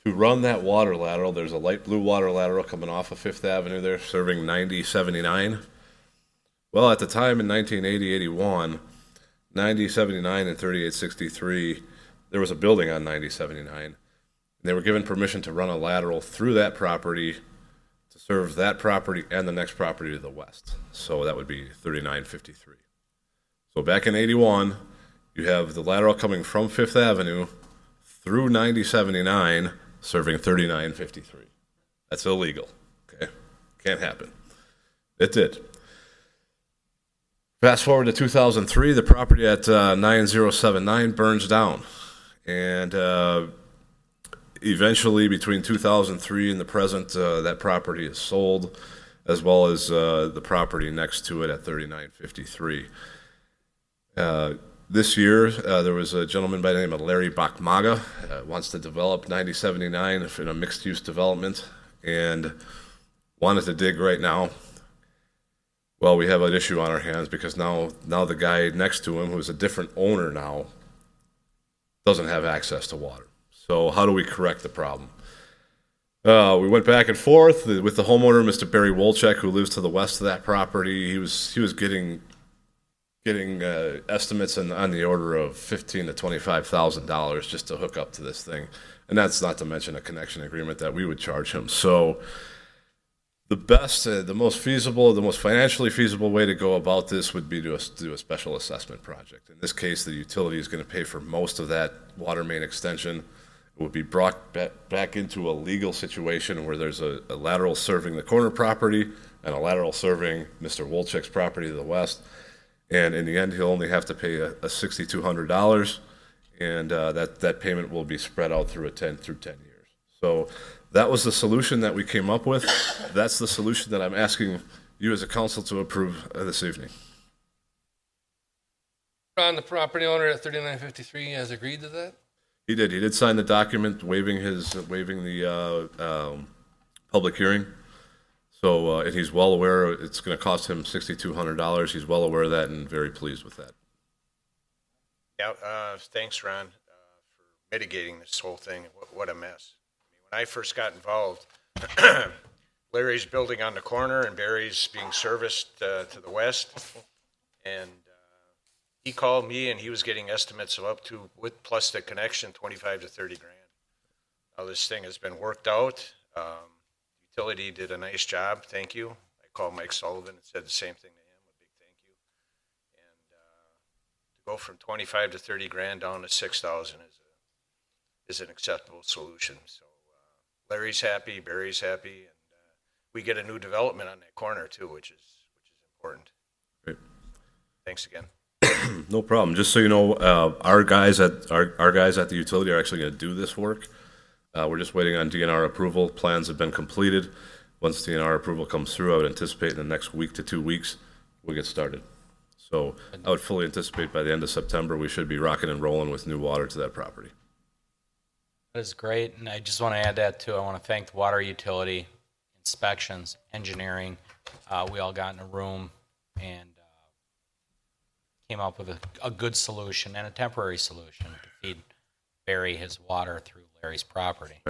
to run that water lateral. There's a light blue water lateral coming off of Fifth Avenue there, serving 9079. Well, at the time in 1980-81, 9079 and 3863, there was a building on 9079. They were given permission to run a lateral through that property to serve that property and the next property to the west. So that would be 3953. So back in 81, you have the lateral coming from Fifth Avenue through 9079, serving 3953. That's illegal. Okay? Can't happen. It did. Fast forward to 2003, the property at 9079 burns down. And eventually, between 2003 and the present, that property is sold, as well as the property next to it at 3953. This year, there was a gentleman by the name of Larry Bakmaga, wants to develop 9079 in a mixed-use development, and wanted to dig right now. Well, we have an issue on our hands because now the guy next to him, who's a different owner now, doesn't have access to water. So how do we correct the problem? We went back and forth with the homeowner, Mr. Barry Wolchek, who lives to the west of that property. He was getting estimates on the order of $15,000 to $25,000 just to hook up to this thing, and that's not to mention a connection agreement that we would charge him. So the best, the most feasible, the most financially feasible way to go about this would be to do a special assessment project. In this case, the utility is going to pay for most of that water main extension. It would be brought back into a legal situation where there's a lateral serving the corner property and a lateral serving Mr. Wolchek's property to the west. And in the end, he'll only have to pay a $6,200, and that payment will be spread out through 10 years. So that was the solution that we came up with. That's the solution that I'm asking you as a council to approve this evening. Ron, the property owner at 3953 has agreed to that? He did. He did sign the document waiving the public hearing. So, and he's well aware it's going to cost him $6,200. He's well aware of that and very pleased with that. Yeah, thanks, Ron, for mitigating this whole thing. What a mess. I mean, when I first got involved, Larry's building on the corner and Barry's being serviced to the west. And he called me and he was getting estimates of up to, with plus the connection, 25 to 30 grand. Now this thing has been worked out. Utility did a nice job. Thank you. I called Mike Sullivan and said the same thing to him. A big thank you. And to go from 25 to 30 grand down to 6,000 is an acceptable solution. So Larry's happy, Barry's happy, and we get a new development on that corner too, which is important. Great. Thanks again. No problem. Just so you know, our guys at the utility are actually going to do this work. We're just waiting on DNR approval. Plans have been completed. Once DNR approval comes through, I would anticipate in the next week to 2 weeks, we'll get started. So I would fully anticipate by the end of September, we should be rocking and rolling with new water to that property. That is great, and I just want to add that too. I want to thank the water utility, inspections, engineering. We all got in a room and came up with a good solution and a temporary solution to feed Barry his water through Larry's property.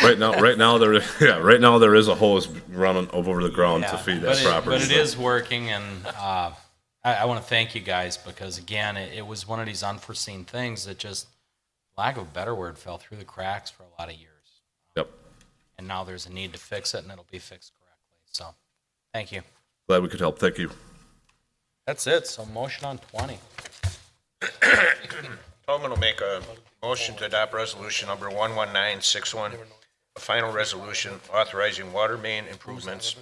Right now there is a hose running over the ground to feed that property. But it is working, and I want to thank you guys because again, it was one of these unforeseen things that just, lack of a better word, fell through the cracks for a lot of years. Yep. And now there's a need to fix it, and it'll be fixed correctly. So, thank you. Glad we could help. Thank you. That's it. So, motion on 20. Tolman will make a motion to adopt resolution number 11961, a final resolution authorizing water main improvements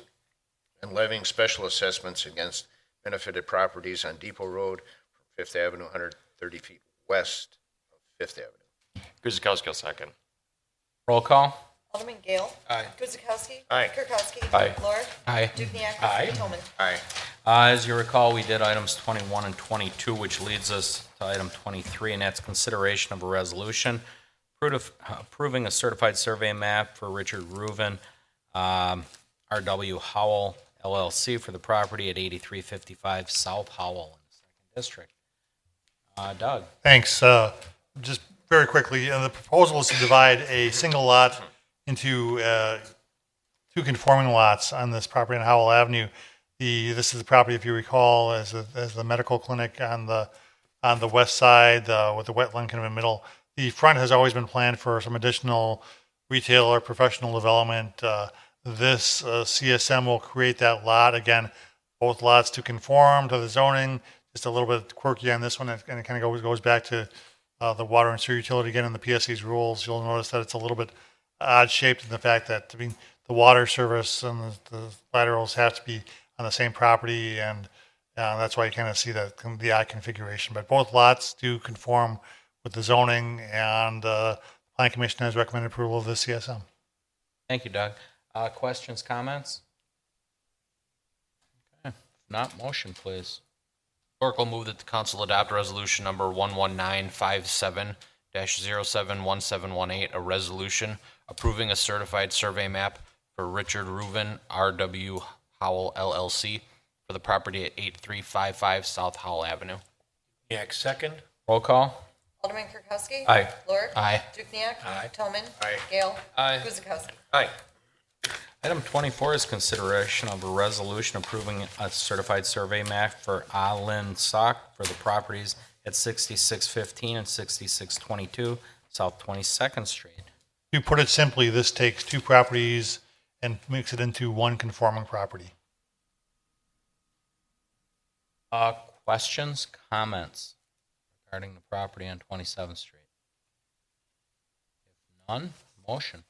and levying special assessments against benefited properties on Depot Road from 5th Avenue, 130 feet west of 5th Avenue. Guzekowski, second. Roll call. Alderman Gale. Aye. Guzekowski. Aye. Kirkowski. Aye. Lorik. Aye. Dukenyak. Aye. Toman. Aye. As you recall, we did items 21 and 22, which leads us to item 23, and that's consideration of a resolution approving a certified survey map for Richard Reuven, R.W. Howell LLC for the property at 8355 South Howell in the 2nd District. Doug. Thanks. Just very quickly, the proposal is to divide a single lot into two conforming lots on this property on Howell Avenue. This is the property, if you recall, as the medical clinic on the west side with the wetland kind of in the middle. The front has always been planned for some additional retail or professional development. This CSM will create that lot. Again, both lots to conform to the zoning. Just a little bit quirky on this one, and it kind of goes back to the water and sewer utility again in the PSC's rules. You'll notice that it's a little bit odd shaped in the fact that the water service and the laterals have to be on the same property, and that's why you kind of see the odd configuration. But both lots do conform with the zoning, and the Planning Commission has recommended approval of the CSM. Thank you, Doug. Questions, comments? Okay. If not, motion, please. Clerk will move that the council adopt resolution number 11957-071718, a resolution approving a certified survey map for Richard Reuven, R.W. Howell LLC for the property at 8355 South Howell Avenue. Dukenyak, second. Roll call. Alderman Kirkowski. Aye. Lorik. Aye. Dukenyak. Aye. Toman. Aye. Gale. Aye. Guzekowski. Aye. Item 24 is consideration of a resolution approving a certified survey map for Alin Sock for the properties at 6615 and 6622 South 22nd Street. To put it simply, this takes two properties and makes it into one conforming property. Questions, comments regarding the property on 27th Street? If none, motion.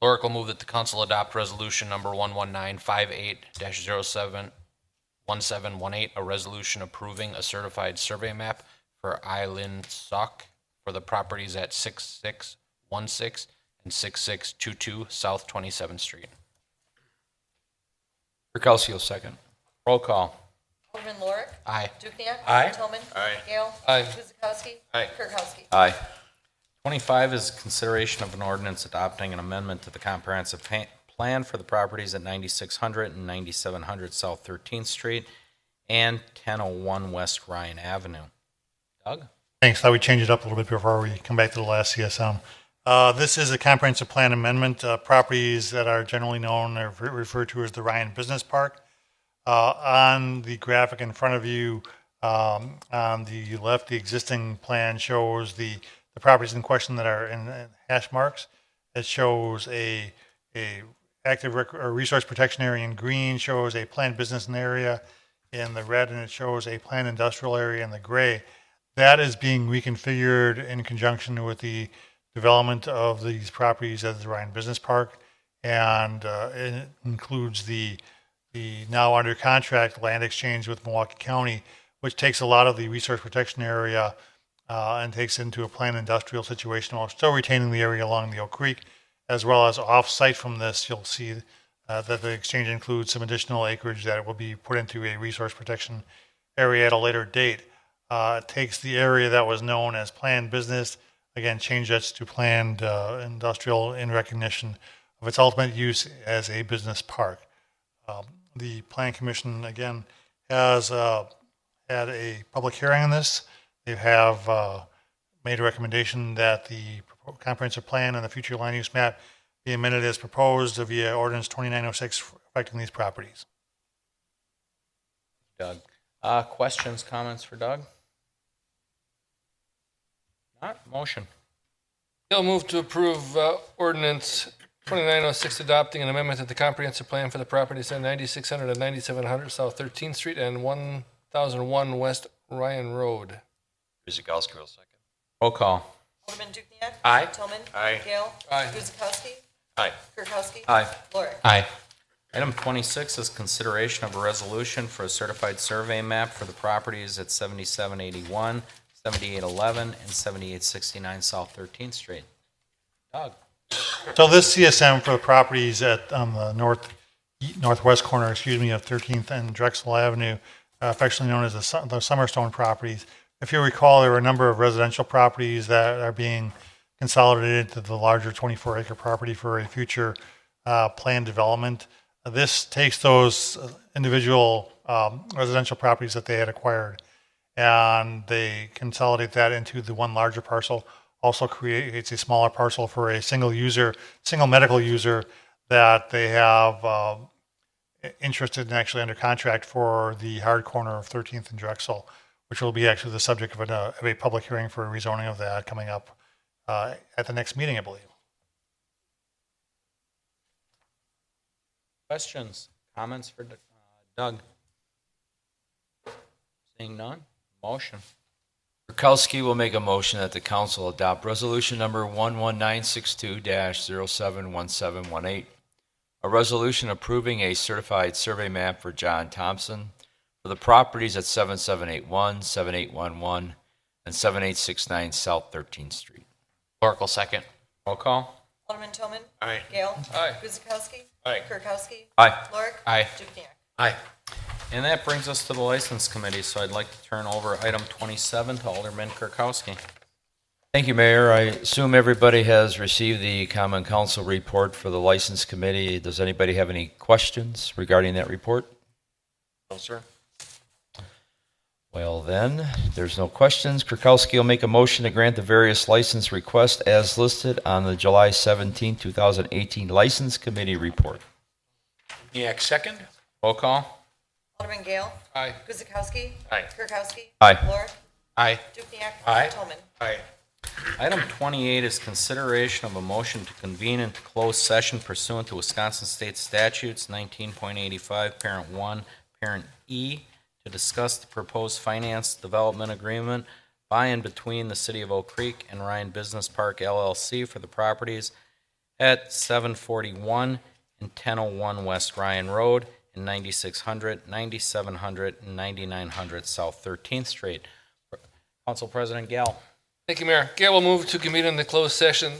Clerk will move that the council adopt resolution number 11958-071718, a resolution approving a certified survey map for Eileen Sock for the properties at 6616 and 6622 South 27th Street. Kirkowski will second. Roll call. Alderman Lorik. Aye. Dukenyak. Aye. Toman. Aye. Gale. Aye. Guzekowski. Aye. Kirkowski. Aye. 25 is consideration of an ordinance adopting an amendment to the comprehensive plan for the properties at 9600 and 9700 South 13th Street and 1001 West Ryan Avenue. Doug? Thanks. Thought we'd change it up a little bit before we come back to the last CSM. This is a comprehensive plan amendment. Properties that are generally known or referred to as the Ryan Business Park. On the graphic in front of you, on the left, the existing plan shows the properties in question that are in hash marks. It shows a active resource protection area in green, shows a planned business area in the red, and it shows a planned industrial area in the gray. That is being reconfigured in conjunction with the development of these properties as the Ryan Business Park, and it includes the now under contract land exchange with Milwaukee County, which takes a lot of the resource protection area and takes into a planned industrial situation while still retaining the area along the Oak Creek, as well as off-site from this. You'll see that the exchange includes some additional acreage that will be put into a resource protection area at a later date. It takes the area that was known as planned business, again, change that to planned industrial in recognition of its ultimate use as a business park. The Planning Commission, again, has had a public hearing on this. They have made a recommendation that the comprehensive plan and the future land use map be amended as proposed via ordinance 2906 affecting these properties. Doug. Questions, comments for Doug? Not motion. He'll move to approve ordinance 2906 adopting an amendment to the comprehensive plan for the properties at 9600 and 9700 South 13th Street and 1001 West Ryan Road. Guzekowski will second. Roll call. Alderman Dukenyak. Aye. Toman. Aye. Gale. Aye. Guzekowski. Aye. Kirkowski. Aye. Lorik. Aye. Item 26 is consideration of a resolution for a certified survey map for the properties at 7781, 7811, and 7869 South 13th Street. Doug. So this CSM for the properties on the northwest corner, of 13th and Drexel Avenue, affectionately known as the Summerstone properties. If you recall, there were a number of residential properties that are being consolidated into the larger 24-acre property for a future planned development. This takes those individual residential properties that they had acquired, and they consolidate that into the one larger parcel. Also creates a smaller parcel for a single medical user that they have interested in, actually under contract for the hard corner of 13th and Drexel, which will be actually the subject of a public hearing for a rezoning of that coming up at the next meeting, I believe. Questions, comments for Doug? Seeing none, motion. Kirkowski will make a motion that the council adopt resolution number 11962-071718, a resolution approving a certified survey map for John Thompson for the properties at 7781, 7811, and 7869 South 13th Street. Oracle second. Roll call. Alderman Toman. Aye. Gale. Aye. Guzekowski. Aye. Kirkowski. Aye. Lorik. Aye. Dukenyak. Aye. And that brings us to the License Committee, so I'd like to turn over item 27 to Alderman Kirkowski. Thank you, Mayor. I assume everybody has received the Common Council report for the License Committee. Does anybody have any questions regarding that report? No, sir. Well, then, there's no questions. Kirkowski will make a motion to grant the various license requests as listed on the July 17, 2018 License Committee report. Dukenyak, second. Roll call. Alderman Gale. Aye. Guzekowski. Aye. Kirkowski. Aye. Lorik. Aye. Dukenyak. Aye. Toman. Aye. Item 28 is consideration of a motion to convene into closed session pursuant to Wisconsin State Statutes 19.85, Parent 1, Parent E, to discuss the proposed finance development agreement by and between the City of Oak Creek and Ryan Business Park LLC for the properties at 741 and 1001 West Ryan Road and 9600, 9700, and 9900 South 13th Street. Council President Gale. Thank you, Mayor. Gail will move to convene in the closed session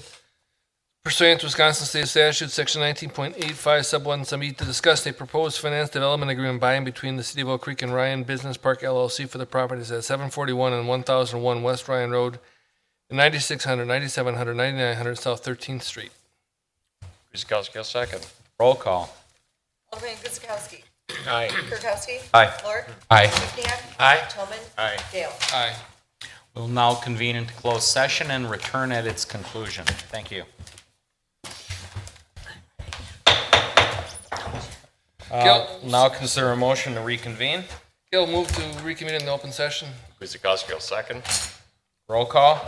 pursuant to Wisconsin State Statute, Section 19.85, Sub 1, Sub E, to discuss a proposed finance development agreement by and between the City of Oak Creek and Ryan Business Park LLC for the properties at 741 and 1001 West Ryan Road, and 9600, 9700, 9900 South 13th Street. Guzekowski, second. Roll call. Alderman Guzekowski. Aye. Kirkowski. Aye. Lorik. Aye. Dukenyak. Aye. Toman. Aye. Gale. Aye. We'll now convene into closed session and return at its conclusion. Thank you. Now consider a motion to reconvene. Gail will move to reconvene in the open session. Guzekowski, second. Roll call.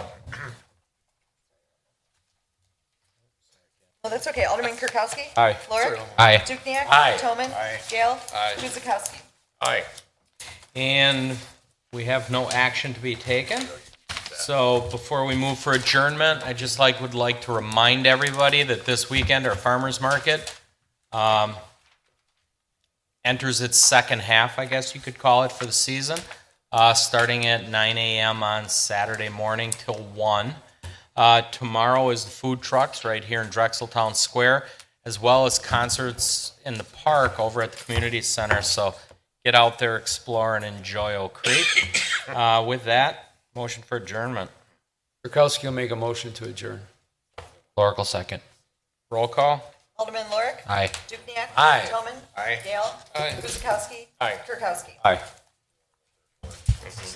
Oh, that's okay. Alderman Kirkowski. Aye. Lorik. Aye. Dukenyak. Aye. Toman. Aye. Gale. Aye. Guzekowski. Aye. And we have no action to be taken. So before we move for adjournment, I just would like to remind everybody that this weekend our farmers market enters its second half, I guess you could call it, for the season, starting at 9 a.m. on Saturday morning till 1. Tomorrow is the food trucks right here in Drexel Town Square, as well as concerts in the park over at the community center. So get out there, explore, and enjoy Oak Creek. With that, motion for adjournment. Kirkowski will make a motion to adjourn. Oracle second. Roll call. Alderman Lorik. Aye. Dukenyak. Aye. Toman. Aye. Gale. Aye. Guzekowski. Aye. Kirkowski. Aye.